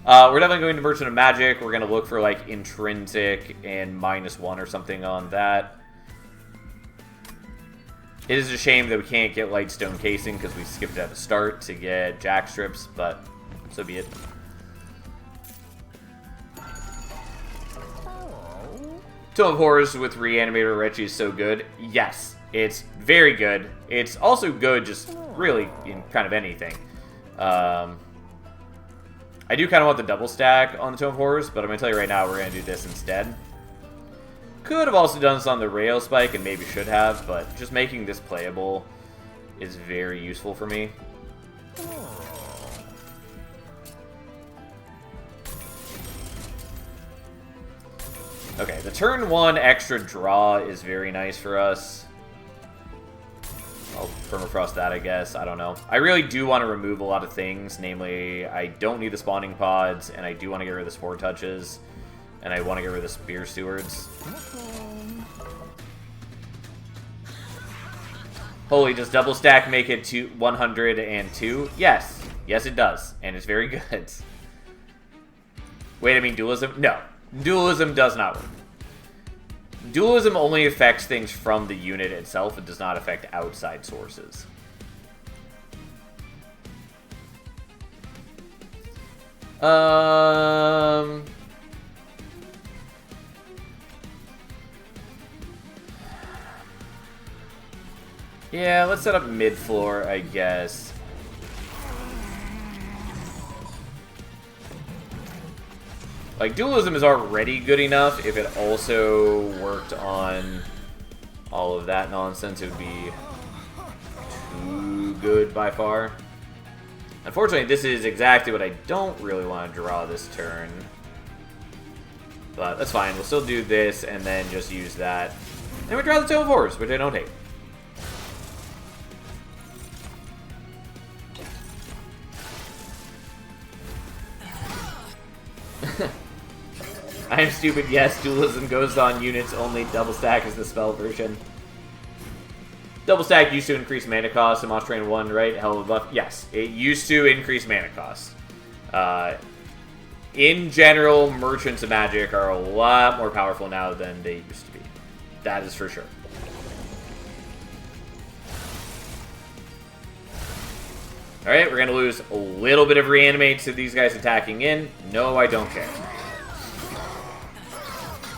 We're definitely going to Merchant of Magic. We're going to look for, like, Intrinsic and -1 or something on that. It is a shame that we can't get Lightstone Casing because we skipped it at the start to get Jack Strips, but so be it. Tome of Horrors with Reanimator Retchie is so good. Yes, it's very good. It's also good just really in kind of anything. I do kind of want the double stack on the Tome of Horrors, but I'm going to tell you right now we're going to do this instead. Could have also done this on the Rail Spike, and maybe should have, but just making this playable is very useful for me. Okay, the turn 1 extra draw is very nice for us. I'll permafrost that, I guess. I don't know. I really do want to remove a lot of things. Namely, I don't need the Spawning Pods, and I do want to get rid of the Spore Touches, and I want to get rid of the Spear Stewards. Holy, does double stack make it to 102? Yes. Yes, it does. And it's very good. Wait, I mean dualism? No. Dualism does not work. Dualism only affects things from the unit itself. It does not affect outside sources. Yeah, let's set up mid-floor, I guess. Like, Dualism is already good enough. If it also worked on all of that nonsense, it would be too good by far. Unfortunately, this is exactly what I don't really want to draw this turn. But that's fine. We'll still do this and then just use that. And we draw the Tome of Horrors, which I don't hate. I am stupid, yes, Dualism goes on units only, double stack is the spell version. Double stack used to increase mana cost in Monster Train 1, right? Hell of a buff. Yes, it used to increase mana cost. In general, Merchants of Magic are a lot more powerful now than they used to be. That is for sure. Alright, we're going to lose a little bit of Reanimate to these guys attacking in. No, I don't care.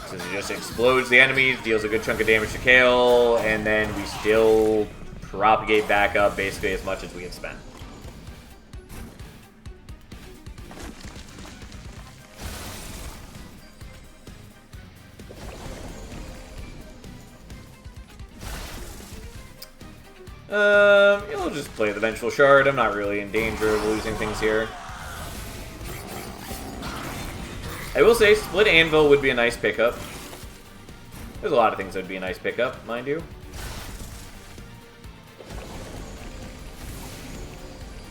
So it just explodes the enemies, deals a good chunk of damage to Kale, and then we still propagate back up basically as much as we can spend. We'll just play the Vengeful Shard. I'm not really in danger of losing things here. I will say, Split Anvil would be a nice pickup. There's a lot of things that would be a nice pickup, mind you.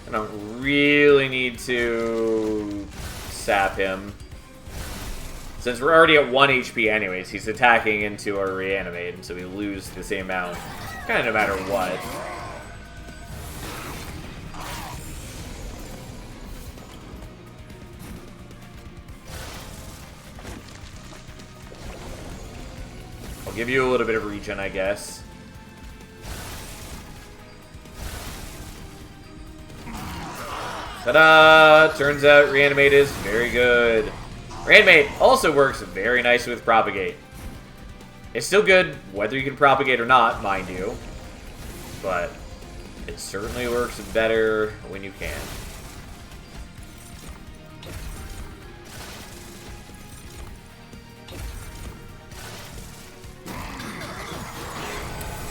I don't really need to sap him. Since we're already at 1 HP anyways, he's attacking into our Reanimate, and so we lose the same amount. Kind of no matter what. I'll give you a little bit of regen, I guess. Ta-da! Turns out Reanimate is very good. Reanimate also works very nice with Propagate. It's still good whether you can Propagate or not, mind you. But it certainly works better when you can.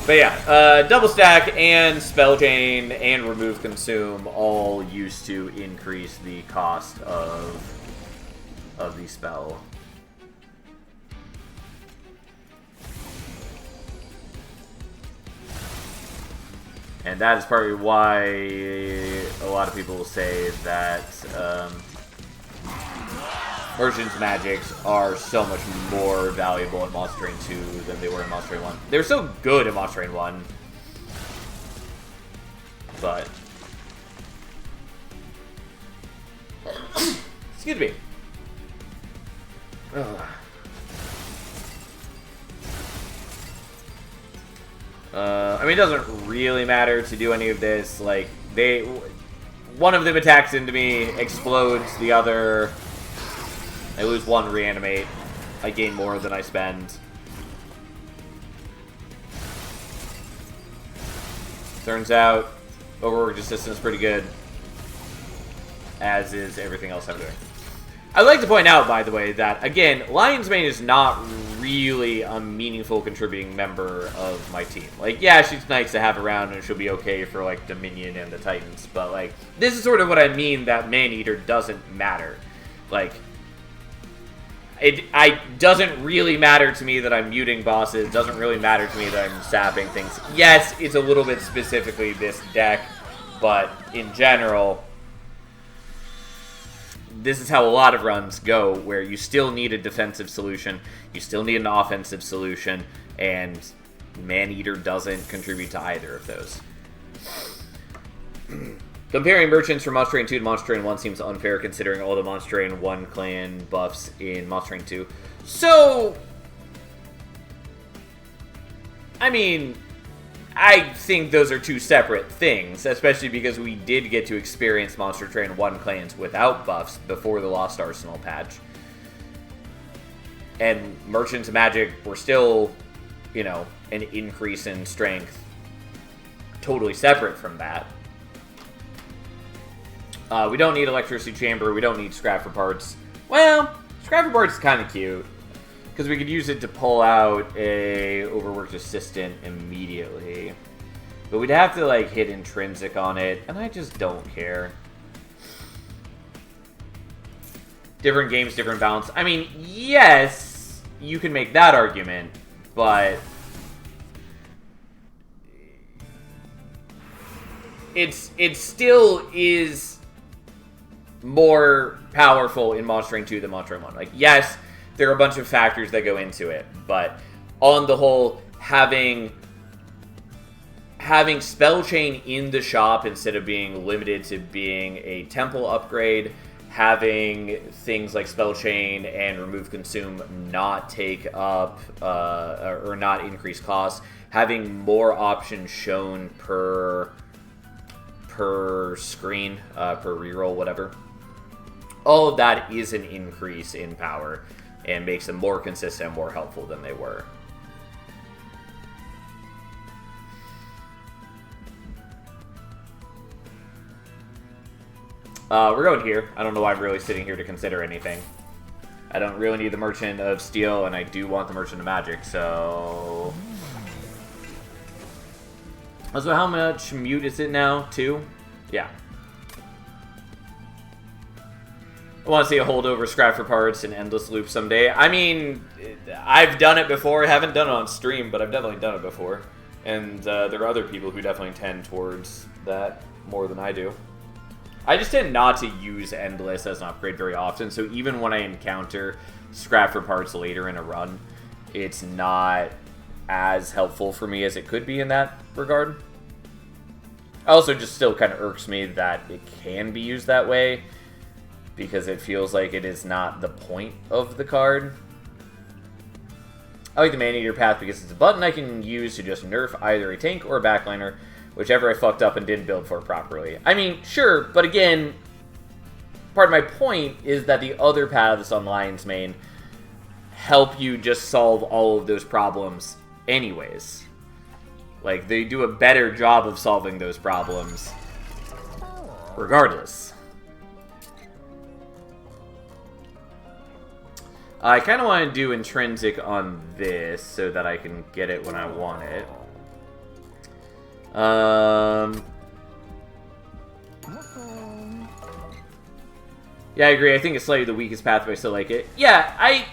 But yeah, Double Stack and Spell Chain and Remove Consume all used to increase the cost of the spell. And that is partly why a lot of people will say that Merchant's Magics are so much more valuable in Monster Train 2 than they were in Monster Train 1. They were so good in Monster Train 1, but... Excuse me. I mean, it doesn't really matter to do any of this. Like, one of them attacks into me, explodes, the other... I lose 1 Reanimate. I gain more than I spend. Turns out, Overworked Assistant is pretty good. As is everything else I'm doing. I'd like to point out, by the way, that, again, Lion's Mane is not really a meaningful contributing member of my team. Like, yeah, she's nice to have around, and she'll be okay for, like, Dominion and the Titans, but, like, this is sort of what I mean that Man-Eater doesn't matter. Like... It doesn't really matter to me that I'm muting bosses. It doesn't really matter to me that I'm sapping things. Yes, it's a little bit specifically this deck, but in general, this is how a lot of runs go, where you still need a defensive solution, you still need an offensive solution, and Man-Eater doesn't contribute to either of those. Comparing merchants from Monster Train 2 to Monster Train 1 seems unfair considering all the Monster Train 1 clan buffs in Monster Train 2. So, I mean, I think those are two separate things, especially because we did get to experience Monster Train 1 clans without buffs before the Lost Arsenal patch. And Merchants of Magic were still, you know, an increase in strength totally separate from that. We don't need Electricity Chamber. We don't need Scrap for Parts. Well, Scrap for Parts is kind of cute, because we could use it to pull out a Overworked Assistant immediately. But we'd have to, like, hit Intrinsic on it, and I just don't care. Different games, different balance. I mean, yes, you can make that argument, but... it still is more powerful in Monster Train 2 than Monster Train 1. Like, yes, there are a bunch of factors that go into it, but on the whole, having Spell Chain in the shop instead of being limited to being a temple upgrade, having things like Spell Chain and Remove Consume not take up or not increase costs, having more options shown per screen, per reroll, whatever. All of that is an increase in power and makes them more consistent and more helpful than they were. We're going here. I don't know why I'm really sitting here to consider anything. I don't really need the Merchant of Steel, and I do want the Merchant of Magic, so... Also, how much mute is it now? 2? Yeah. I want to see a holdover scrap for parts and endless loop someday. I mean, I've done it before. I haven't done it on stream, but I've definitely done it before. And there are other people who definitely tend towards that more than I do. I just tend not to use endless as an upgrade very often, so even when I encounter scrap for parts later in a run, it's not as helpful for me as it could be in that regard. Also, just still kind of irks me that it can be used that way, because it feels like it is not the point of the card. I like the Maneater path because it's a button I can use to just nerf either a tank or a backliner, whichever I fucked up and didn't build for properly. I mean, sure, but again, part of my point is that the other paths on Lion's Mane help you just solve all of those problems anyways. Like, they do a better job of solving those problems regardless. I kind of want to do intrinsic on this so that I can get it when I want it. Yeah, I agree. I think it's slightly the weakest path, but I still like it. Yeah,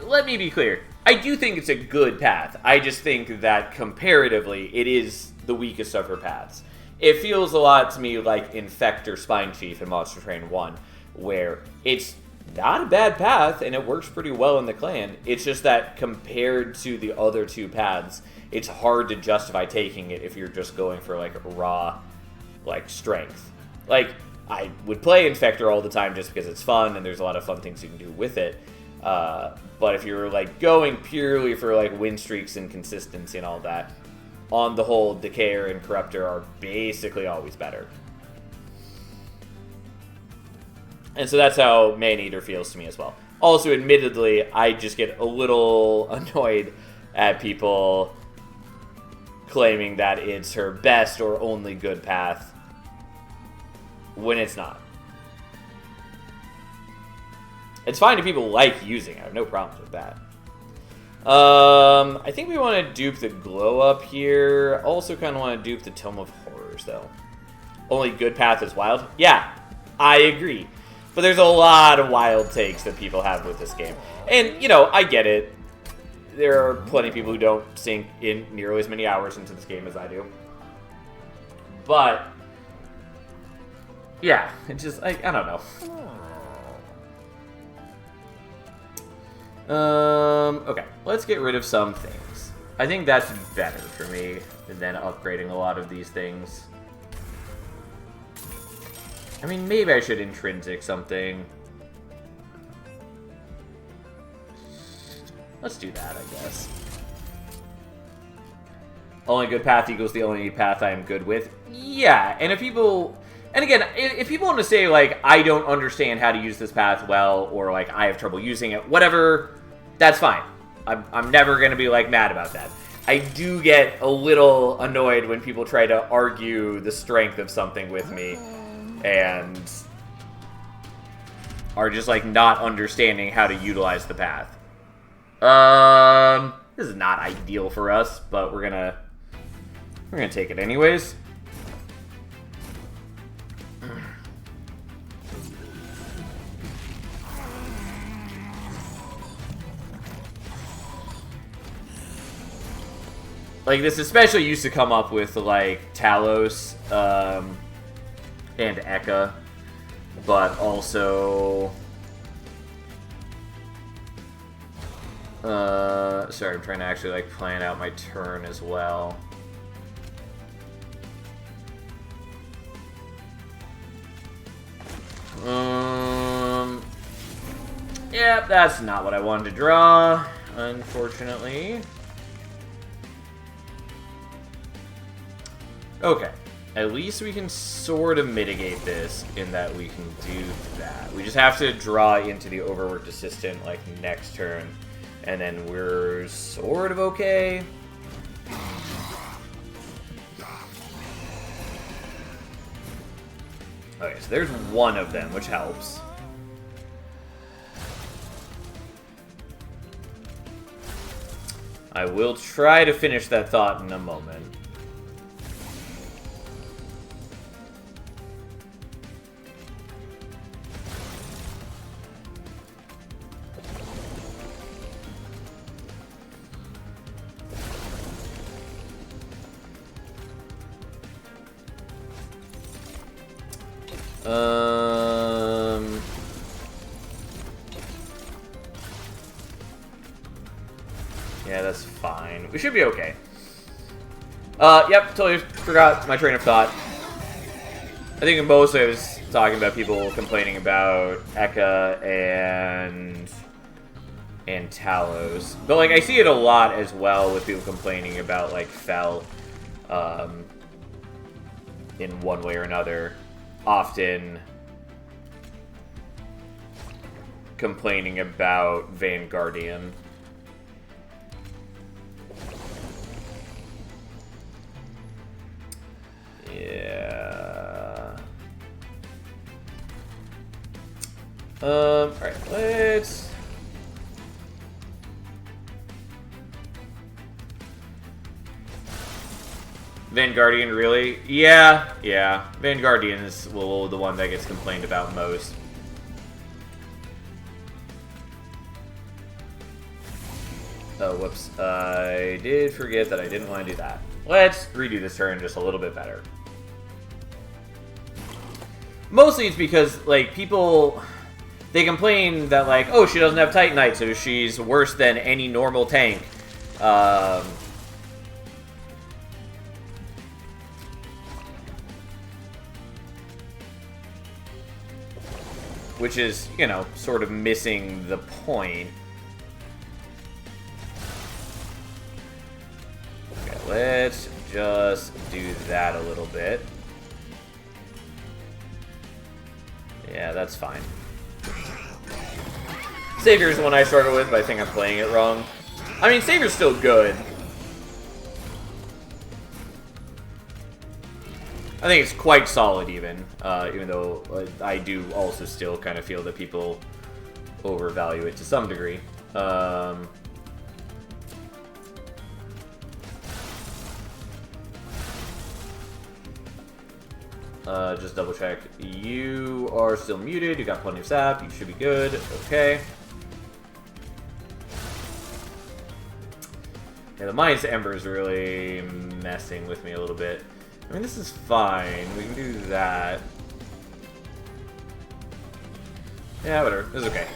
let me be clear. I do think it's a good path. I just think that comparatively, it is the weakest of her paths. It feels a lot to me like Infector Spine Chief in Monster Train 1, where it's not a bad path, and it works pretty well in the clan. It's just that compared to the other two paths, it's hard to justify taking it if you're just going for, like, raw, like, strength. Like, I would play Infector all the time just because it's fun, and there's a lot of fun things you can do with it. But if you're, like, going purely for, like, win streaks and consistency and all that, on the whole, Decayer and Corruptor are basically always better. And so that's how Maneater feels to me as well. Also, admittedly, I just get a little annoyed at people claiming that it's her best or only good path when it's not. It's fine if people like using it. I have no problems with that. I think we want to dupe the Glow Up here. Also kind of want to dupe the Tome of Horrors, though. Only good path is wild? Yeah, I agree. But there's a lot of wild takes that people have with this game. And, you know, I get it. There are plenty of people who don't sink in nearly as many hours into this game as I do. But, yeah, it's just, I don't know. Okay, let's get rid of some things. I think that's better for me than upgrading a lot of these things. I mean, maybe I should intrinsic something. Let's do that, I guess. Only good path equals the only path I am good with. Yeah, and if people... And again, if people want to say, like, I don't understand how to use this path well, or, like, I have trouble using it, whatever, that's fine. I'm never going to be, like, mad about that. I do get a little annoyed when people try to argue the strength of something with me, and are just, like, not understanding how to utilize the path. This is not ideal for us, but we're gonna take it anyways. Like, this especially used to come up with, like, Talos, and Eka, but also... sorry, I'm trying to actually, like, plan out my turn as well. Yeah, that's not what I wanted to draw, unfortunately. Okay. At least we can sort of mitigate this in that we can do that. We just have to draw into the Overworked Assistant, like, next turn. And then we're sort of okay. Okay, so there's one of them, which helps. I will try to finish that thought in a moment. Yeah, that's fine. We should be okay. Yep, totally forgot my train of thought. I think mostly I was talking about people complaining about Eka and Talos. But, like, I see it a lot as well with people complaining about, like, Fel, in one way or another. Often complaining about Vanguardian. Yeah. Alright, let's... Vanguardian, really? Yeah. Vanguardian is the one that gets complained about most. Oh, whoops. I did forget that I didn't want to do that. Let's redo this turn just a little bit better. Mostly it's because, like, people... They complain that, like, oh, she doesn't have Titanite, so she's worse than any normal tank. Which is, you know, sort of missing the point. Okay, let's just do that a little bit. Yeah, that's fine. Savior's the one I started with, but I think I'm playing it wrong. I mean, Savior's still good. I think it's quite solid, even though I do also still kind of feel that people overvalue it to some degree. Just double check. You are still muted. You got plenty of sap. You should be good. Okay. Yeah, the Minus Ember is really messing with me a little bit. I mean, this is fine. We can do that. Yeah, whatever. This is okay.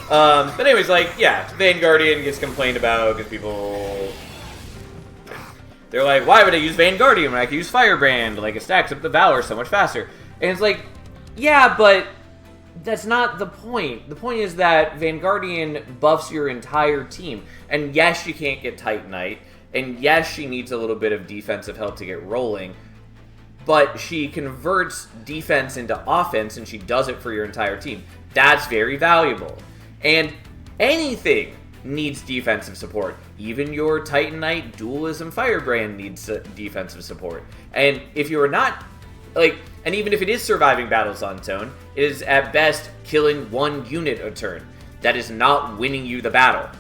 But anyways, like, yeah, Vanguardian gets complained about because people... They're like, why would I use Vanguardian when I could use Firebrand? Like, it stacks up the Valor so much faster. And it's like, yeah, but that's not the point. The point is that Vanguardian buffs your entire team. And yes, she can't get Titanite. And yes, she needs a little bit of defensive help to get rolling. But she converts defense into offense, and she does it for your entire team. That's very valuable. And anything needs defensive support. Even your Titanite, Dualism, Firebrand needs defensive support. And if you're not, like, and even if it is surviving battles on its own, it is at best killing one unit a turn. That is not winning you the battle.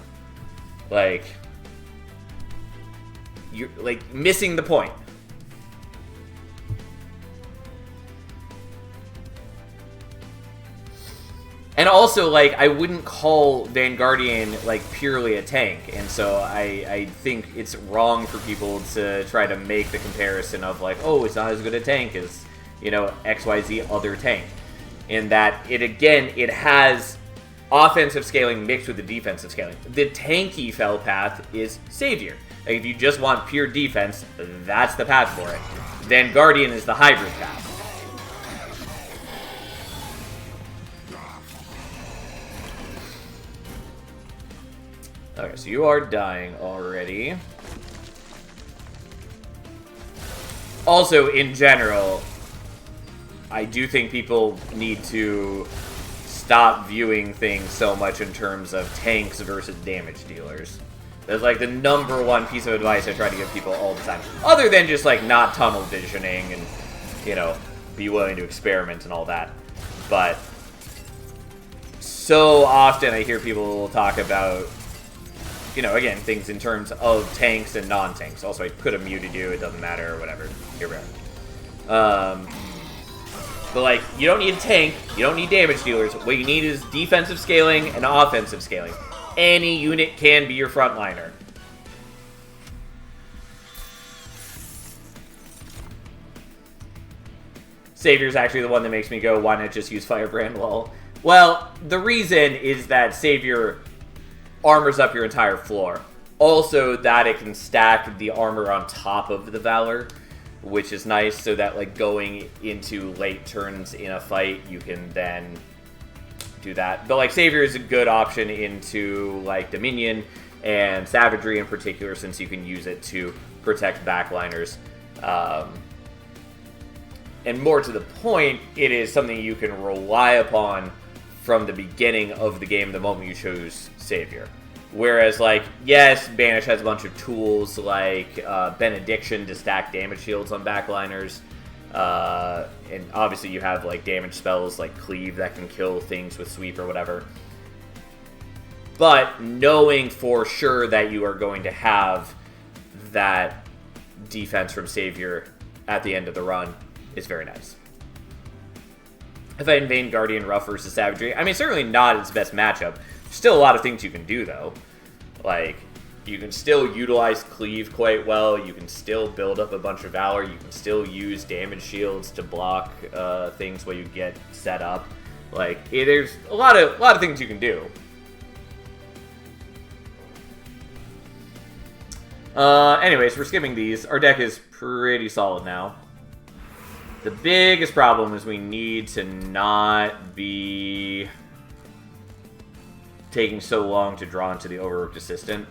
Like, you're, like, missing the point. And also, like, I wouldn't call Vanguardian, like, purely a tank. And so I think it's wrong for people to try to make the comparison of, like, oh, it's not as good a tank as, you know, XYZ other tank. In that, it has offensive scaling mixed with the defensive scaling. The tanky Fel path is Savior. Like, if you just want pure defense, that's the path for it. Vanguardian is the hybrid path. Okay, so you are dying already. Also, in general, I do think people need to stop viewing things so much in terms of tanks versus damage dealers. That's like the #1 piece of advice I try to give people all the time. Other than just like not tunnel visioning and, you know, be willing to experiment and all that. But so often I hear people talk about, you know, again, things in terms of tanks and non-tanks. Also, I could have muted you. It doesn't matter or whatever. Here we are. But, like, you don't need a tank. You don't need damage dealers. What you need is defensive scaling and offensive scaling. Any unit can be your frontliner. Savior's actually the one that makes me go, why not just use Firebrand lol? Well, the reason is that Savior armors up your entire floor. Also, that it can stack the armor on top of the Valor, which is nice, so that like going into late turns in a fight, you can then do that. But like Savior is a good option into like Dominion and Savagery in particular, since you can use it to protect backliners. And more to the point, it is something you can rely upon from the beginning of the game the moment you choose Savior. Whereas, like, yes, Banish has a bunch of tools like Benediction to stack damage shields on backliners. And obviously you have, like, damage spells like Cleave that can kill things with Sweep or whatever. But knowing for sure that you are going to have that defense from Savior at the end of the run is very nice. If I invade Guardian Rough versus Savagery, I mean, certainly not its best matchup. Still a lot of things you can do, though. Like, you can still utilize Cleave quite well. You can still build up a bunch of Valor. You can still use damage shields to block things while you get set up. Like, there's a lot of things you can do. Anyways, we're skipping these. Our deck is pretty solid now. The biggest problem is we need to not be taking so long to draw into the Overworked Assistant.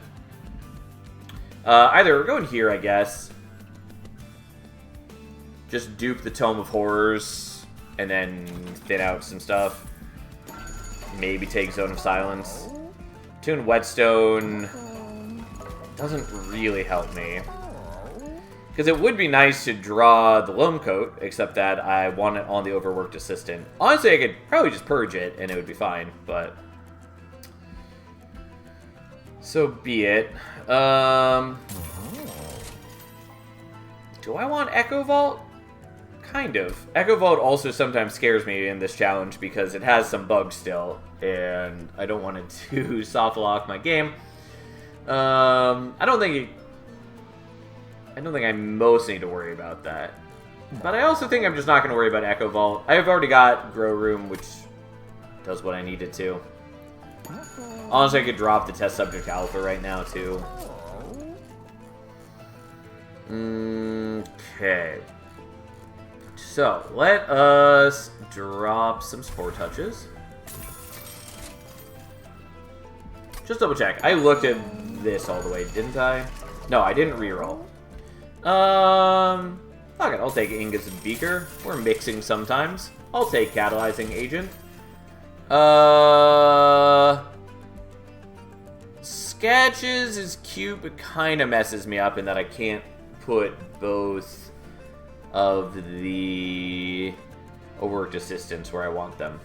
Either we're going here, I guess. Just dupe the Tome of Horrors and then thin out some stuff. Maybe take Zone of Silence. Tune Whetstone doesn't really help me. Because it would be nice to draw the Loam Coat, except that I want it on the Overworked Assistant. Honestly, I could probably just purge it and it would be fine, but so be it. Do I want Echo Vault? Kind of. Echo Vault also sometimes scares me in this challenge because it has some bugs still, and I don't want it to soft lock my game. I don't think I most need to worry about that. But I also think I'm just not going to worry about Echo Vault. I've already got Grow Room, which does what I need it to. Honestly, I could drop the Test Subject Alpha right now, too. Okay. So, let us drop some Spore Touches. Just double check. I looked at this all the way, didn't I? No, I didn't reroll. Fuck it, I'll take Ingots and Beaker. We're mixing sometimes. I'll take Catalyzing Agent. Sketches is cute, but kind of messes me up in that I can't put both of the Overworked Assistants where I want them.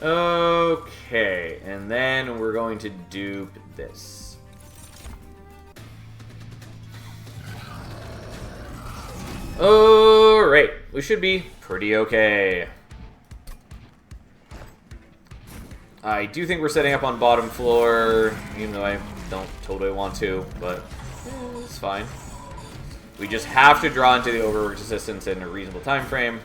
Okay, and then we're going to dupe this. Alright, we should be pretty okay. I do think we're setting up on bottom floor, even though I don't totally want to, but it's fine. We just have to draw into the Overworked Assistants in a reasonable time frame.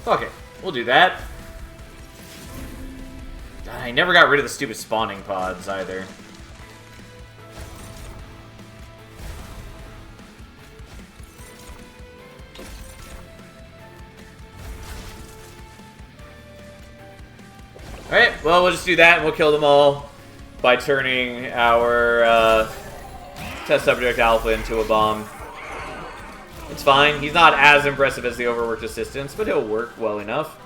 Fuck it. We'll do that. God, I never got rid of the stupid spawning pods, either. Alright, well, we'll just do that, and we'll kill them all by turning our Test Subject Alpha into a bomb. It's fine. He's not as impressive as the Overworked Assistants, but he'll work well enough.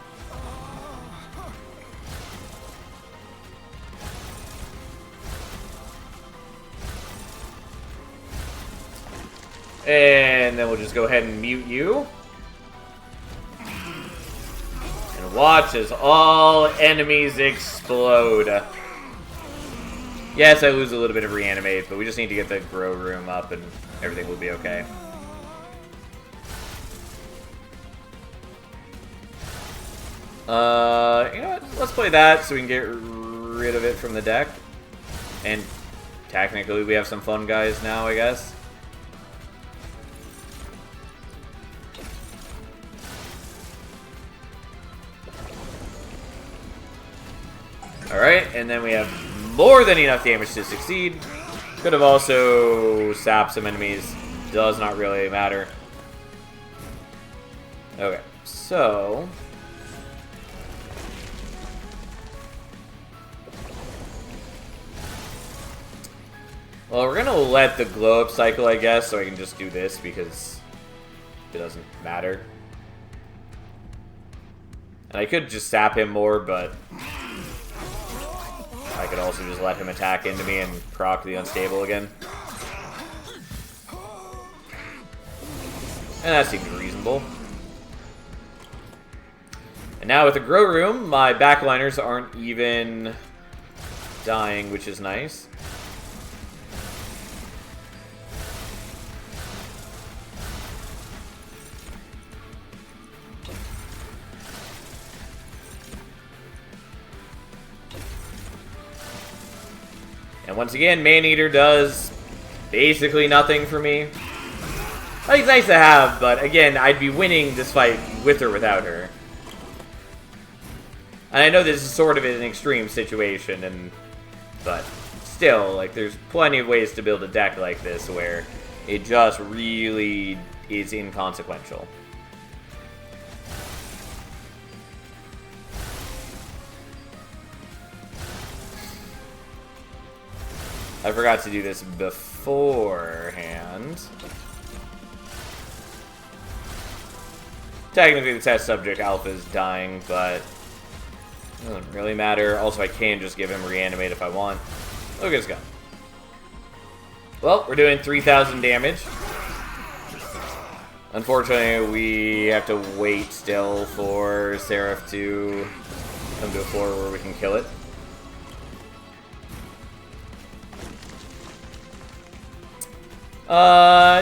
And then we'll just go ahead and mute you. watch as all enemies explode. Yes, I lose a little bit of reanimate, but we just need to get the grow room up and everything will be okay. You know what? Let's play that so we can get rid of it from the deck. And technically we have some fun guys now, I guess. Alright, and then we have more than enough damage to succeed. Could have also sapped some enemies. Does not really matter. Okay, so... well, we're gonna let the glow up cycle, I guess, so I can just do this because it doesn't matter. And I could just sap him more, but I could also just let him attack into me and proc the unstable again. And that seems reasonable. And now with the grow room, my backliners aren't even dying, which is nice. And once again, Maneater does basically nothing for me. Like, it's nice to have, but again, I'd be winning this fight with or without her. And I know this is sort of an extreme situation, but still, like, there's plenty of ways to build a deck like this where it just really is inconsequential. I forgot to do this beforehand. Technically, the test subject alpha is dying, but it doesn't really matter. Also, I can just give him reanimate if I want. Look at this guy. Well, we're doing 3,000 damage. Unfortunately, we have to wait still for Seraph to come to a floor where we can kill it.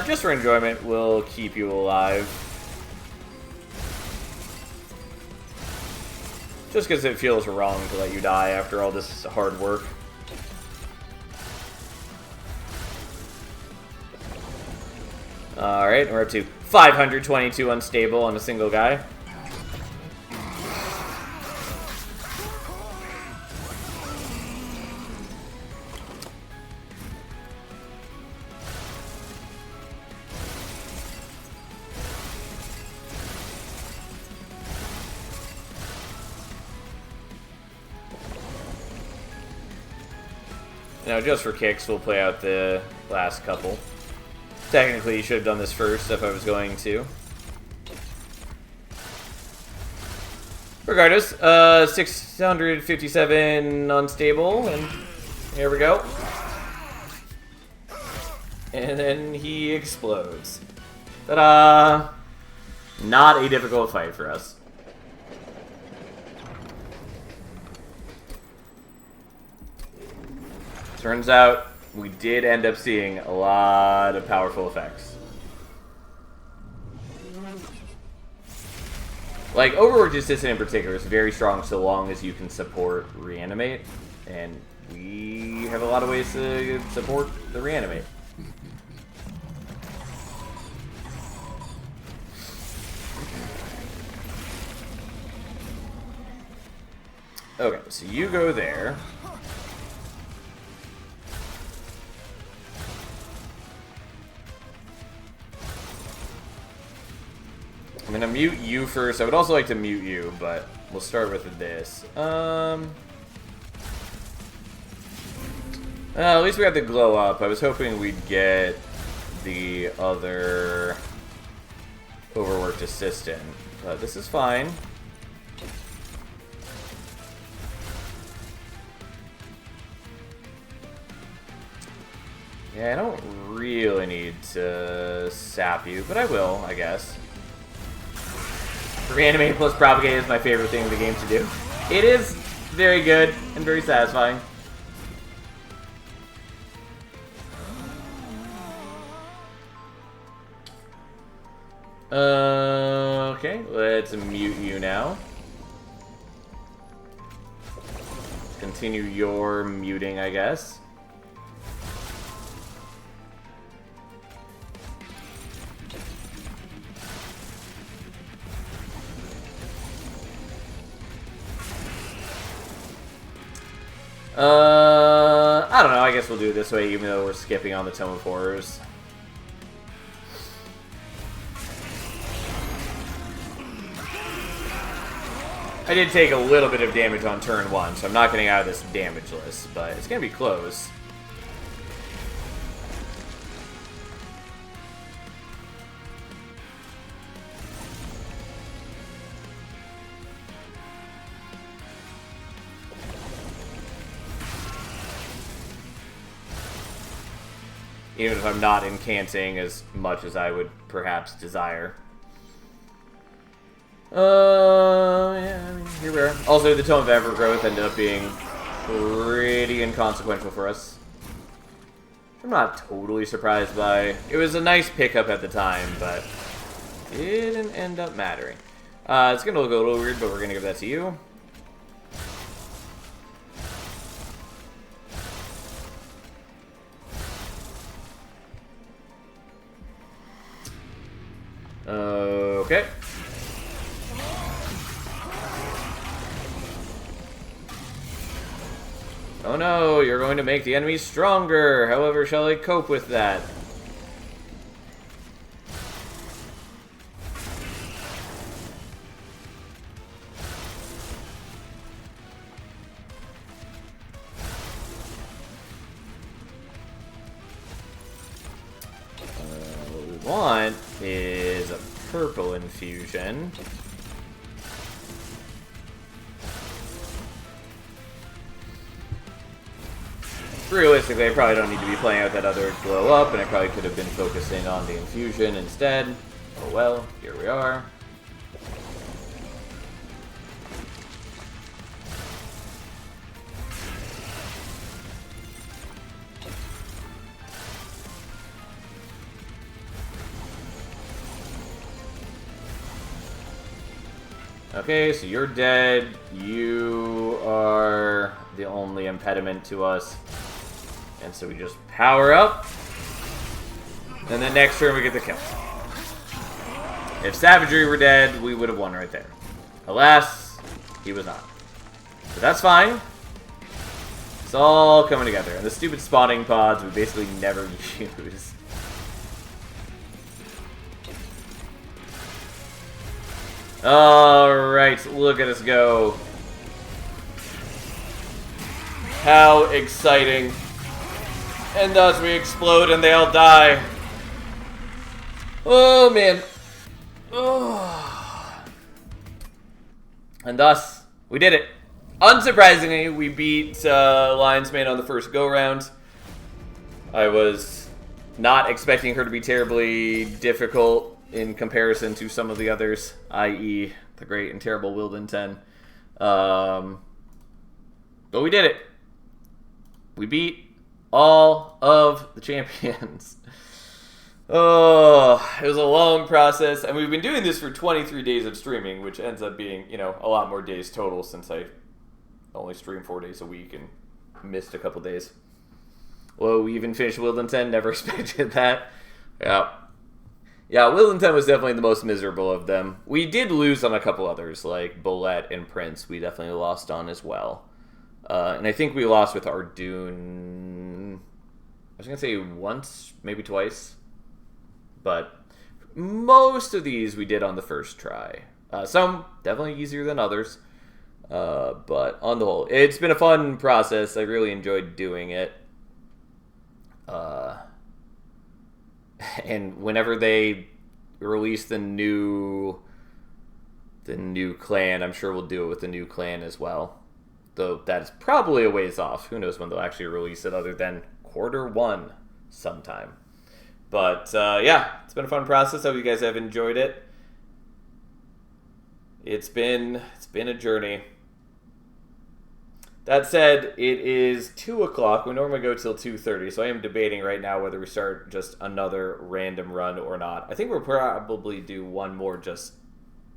Just for enjoyment, we'll keep you alive. Just because it feels wrong to let you die after all this hard work. Alright, we're up to 522 unstable on a single guy. Now, just for kicks, we'll play out the last couple. Technically, you should have done this first if I was going to. Regardless, 657 unstable, and here we go. And then he explodes. Ta-da! Not a difficult fight for us. Turns out, we did end up seeing a lot of powerful effects. Like, Overworked Assistant in particular is very strong so long as you can support Reanimate, and we have a lot of ways to support the Reanimate. Okay, so you go there. I'm gonna mute you first. I would also like to mute you, but we'll start with this. At least we got the glow up. I was hoping we'd get the other Overworked Assistant, but this is fine. Yeah, I don't really need to sap you, but I will, I guess. Reanimate plus Propagate is my favorite thing in the game to do. It is very good and very satisfying. Okay, let's mute you now. Continue your muting, I guess. I don't know, I guess we'll do it this way even though we're skipping on the Tome of Horrors. I did take a little bit of damage on turn 1, so I'm not getting out of this damage list, but it's going to be close. Even if I'm not incanting as much as I would perhaps desire. Yeah, I mean, here we are. Also, the Tome of Evergrowth ended up being pretty inconsequential for us. I'm not totally surprised by. It was a nice pickup at the time, but didn't end up mattering. It's gonna look a little weird, but we're gonna give that to you. Okay. Oh no, you're going to make the enemy stronger. However, shall I cope with that? What we want is a purple infusion. Realistically, I probably don't need to be playing out that other glow up, and I probably could have been focusing on the infusion instead. Oh well, here we are. Okay, so you're dead. You are the only impediment to us. And so we just power up. And then next turn we get the kill. If Savagery were dead, we would have won right there. Alas, he was not. But that's fine. It's all coming together. And the stupid spawning pods we basically never use. Alright, look at us go. How exciting. And thus we explode and they all die. Oh, man. Oh. And thus, we did it. Unsurprisingly, we beat Lion's Mane on the first go-round. I was not expecting her to be terribly difficult in comparison to some of the others, i.e. the great and terrible Wilden 10. But we did it. We beat all of the champions. Oh, it was a long process, and we've been doing this for 23 days of streaming, which ends up being, you know, a lot more days total since I only stream 4 days a week and missed a couple days. Well, we even finished Wilden 10, never expected that. Yeah. Yeah, Wilden 10 was definitely the most miserable of them. We did lose on a couple others, like Bulette and Prince. We definitely lost on as well. And I think we lost with Ardoon, I was going to say once, maybe twice. But most of these we did on the first try. Some definitely easier than others. But on the whole, it's been a fun process. I really enjoyed doing it. And whenever they release the new clan, I'm sure we'll do it with the new clan as well. Though that's probably a ways off. Who knows when they'll actually release it other than Q1 sometime. But yeah, it's been a fun process. I hope you guys have enjoyed it. It's been a journey. That said, it is 2 o'clock. We normally go till 2:30, so I am debating right now whether we start just another random run or not. I think we'll probably do one more just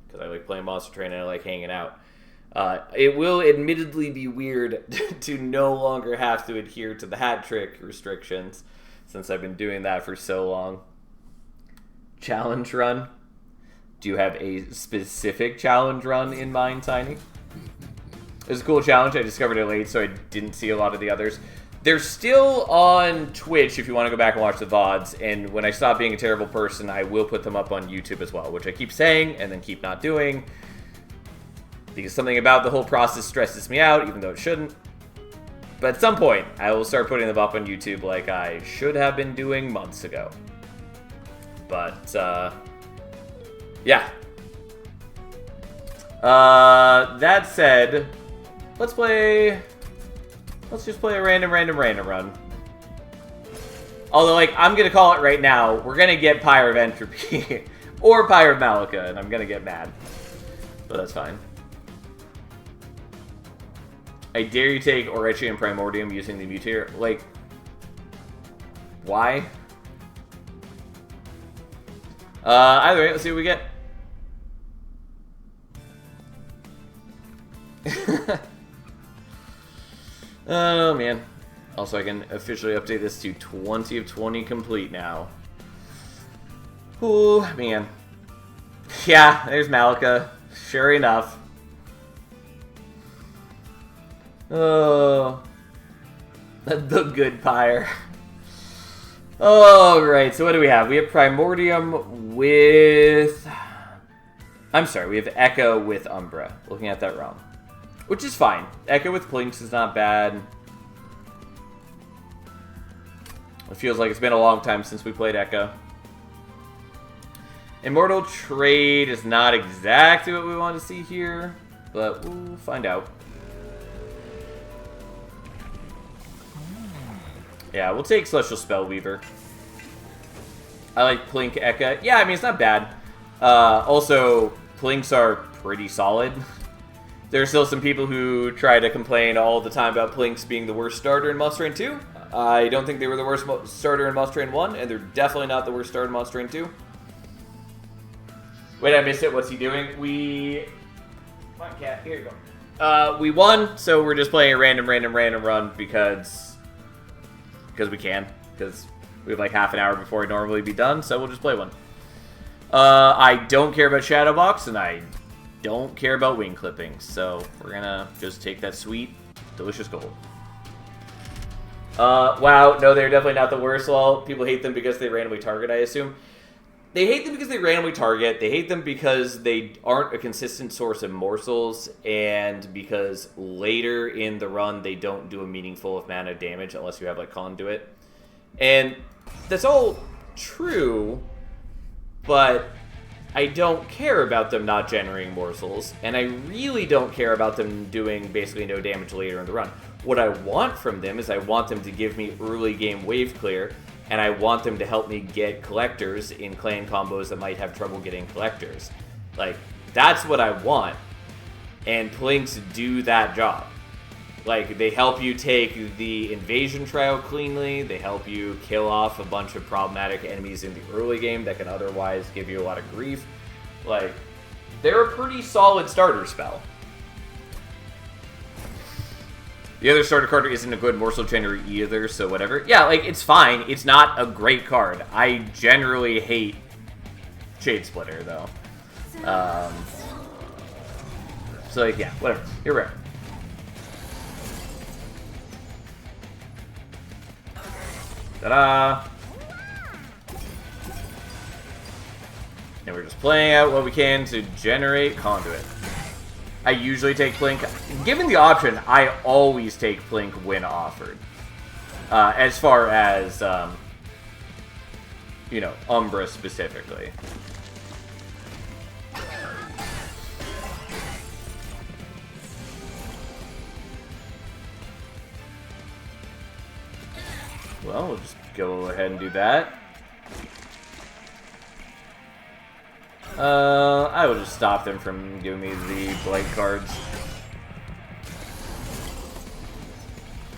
because I like playing Monster Train and I like hanging out. It will admittedly be weird to no longer have to adhere to the hat trick restrictions since I've been doing that for so long. Challenge run? Do you have a specific challenge run in mind, Tiny? It was a cool challenge. I discovered it late, so I didn't see a lot of the others. They're still on Twitch if you want to go back and watch the VODs, and when I stop being a terrible person, I will put them up on YouTube as well, which I keep saying and then keep not doing, because something about the whole process stresses me out, even though it shouldn't. But at some point, I will start putting them up on YouTube like I should have been doing months ago. But, yeah. That said, let's just play a random run. Although, like, I'm gonna call it right now, we're gonna get Pyre of Entropy, or Pyre of Malika, and I'm gonna get mad. But that's fine. I dare you take Orechi and Primordium using the Mutator. Like, why? Either way, let's see what we get. Oh, man. Also, I can officially update this to 20 of 20 complete now. Ooh, man. Yeah, there's Malika. Sure enough. Oh. The good Pyre. Alright, so what do we have? We have Primordium with... I'm sorry, we have Echo with Umbra. Looking at that wrong. Which is fine. Echo with Plinks is not bad. It feels like it's been a long time since we played Echo. Immortal Trade is not exactly what we want to see here, but we'll find out. Yeah, we'll take Celestial Spellweaver. I like Plink Ekka. Yeah, I mean, it's not bad. Also, Plinks are pretty solid. There are still some people who try to complain all the time about Plinks being the worst starter in Monster Train 2. I don't think they were the worst starter in Monster Train 1, and they're definitely not the worst starter in Monster Train 2. Wait, I missed it. What's he doing? Come on, cat. Here you go. We won, so we're just playing a random run because we can. Because we have like half an hour before we normally be done, so we'll just play one. I don't care about Shadowbox, and I don't care about wing clippings, so we're gonna just take that sweet, delicious gold. Wow, no, they're definitely not the worst. Well, people hate them because they randomly target, I assume. They hate them because they randomly target, they hate them because they aren't a consistent source of morsels, and because later in the run they don't do a meaningful amount of damage unless you have, like, Conduit. And that's all true, but I don't care about them not generating morsels, and I really don't care about them doing basically no damage later in the run. What I want from them is I want them to give me early game wave clear, and I want them to help me get collectors in clan combos that might have trouble getting collectors. Like, that's what I want, and Plinks do that job. Like, they help you take the invasion trial cleanly, they help you kill off a bunch of problematic enemies in the early game that can otherwise give you a lot of grief. Like, they're a pretty solid starter spell. The other starter card isn't a good morsel generator either, so whatever. Yeah, like, it's fine. It's not a great card. I generally hate Shade Splitter, though. So, like, yeah, whatever. You're rare. Ta-da! And we're just playing out what we can to generate Conduit. I usually take Plink. Given the option, I always take Plink when offered. As far as, you know, Umbra specifically. Well, we'll just go ahead and do that. I will just stop them from giving me the blight cards.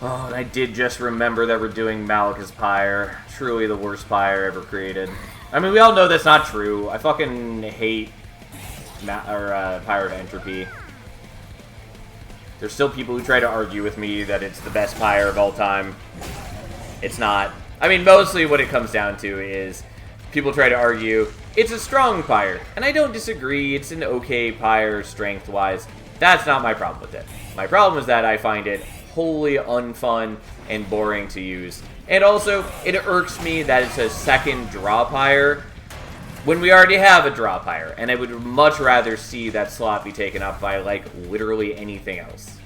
Oh, and I did just remember that we're doing Malika's Pyre. Truly the worst pyre ever created. I mean, we all know that's not true. I fucking hate Pyre of Entropy. There's still people who try to argue with me that it's the best pyre of all time. It's not. I mean, mostly what it comes down to is people try to argue it's a strong pyre. And I don't disagree. It's an okay pyre strength-wise. That's not my problem with it. My problem is that I find it wholly unfun and boring to use. And also, it irks me that it's a second draw pyre when we already have a draw pyre. And I would much rather see that slot be taken up by, like, literally anything else.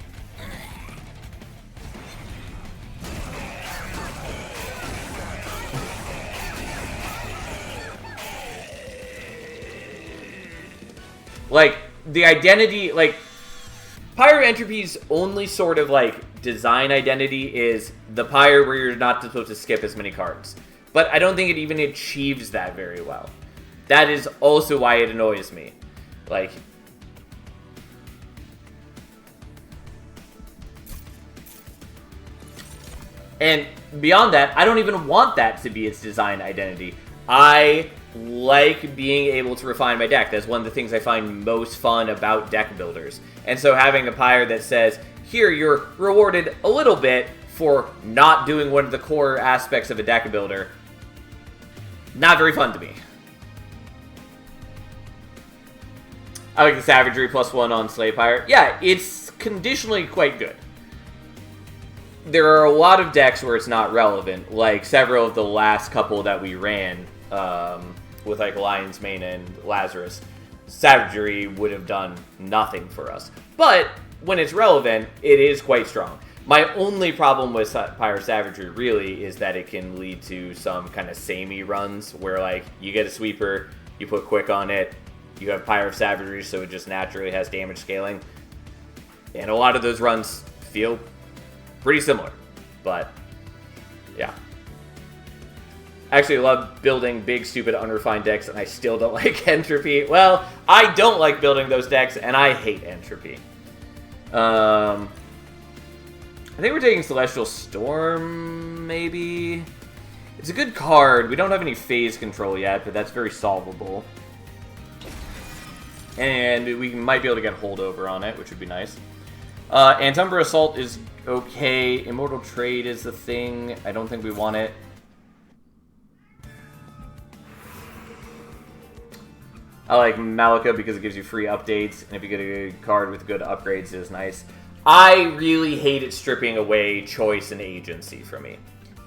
Like, the identity, like, Pyre Entropy's only sort of, like, design identity is the pyre where you're not supposed to skip as many cards. But I don't think it even achieves that very well. That is also why it annoys me. Like, and beyond that, I don't even want that to be its design identity. I like being able to refine my deck. That's one of the things I find most fun about deck builders. And so having a pyre that says, here, you're rewarded a little bit for not doing one of the core aspects of a deck builder, not very fun to me. I like the Savagery +1 on Slay Pyre. Yeah, it's conditionally quite good. There are a lot of decks where it's not relevant, like several of the last couple that we ran, with like Lion's Mane and Lazarus. Savagery would have done nothing for us. But when it's relevant, it is quite strong. My only problem with Pyre Savagery really is that it can lead to some kind of samey runs where like you get a sweeper, you put quick on it, you have Pyre of Savagery, so it just naturally has damage scaling. And a lot of those runs feel pretty similar. But yeah. I actually love building big, stupid, unrefined decks, and I still don't like Entropy. Well, I don't like building those decks, and I hate Entropy. I think we're taking Celestial Storm, maybe? It's a good card. We don't have any phase control yet, but that's very solvable. And we might be able to get holdover on it, which would be nice. Antumbra Assault is okay. Immortal Trade is the thing. I don't think we want it. I like Malika because it gives you free updates, and if you get a card with good upgrades, it is nice. I really hate it stripping away choice and agency from me.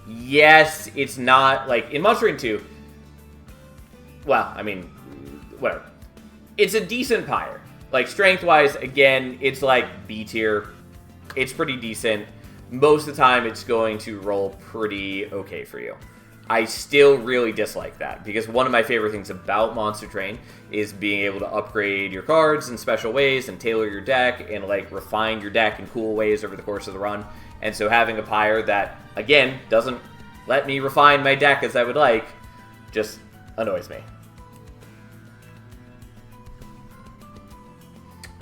Yes, it's not, like, in Monster Arena 2, well, I mean, whatever. It's a decent pyre. Like, strength-wise, again, it's like B tier. It's pretty decent. Most of the time, it's going to roll pretty okay for you. I still really dislike that, because one of my favorite things about Monster Train is being able to upgrade your cards in special ways and tailor your deck and, like, refine your deck in cool ways over the course of the run. And so having a pyre that, again, doesn't let me refine my deck as I would like, just annoys me.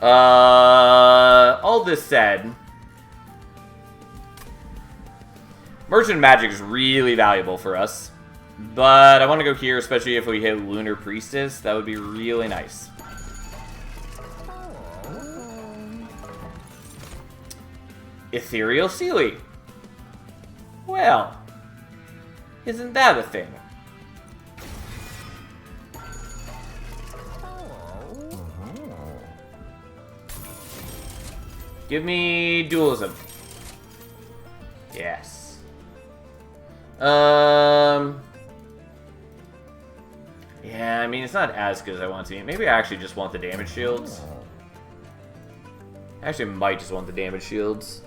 All this said, Merchant Magic is really valuable for us, but I want to go here, especially if we hit Lunar Priestess. That would be really nice. Ethereal Sealy. Well, isn't that a thing? Give me Dualism. Yes. Yeah, I mean, it's not as good as I want to be. Maybe I actually just want the damage shields. I actually might just want the damage shields.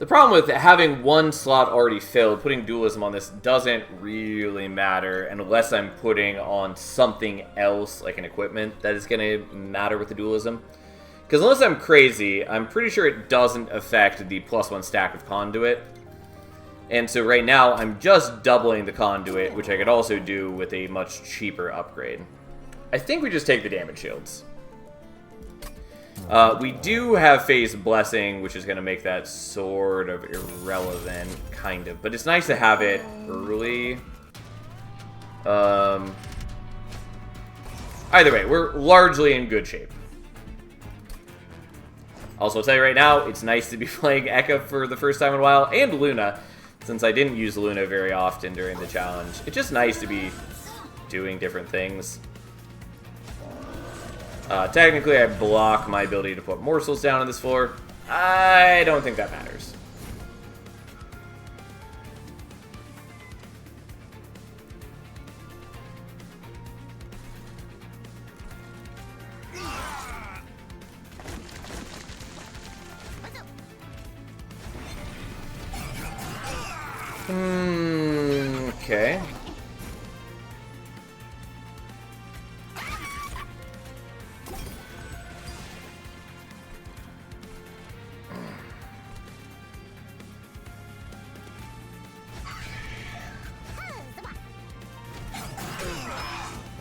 The problem with having one slot already filled, putting Dualism on this doesn't really matter unless I'm putting on something else, like an equipment, that is going to matter with the Dualism. Because unless I'm crazy, I'm pretty sure it doesn't affect the +1 stack of Conduit. And so right now, I'm just doubling the Conduit, which I could also do with a much cheaper upgrade. I think we just take the damage shields. We do have Phase Blessing, which is going to make that sort of irrelevant, kind of. But it's nice to have it early. Either way, we're largely in good shape. Also, I'll tell you right now, it's nice to be playing Ekka for the first time in a while, and Luna, since I didn't use Luna very often during the challenge. It's just nice to be doing different things. Technically, I block my ability to put morsels down on this floor. I don't think that matters. Okay.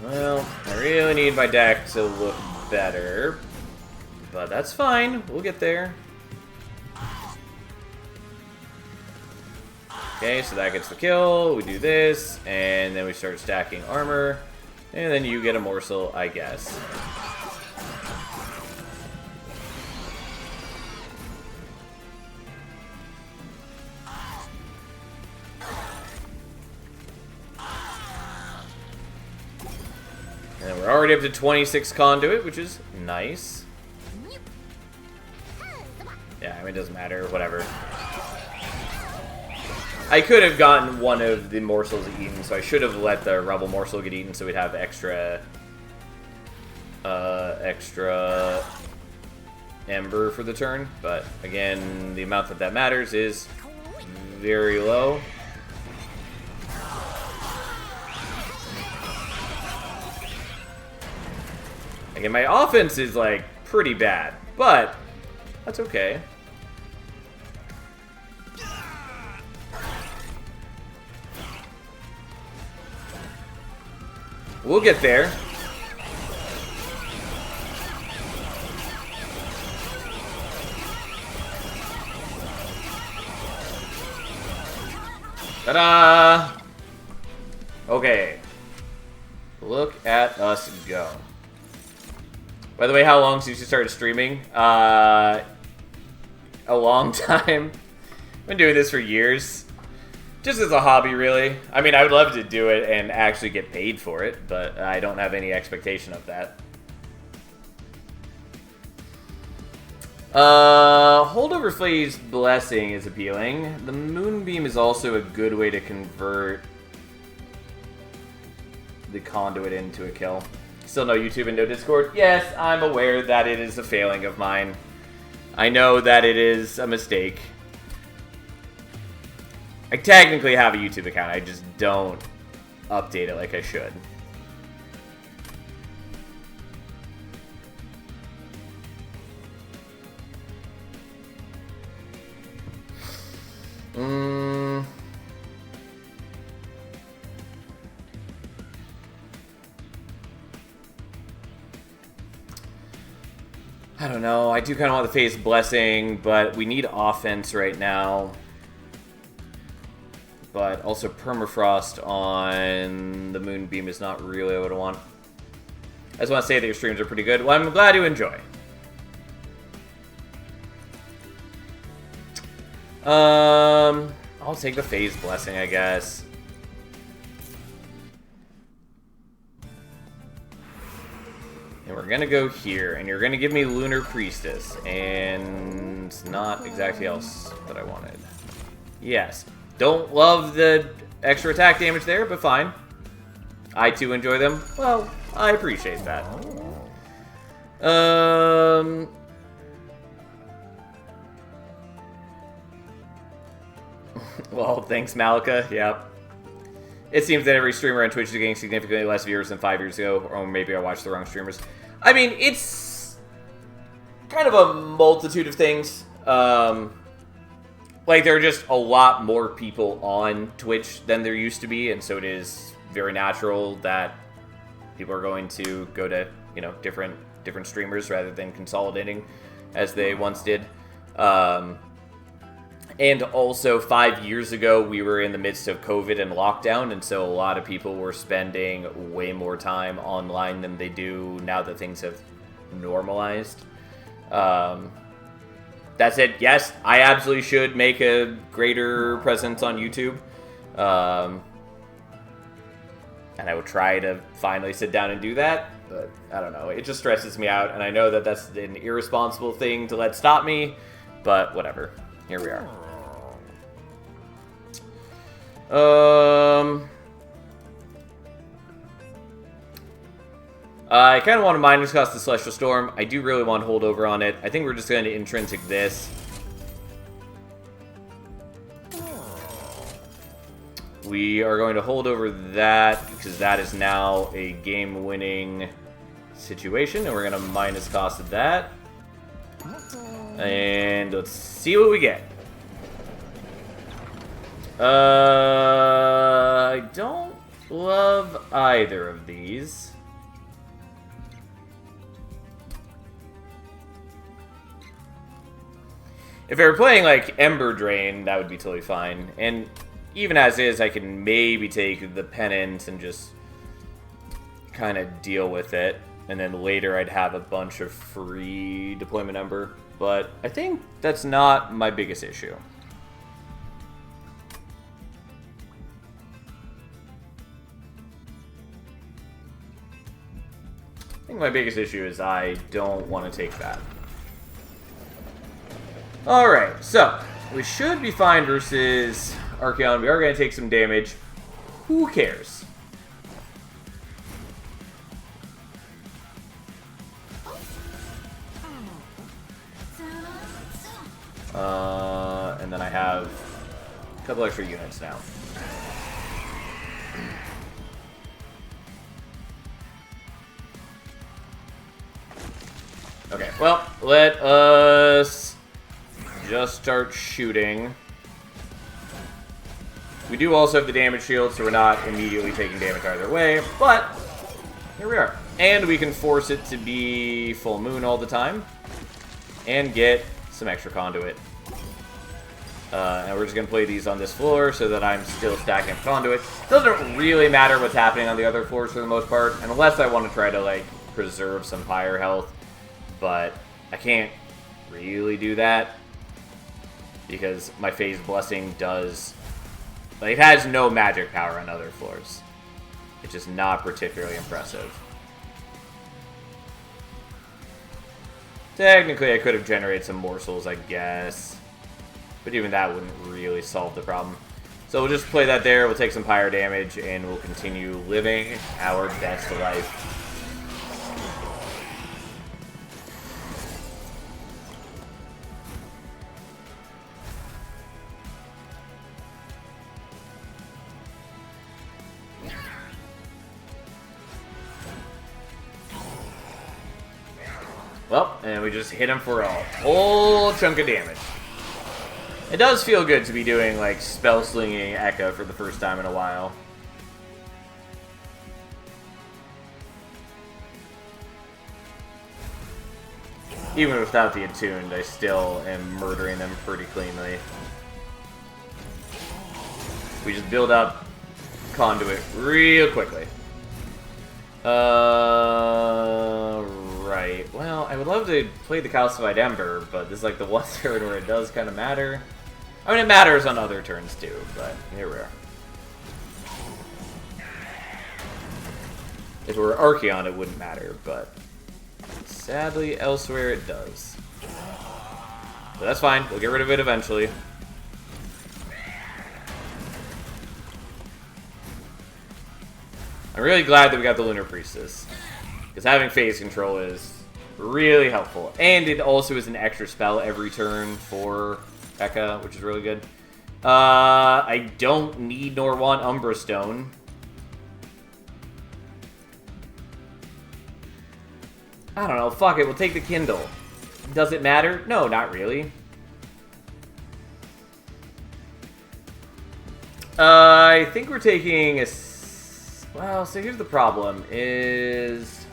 Well, I really need my deck to look better, but that's fine. We'll get there. Okay, so that gets the kill. We do this, and then we start stacking armor, and then you get a morsel, I guess. And we're already up to 26 Conduit, which is nice. Yeah, I mean, it doesn't matter, whatever. I could have gotten one of the morsels eaten, so I should have let the Rebel morsel get eaten so we'd have extra Ember for the turn. But again, the amount that matters is very low. Again, my offense is, like, pretty bad, but that's okay. We'll get there. Ta-da! Okay. Look at us go. By the way, how long since you started streaming? A long time. I've been doing this for years. Just as a hobby, really. I mean, I would love to do it and actually get paid for it, but I don't have any expectation of that. Holdover Phase Blessing is appealing. The Moonbeam is also a good way to convert the Conduit into a kill. Still no YouTube and no Discord? Yes, I'm aware that it is a failing of mine. I know that it is a mistake. I technically have a YouTube account, I just don't update it like I should. I don't know. I do kind of want the Phase Blessing, but we need offense right now. But also Permafrost on the Moonbeam is not really what I want. I just want to say that your streams are pretty good. Well, I'm glad you enjoy. I'll take the Phase Blessing, I guess. And we're gonna go here, and you're gonna give me Lunar Priestess, and not exactly else that I wanted. Yes. Don't love the extra attack damage there, but fine. I too enjoy them. Well, I appreciate that. Well, thanks, Malika. Yep. It seems that every streamer on Twitch is getting significantly less viewers than 5 years ago, or maybe I watched the wrong streamers. I mean, it's kind of a multitude of things. Like, there are just a lot more people on Twitch than there used to be, and so it is very natural that people are going to go to, you know, different streamers rather than consolidating as they once did. And also, 5 years ago, we were in the midst of COVID and lockdown, and so a lot of people were spending way more time online than they do now that things have normalized. That said, yes, I absolutely should make a greater presence on YouTube. And I would try to finally sit down and do that, but I don't know. It just stresses me out, and I know that that's an irresponsible thing to let stop me, but whatever. Here we are. I kind of want to minus cost the Celestial Storm. I do really want to hold over on it. I think we're just going to intrinsic this. We are going to hold over that because that is now a game-winning situation, and we're going to minus cost that. And let's see what we get. I don't love either of these. If I were playing, like, Ember Drain, that would be totally fine. And even as is, I can maybe take the Penance and just kind of deal with it. And then later I'd have a bunch of free deployment Ember. But I think that's not my biggest issue. I think my biggest issue is I don't want to take that. Alright, so we should be fine versus Archeon. We are going to take some damage. Who cares? And then I have a couple extra units now. Okay, well, let us just start shooting. We do also have the damage shield, so we're not immediately taking damage either way, but here we are. And we can force it to be full moon all the time and get some extra conduit. And we're just going to play these on this floor so that I'm still stacking conduit. Doesn't really matter what's happening on the other floors for the most part, unless I want to try to, like, preserve some fire health. But I can't really do that because my Phase Blessing does... Like, it has no magic power on other floors. It's just not particularly impressive. Technically, I could have generated some morsels, I guess. But even that wouldn't really solve the problem. So we'll just play that there, we'll take some pyre damage, and we'll continue living our best life. Well, and we just hit him for a whole chunk of damage. It does feel good to be doing, like, spell slinging Ekka for the first time in a while. Even without the attuned, I still am murdering them pretty cleanly. We just build up conduit real quickly. Right. Well, I would love to play the Calcified Ember, but this is like the one turn where it does kind of matter. I mean, it matters on other turns too, but here we are. If it were Archeon, it wouldn't matter, but sadly, elsewhere it does. But that's fine. We'll get rid of it eventually. I'm really glad that we got the Lunar Priestess, because having phase control is really helpful. And it also is an extra spell every turn for Ekka, which is really good. I don't need nor want Umbra Stone. I don't know, fuck it, we'll take the Kindle. Does it matter? No, not really. I think we're taking a... Well, so here's the problem, is...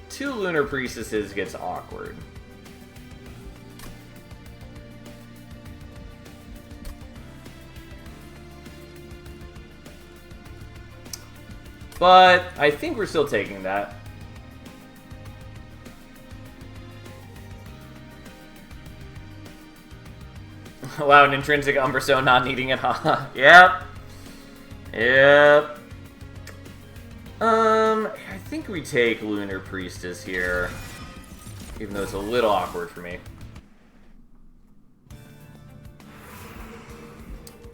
2 Lunar Priestesses gets awkward. But I think we're still taking that. Wow, an intrinsic Umbra Stone not needing it, huh? Yep. Yep. I think we take Lunar Priestess here. Even though it's a little awkward for me.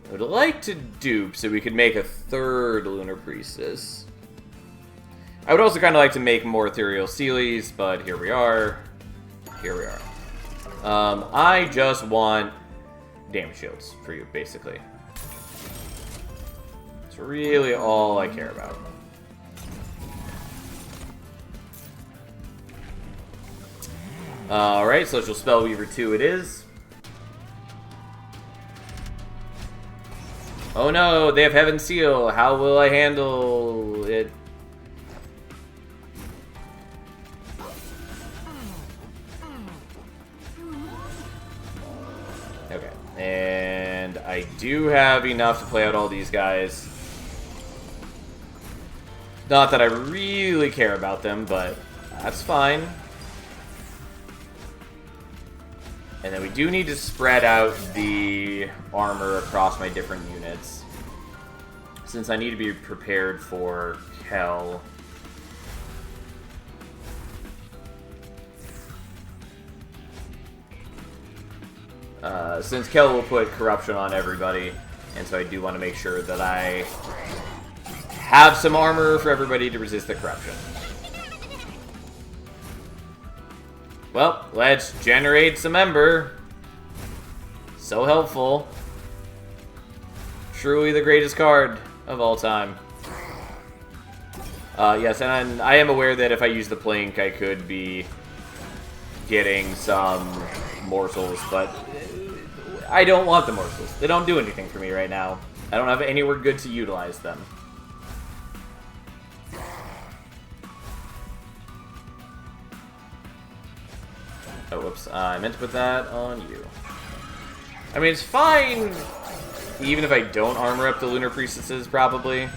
I would like to dupe so we could make a 3rd Lunar Priestess. I would also kind of like to make more Ethereal Sealies, but here we are. Here we are. I just want damage shields for you, basically. It's really all I care about. Alright, Celestial Spellweaver 2 it is. Oh no, they have Heaven's Seal. How will I handle it? Okay, and I do have enough to play out all these guys. Not that I really care about them, but that's fine. And then we do need to spread out the armor across my different units. Since I need to be prepared for Kel. Since Kel will put corruption on everybody, and so I do want to make sure that I have some armor for everybody to resist the corruption. Well, let's generate some Ember. So helpful. Truly the greatest card of all time. Yes, and I am aware that if I use the Plink, I could be getting some morsels, but I don't want the morsels. They don't do anything for me right now. I don't have anywhere good to utilize them. Oh, whoops. I meant to put that on you. I mean, it's fine, even if I don't armor up the Lunar Priestesses, probably.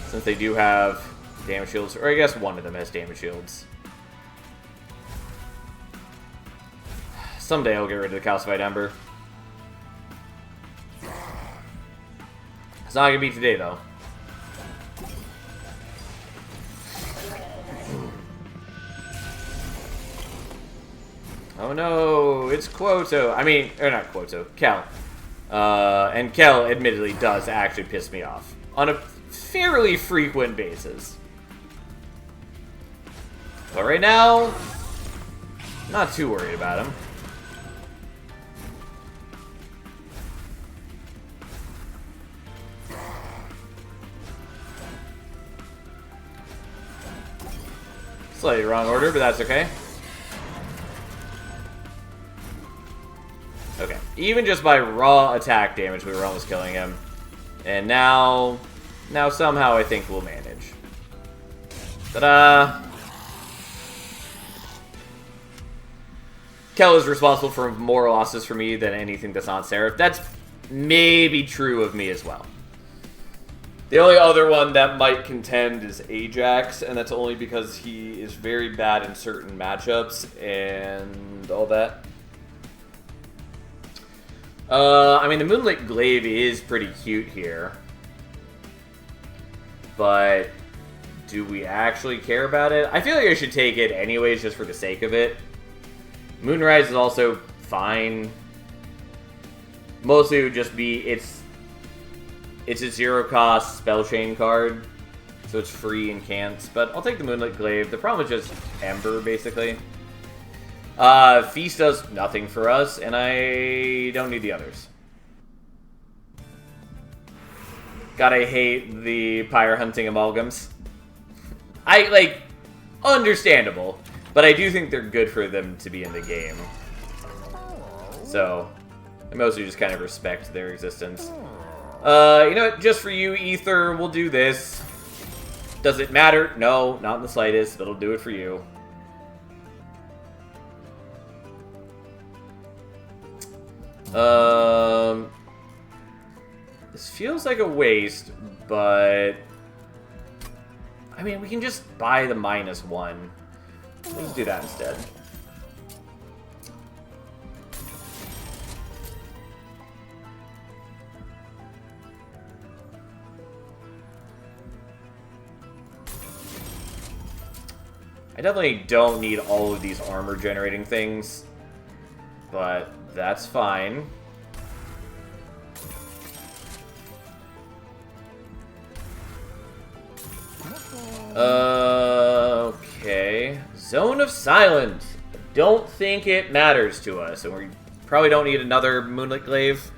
Since they do have damage shields. Or I guess one of them has damage shields. Someday I'll get rid of the Calcified Ember. It's not going to be today, though. Oh no, it's Quoto. I mean, or not Quoto, Kel. And Kel, admittedly, does actually piss me off. On a fairly frequent basis. But right now, not too worried about him. Slightly wrong order, but that's okay. Okay, even just by raw attack damage, we were almost killing him. And now somehow I think we'll manage. Ta-da! Kel is responsible for more losses for me than anything that's not Seraph. That's maybe true of me as well. The only other one that might contend is Ajax, and that's only because he is very bad in certain matchups and all that. I mean, the Moonlit Glaive is pretty cute here. But do we actually care about it? I feel like I should take it anyways, just for the sake of it. Moonrise is also fine. Mostly it would just be, it's a 0-cost spell chain card. So it's free and can't. But I'll take the Moonlit Glaive. The problem is just Ember, basically. Feast does nothing for us, and I don't need the others. Gotta hate the pyre hunting amalgams. Understandable, but I do think they're good for them to be in the game. So, I mostly just kind of respect their existence. You know what? Just for you, Ether, we'll do this. Does it matter? No, not in the slightest, but it'll do it for you. This feels like a waste, but... I mean, we can just buy the -1. Let's do that instead. I definitely don't need all of these armor generating things, but that's fine. Okay. Zone of Silence. Don't think it matters to us, and we probably don't need another Moonlit Glaive.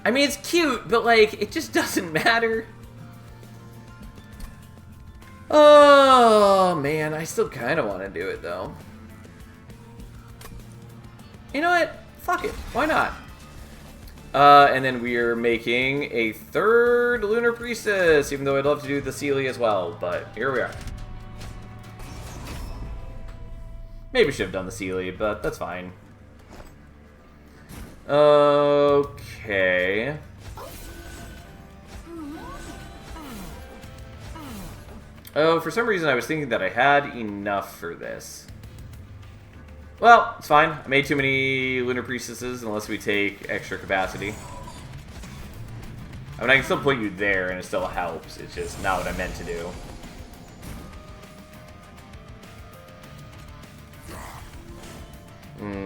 I mean, it's cute, but, like, it just doesn't matter. Oh, man, I still kind of want to do it, though. You know what? Fuck it. Why not? And then we're making a 3rd Lunar Priestess, even though I'd love to do the Seelie as well, but here we are. Maybe should have done the Seelie, but that's fine. Okay. Oh, for some reason I was thinking that I had enough for this. Well, it's fine. I made too many Lunar Priestesses unless we take extra capacity. I mean, I can still put you there and it still helps. It's just not what I meant to do.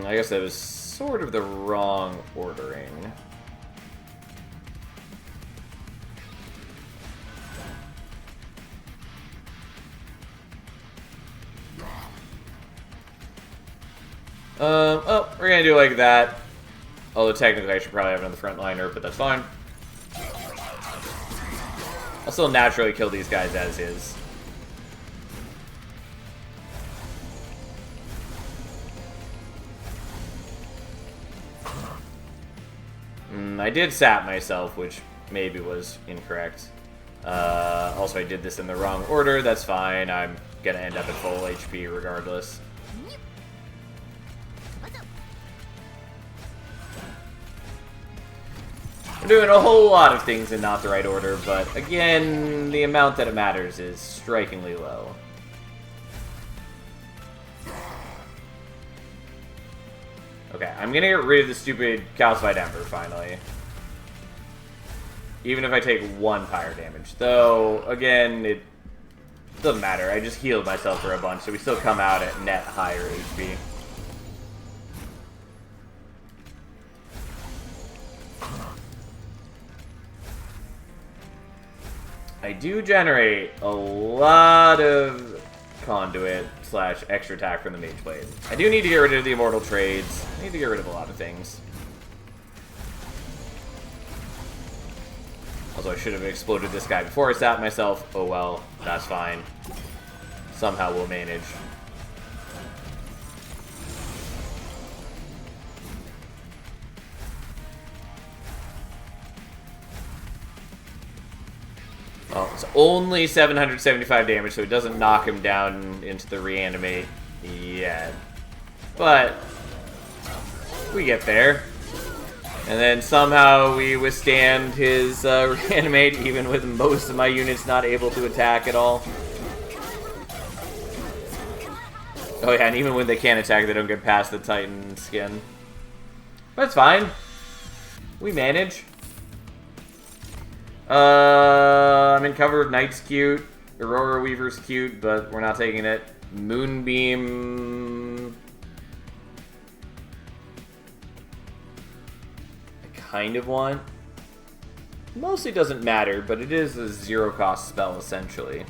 I guess that was sort of the wrong ordering. Oh, we're gonna do like that. Although technically I should probably have another frontliner, but that's fine. I'll still naturally kill these guys as is. I did sap myself, which maybe was incorrect. Also, I did this in the wrong order. That's fine. I'm gonna end up at full HP regardless. I'm doing a whole lot of things in not the right order, but again, the amount that it matters is strikingly low. Okay, I'm gonna get rid of the stupid Calcified Ember, finally. Even if I take 1 pyre damage. Though, again, it doesn't matter. I just healed myself for a bunch, so we still come out at net higher HP. I do generate a lot of conduit / extra attack from the Mage Blade. I do need to get rid of the Immortal Trades. I need to get rid of a lot of things. Also, I should have exploded this guy before I sat myself. Oh well, that's fine. Somehow we'll manage. Oh, it's only 775 damage, so it doesn't knock him down into the reanimate yet. But we get there. And then somehow we withstand his reanimate, even with most of my units not able to attack at all. Oh yeah, and even when they can't attack, they don't get past the Titan skin. But it's fine. We manage. I mean, Cover of Night's cute. Aurora Weaver's cute, but we're not taking it. Moonbeam... I kind of want. Mostly doesn't matter, but it is a 0-cost spell, essentially.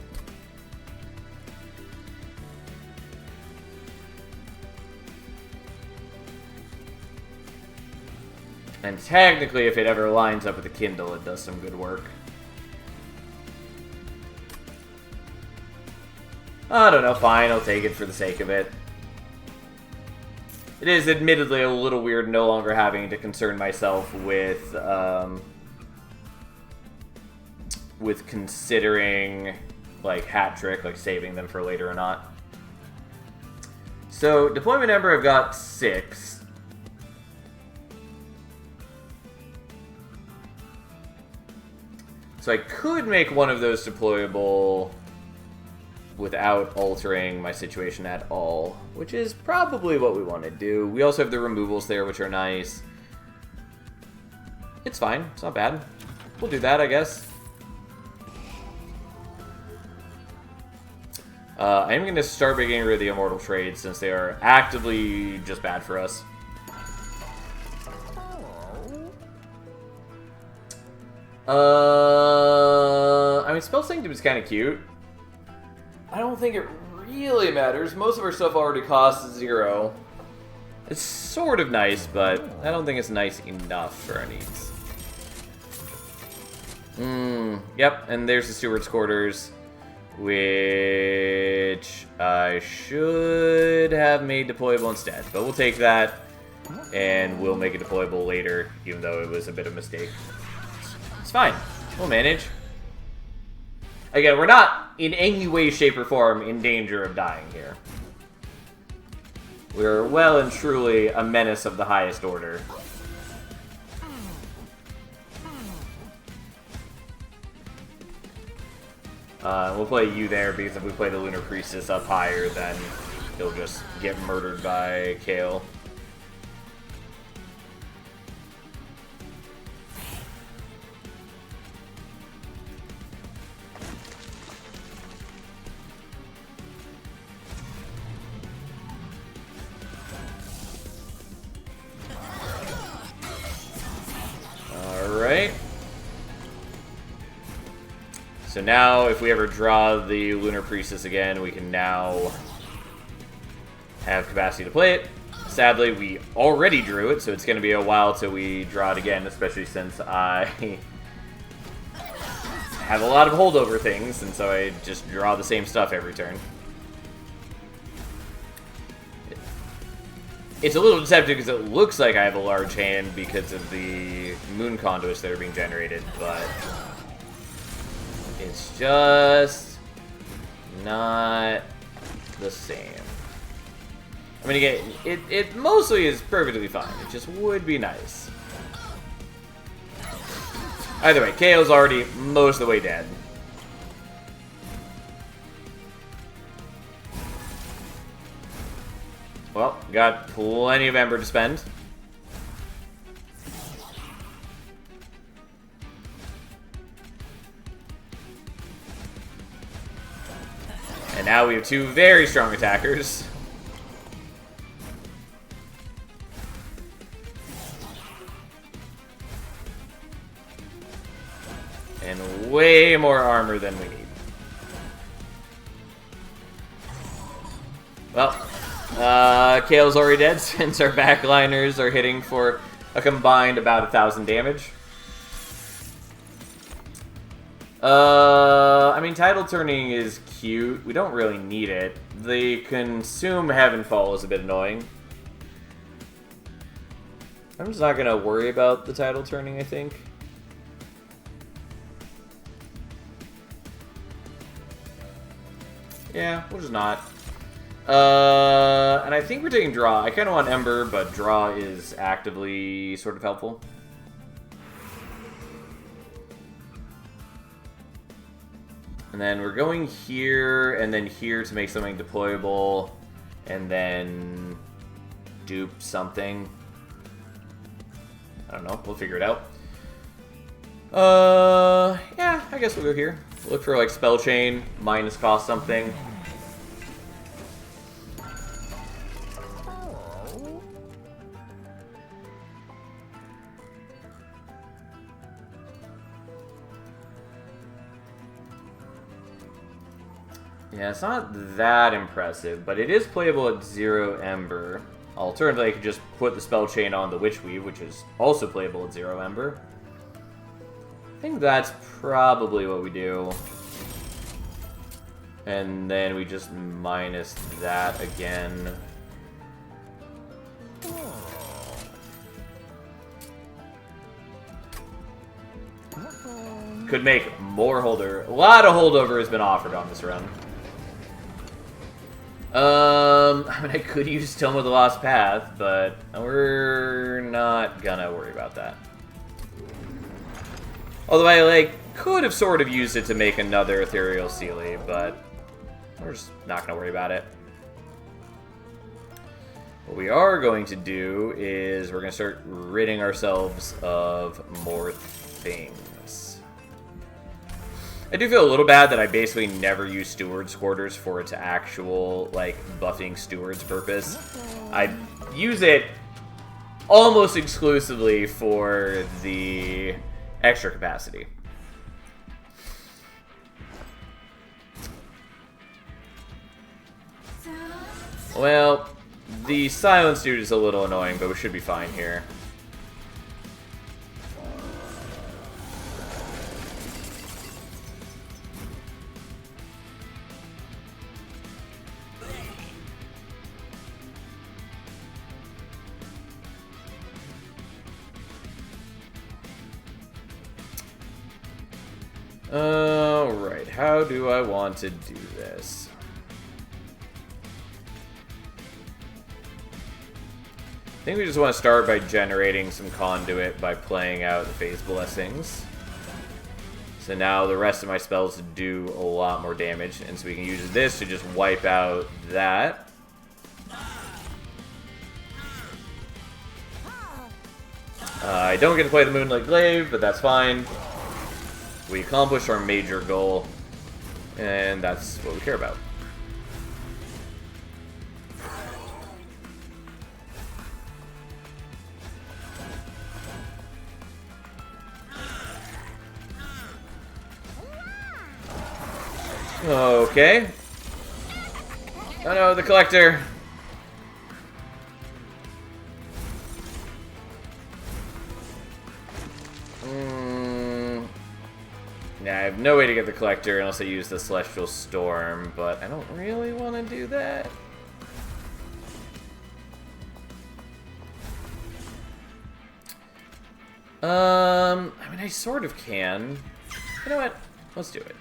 And technically, if it ever lines up with the Kindle, it does some good work. I don't know, fine, I'll take it for the sake of it. It is admittedly a little weird no longer having to concern myself with considering, like, hat trick, like saving them for later or not. So, deployment Ember, I've got 6. So I could make one of those deployable without altering my situation at all, which is probably what we want to do. We also have the removals there, which are nice. It's fine. It's not bad. We'll do that, I guess. I am going to start by getting rid of the Immortal Trades, since they are actively just bad for us. I mean, Spell Sanctum is kind of cute. I don't think it really matters. Most of our stuff already costs 0. It's sort of nice, but I don't think it's nice enough for our needs. Yep, and there's the Steward's Quarters, which I should have made deployable instead. But we'll take that, and we'll make it deployable later, even though it was a bit of a mistake. It's fine. We'll manage. Again, we're not in any way, shape, or form in danger of dying here. We're well and truly a menace of the highest order. We'll play you there, because if we play the Lunar Priestess up higher, then he'll just get murdered by Kayle. Alright. So now, if we ever draw the Lunar Priestess again, we can now have capacity to play it. Sadly, we already drew it, so it's going to be a while till we draw it again, especially since I have a lot of holdover things, and so I just draw the same stuff every turn. It's a little deceptive because it looks like I have a large hand because of the moon conduits that are being generated, but it's just not the same. I mean, again, it mostly is perfectly fine. It just would be nice. Either way, Kayle's already most of the way dead. Well, got plenty of Ember to spend. And now we have 2 very strong attackers. And way more armor than we need. Well, Kayle's already dead since our backliners are hitting for a combined about 1,000 damage. I mean, Tidal Turning is cute. We don't really need it. The Consume Heavenfall is a bit annoying. I'm just not going to worry about the Tidal Turning, I think. Yeah, we'll just not. And I think we're taking Draw. I kind of want Ember, but Draw is actively sort of helpful. And then we're going here, and then here to make something deployable, and then dupe something. I don't know. We'll figure it out. Yeah, I guess we'll go here. Look for, like, Spell Chain, minus cost something. Yeah, it's not that impressive, but it is playable at 0 Ember. Alternatively, I could just put the Spell Chain on the Witchweave, which is also playable at 0 Ember. I think that's probably what we do. And then we just minus that again. Could make more holder. A lot of holdover has been offered on this run. I mean, I could use Tome of the Lost Path, but we're not gonna worry about that. Although I, could have sort of used it to make another Ethereal Sealy, but we're just not gonna worry about it. What we are going to do is we're gonna start ridding ourselves of more things. I do feel a little bad that I basically never use Steward's Quarters for its actual, buffing Steward's purpose. I use it almost exclusively for the extra capacity. Well, the Silence Dude is a little annoying, but we should be fine here. Alright, how do I want to do this? I think we just want to start by generating some conduit by playing out the Phase Blessings. So now the rest of my spells do a lot more damage, and so we can use this to just wipe out that. I don't get to play the Moonlit Glaive, but that's fine. We accomplished our major goal, and that's what we care about. Okay. Oh no, the Collector. Yeah, I have no way to get the Collector unless I use the Celestial Storm, but I don't really want to do that. I mean, I sort of can. You know what? Let's do it.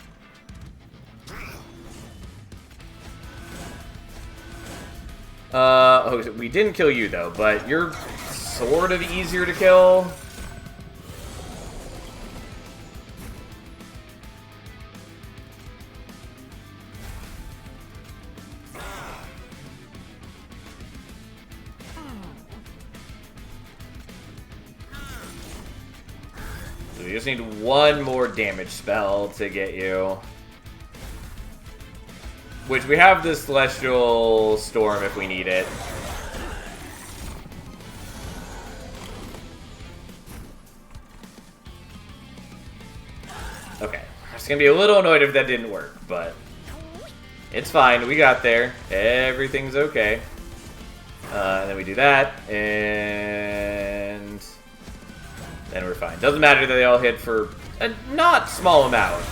Oh, we didn't kill you, though, but you're sort of easier to kill. So we just need one more damage spell to get you. Which we have the Celestial Storm if we need it. Okay. I'm just gonna be a little annoyed if that didn't work, but it's fine. We got there. Everything's okay. And then we do that, and then we're fine. Doesn't matter that they all hit for a not small amount,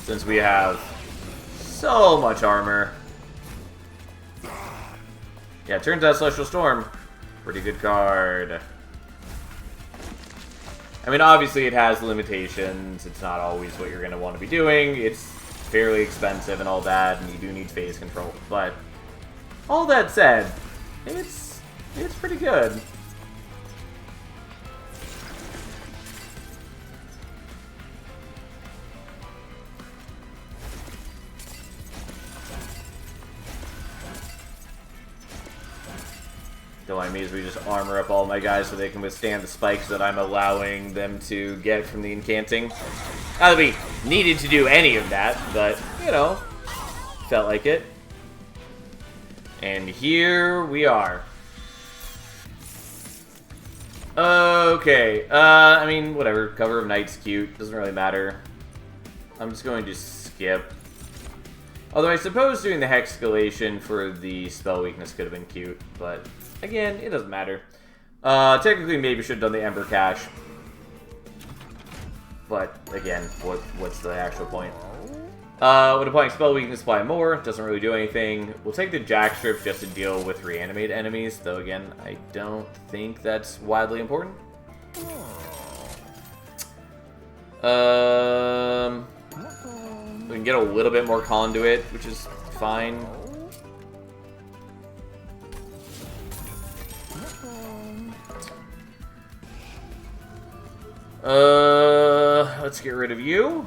since we have so much armor. Yeah, it turns out Celestial Storm, pretty good card. I mean, obviously it has limitations. It's not always what you're going to want to be doing. It's fairly expensive and all that, and you do need phase control. But all that said, it's pretty good. Don't mind me as we just armor up all my guys so they can withstand the spikes that I'm allowing them to get from the incanting. Not that we needed to do any of that, but, you know, felt like it. And here we are. Okay, I mean, whatever. Cover of Night's cute. Doesn't really matter. I'm just going to skip. Although I suppose doing the Hexcalation for the spell weakness could have been cute, but again, it doesn't matter. Technically, maybe should have done the Ember Cache. But, again, what's the actual point? When applying spell weakness, apply more. Doesn't really do anything. We'll take the Jackstrip just to deal with reanimate enemies, though again, I don't think that's wildly important. We can get a little bit more conduit, which is fine. Let's get rid of you.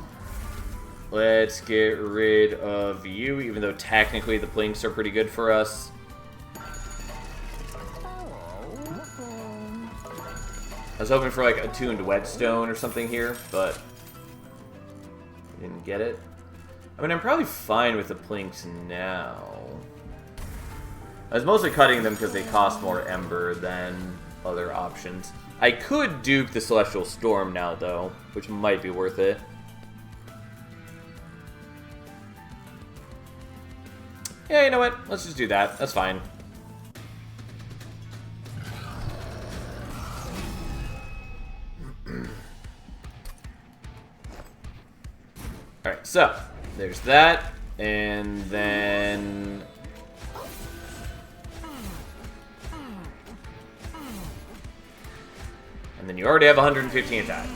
Let's get rid of you, even though technically the Plinks are pretty good for us. I was hoping for like attuned whetstone or something here, but didn't get it. I mean, I'm probably fine with the Plinks now. I was mostly cutting them because they cost more Ember than other options. I could dupe the Celestial Storm now, though, which might be worth it. Yeah, you know what? Let's just do that. That's fine. Alright, so there's that, and then you already have 115 attack.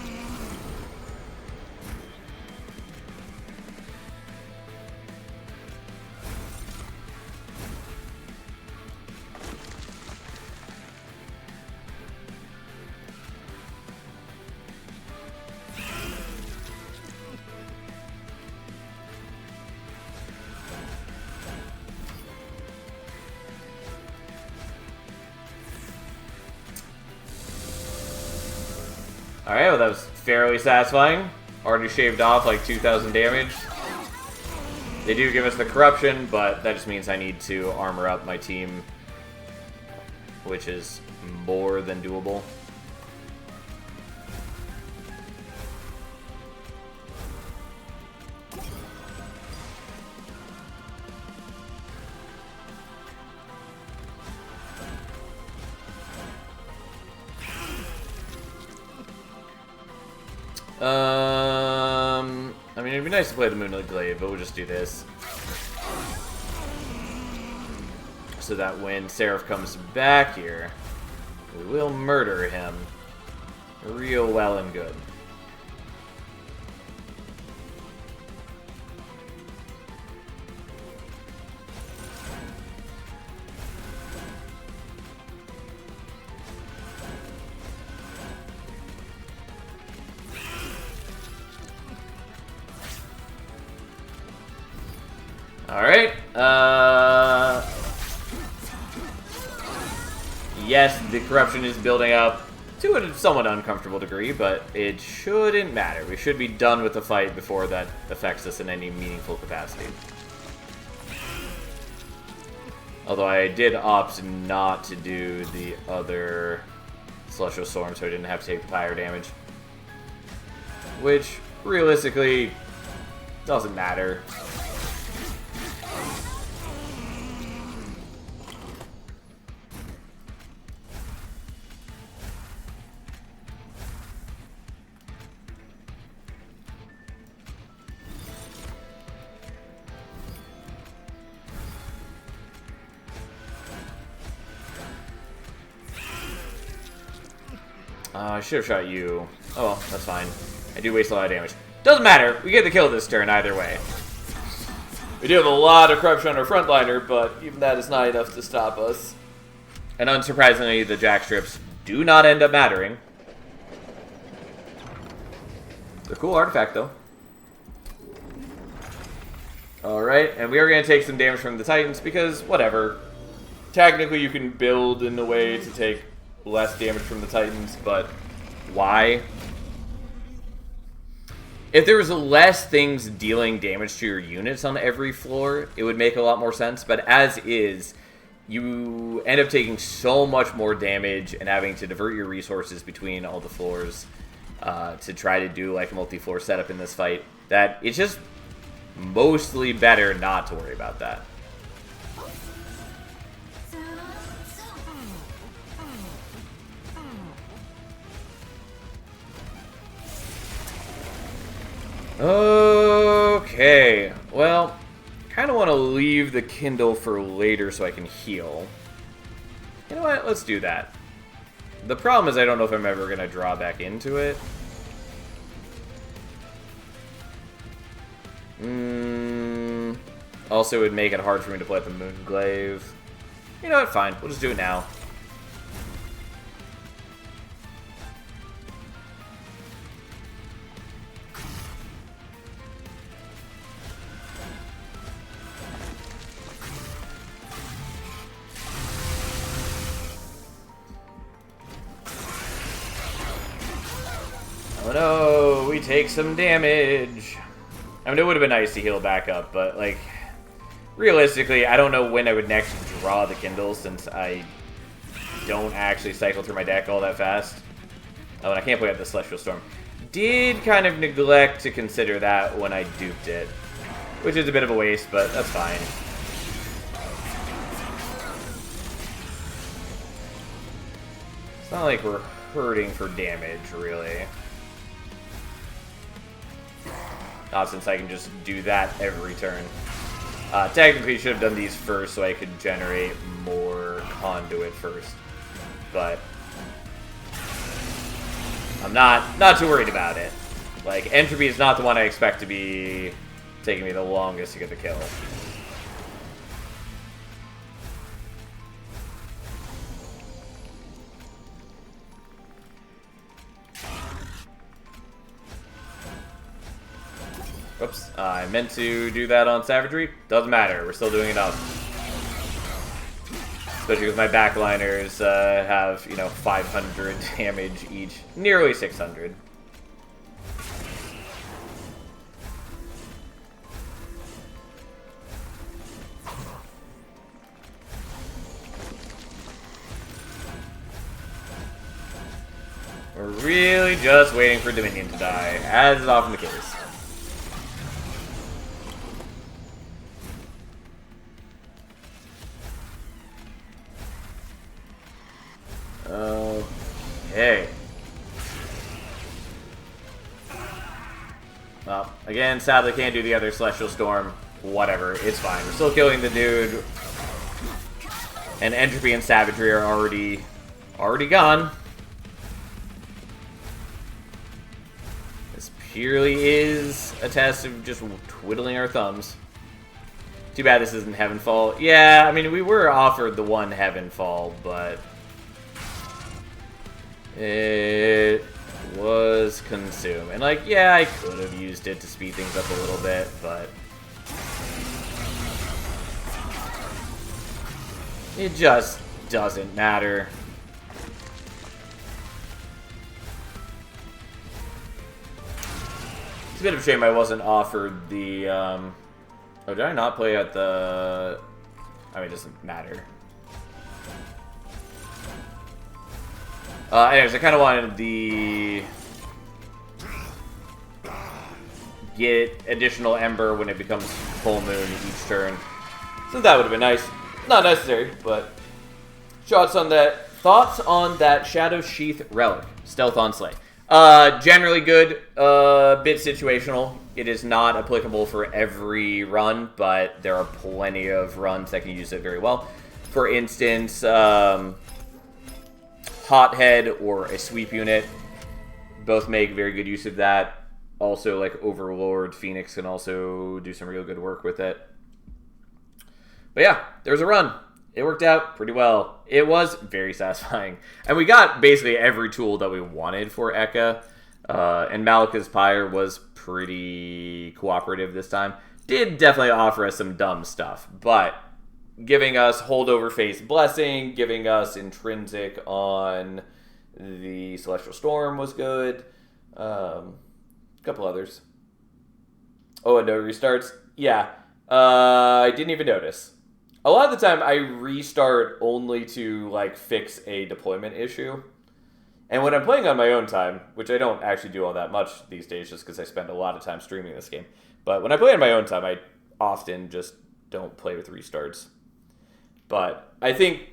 Alright, well that was fairly satisfying. Already shaved off like 2,000 damage. They do give us the corruption, but that just means I need to armor up my team, which is more than doable. I mean, it'd be nice to play the Moonlit Glaive, but we'll just do this. So that when Seraph comes back here, we will murder him real well and good. Alright, yes, the corruption is building up to a somewhat uncomfortable degree, but it shouldn't matter. We should be done with the fight before that affects us in any meaningful capacity. Although I did opt not to do the other Celestial Storm, so I didn't have to take the fire damage. Which, realistically, doesn't matter. I should have shot you. Oh, well, that's fine. I do waste a lot of damage. Doesn't matter. We get the kill this turn either way. We do have a lot of corruption on our frontliner, but even that is not enough to stop us. And unsurprisingly, the Jackstrips do not end up mattering. They're a cool artifact, though. Alright, and we are going to take some damage from the Titans because, whatever. Technically, you can build in a way to take less damage from the Titans, but why? If there was less things dealing damage to your units on every floor, it would make a lot more sense, but as is, you end up taking so much more damage and having to divert your resources between all the floors to try to do like a multi-floor setup in this fight, that it's just mostly better not to worry about that. Okay, Well, kind of want to leave the Kindle for later so I can heal. You know what? Let's do that. The problem is I don't know if I'm ever going to draw back into it. Also, it would make it hard for me to play at the Moonglaive. You know what? Fine. We'll just do it now. Oh no, we take some damage. I mean, it would have been nice to heal back up, but, like, realistically, I don't know when I would next draw the Kindle since I don't actually cycle through my deck all that fast. Oh, and I can't play out the Celestial Storm. Did kind of neglect to consider that when I duped it, which is a bit of a waste, but that's fine. It's not like we're hurting for damage, really. Since I can just do that every turn. Technically, should have done these first so I could generate more conduit first. But I'm not too worried about it. Like, Entropy is not the one I expect to be taking me the longest to get the kill. Oops, I meant to do that on Savagery. Doesn't matter, we're still doing it up. Especially because my backliners have, 500 damage each. Nearly 600. We're really just waiting for Dominion to die, as is often the case. Okay. Well, again, sadly can't do the other Celestial Storm. Whatever, it's fine. We're still killing the dude. And Entropy and Savagery are already gone. This purely is a test of just twiddling our thumbs. Too bad this isn't Heavenfall. Yeah, I mean, we were offered the one Heavenfall, but it was consumed. And, like, yeah, I could have used it to speed things up a little bit, but it just doesn't matter. It's a bit of a shame I wasn't offered the, oh, did I not play at the, I mean, it doesn't matter. Anyways, I kind of wanted the get additional Ember when it becomes full moon each turn. So that would have been nice. Not necessary, but thoughts on that Shadow Sheath Relic. Stealth on Slay. Generally good, bit situational. It is not applicable for every run, but there are plenty of runs that can use it very well. For instance, Hothead or a sweep unit both make very good use of that. Also, like Overlord, Phoenix can also do some real good work with it. But yeah, there's a run. It worked out pretty well. It was very satisfying. And we got basically every tool that we wanted for Ekka. And Malika's Pyre was pretty cooperative this time. Did definitely offer us some dumb stuff, but giving us Holdover Face Blessing, giving us Intrinsic on the Celestial Storm was good. A couple others. Oh, and no restarts? Yeah. I didn't even notice. A lot of the time, I restart only to, like, fix a deployment issue. And when I'm playing on my own time, which I don't actually do all that much these days just because I spend a lot of time streaming this game, but when I play on my own time, I often just don't play with restarts. But I think,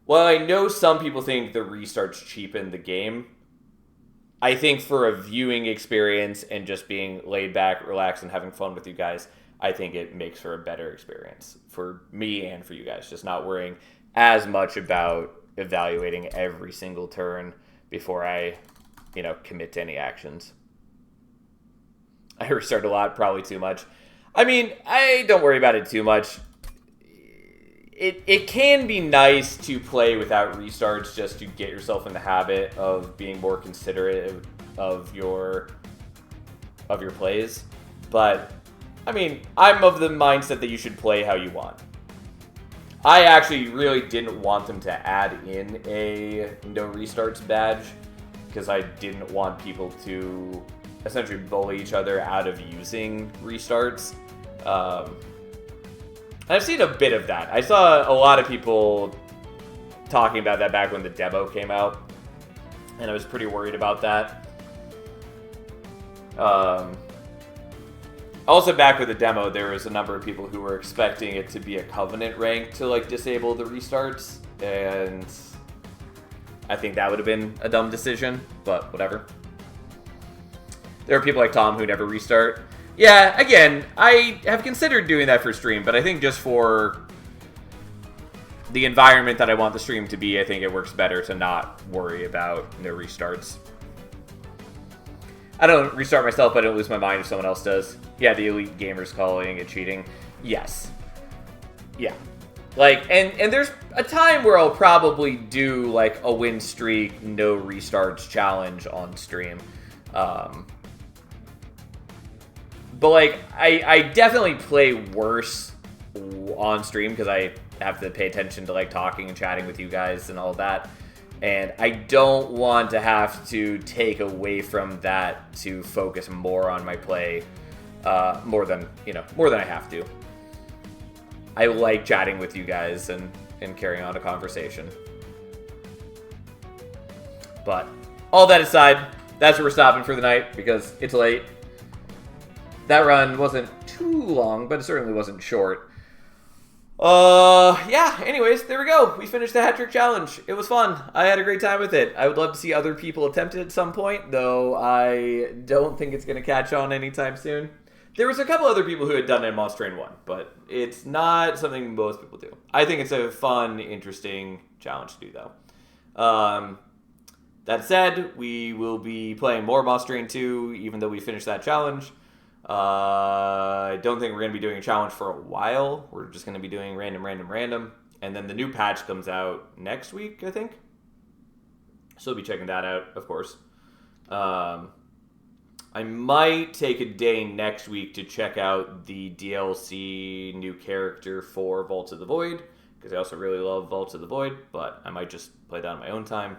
while I know some people think the restarts cheapen the game, I think for a viewing experience and just being laid back, relaxed, and having fun with you guys, I think it makes for a better experience for me and for you guys. Just not worrying as much about evaluating every single turn before I, commit to any actions. I restart a lot, probably too much. I mean, I don't worry about it too much. It can be nice to play without restarts just to get yourself in the habit of being more considerate of your plays. But, I mean, I'm of the mindset that you should play how you want. I actually really didn't want them to add in a no restarts badge because I didn't want people to essentially bully each other out of using restarts. I've seen a bit of that. I saw a lot of people talking about that back when the demo came out, and I was pretty worried about that. Also, back with the demo, there was a number of people who were expecting it to be a Covenant rank to disable the restarts, and I think that would have been a dumb decision, but whatever. There are people like Tom who never restart. Yeah, again, I have considered doing that for stream, but I think just for the environment that I want the stream to be, I think it works better to not worry about no restarts. I don't restart myself, but I don't lose my mind if someone else does. Yeah, the elite gamers calling it cheating. Yes. Yeah. And there's a time where I'll probably do, a win streak, no restarts challenge on stream. But, I definitely play worse on stream because I have to pay attention to, talking and chatting with you guys and all that. And I don't want to have to take away from that to focus more on my play, more than I have to. I like chatting with you guys and carrying on a conversation. But all that aside, that's where we're stopping for the night because it's late. That run wasn't too long, but it certainly wasn't short. Yeah, anyways, there we go. We finished the Hat Trick Challenge. It was fun. I had a great time with it. I would love to see other people attempt it at some point, though I don't think it's going to catch on anytime soon. There was a couple other people who had done it in Monster Train 1, but it's not something most people do. I think it's a fun, interesting challenge to do, though. That said, we will be playing more Monster Train 2, even though we finished that challenge. I don't think we're going to be doing a challenge for a while. We're just going to be doing random. And then the new patch comes out next week, I think. So we'll be checking that out, of course. I might take a day next week to check out the DLC new character for Vaults of the Void, because I also really love Vaults of the Void, but I might just play that on my own time.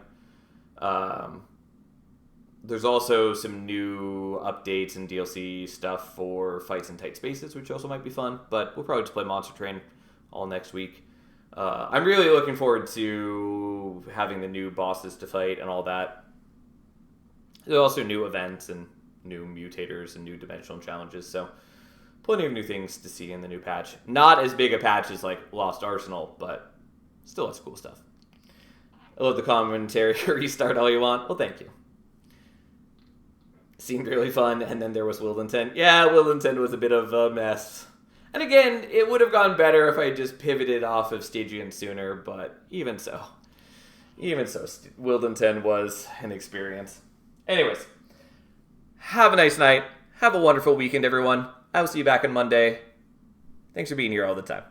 There's also some new updates and DLC stuff for Fights in Tight Spaces, which also might be fun, but we'll probably just play Monster Train all next week. I'm really looking forward to having the new bosses to fight and all that. There are also new events and new mutators and new dimensional challenges, so plenty of new things to see in the new patch. Not as big a patch as Lost Arsenal, but still has cool stuff. I love the commentary. Restart all you want. Well, thank you. Seemed really fun, and then there was Wildenton. Yeah, Wildenton was a bit of a mess. And again, it would have gone better if I just pivoted off of Stygian sooner, but even so, Wildenton was an experience. Anyways, have a nice night. Have a wonderful weekend, everyone. I will see you back on Monday. Thanks for being here all the time.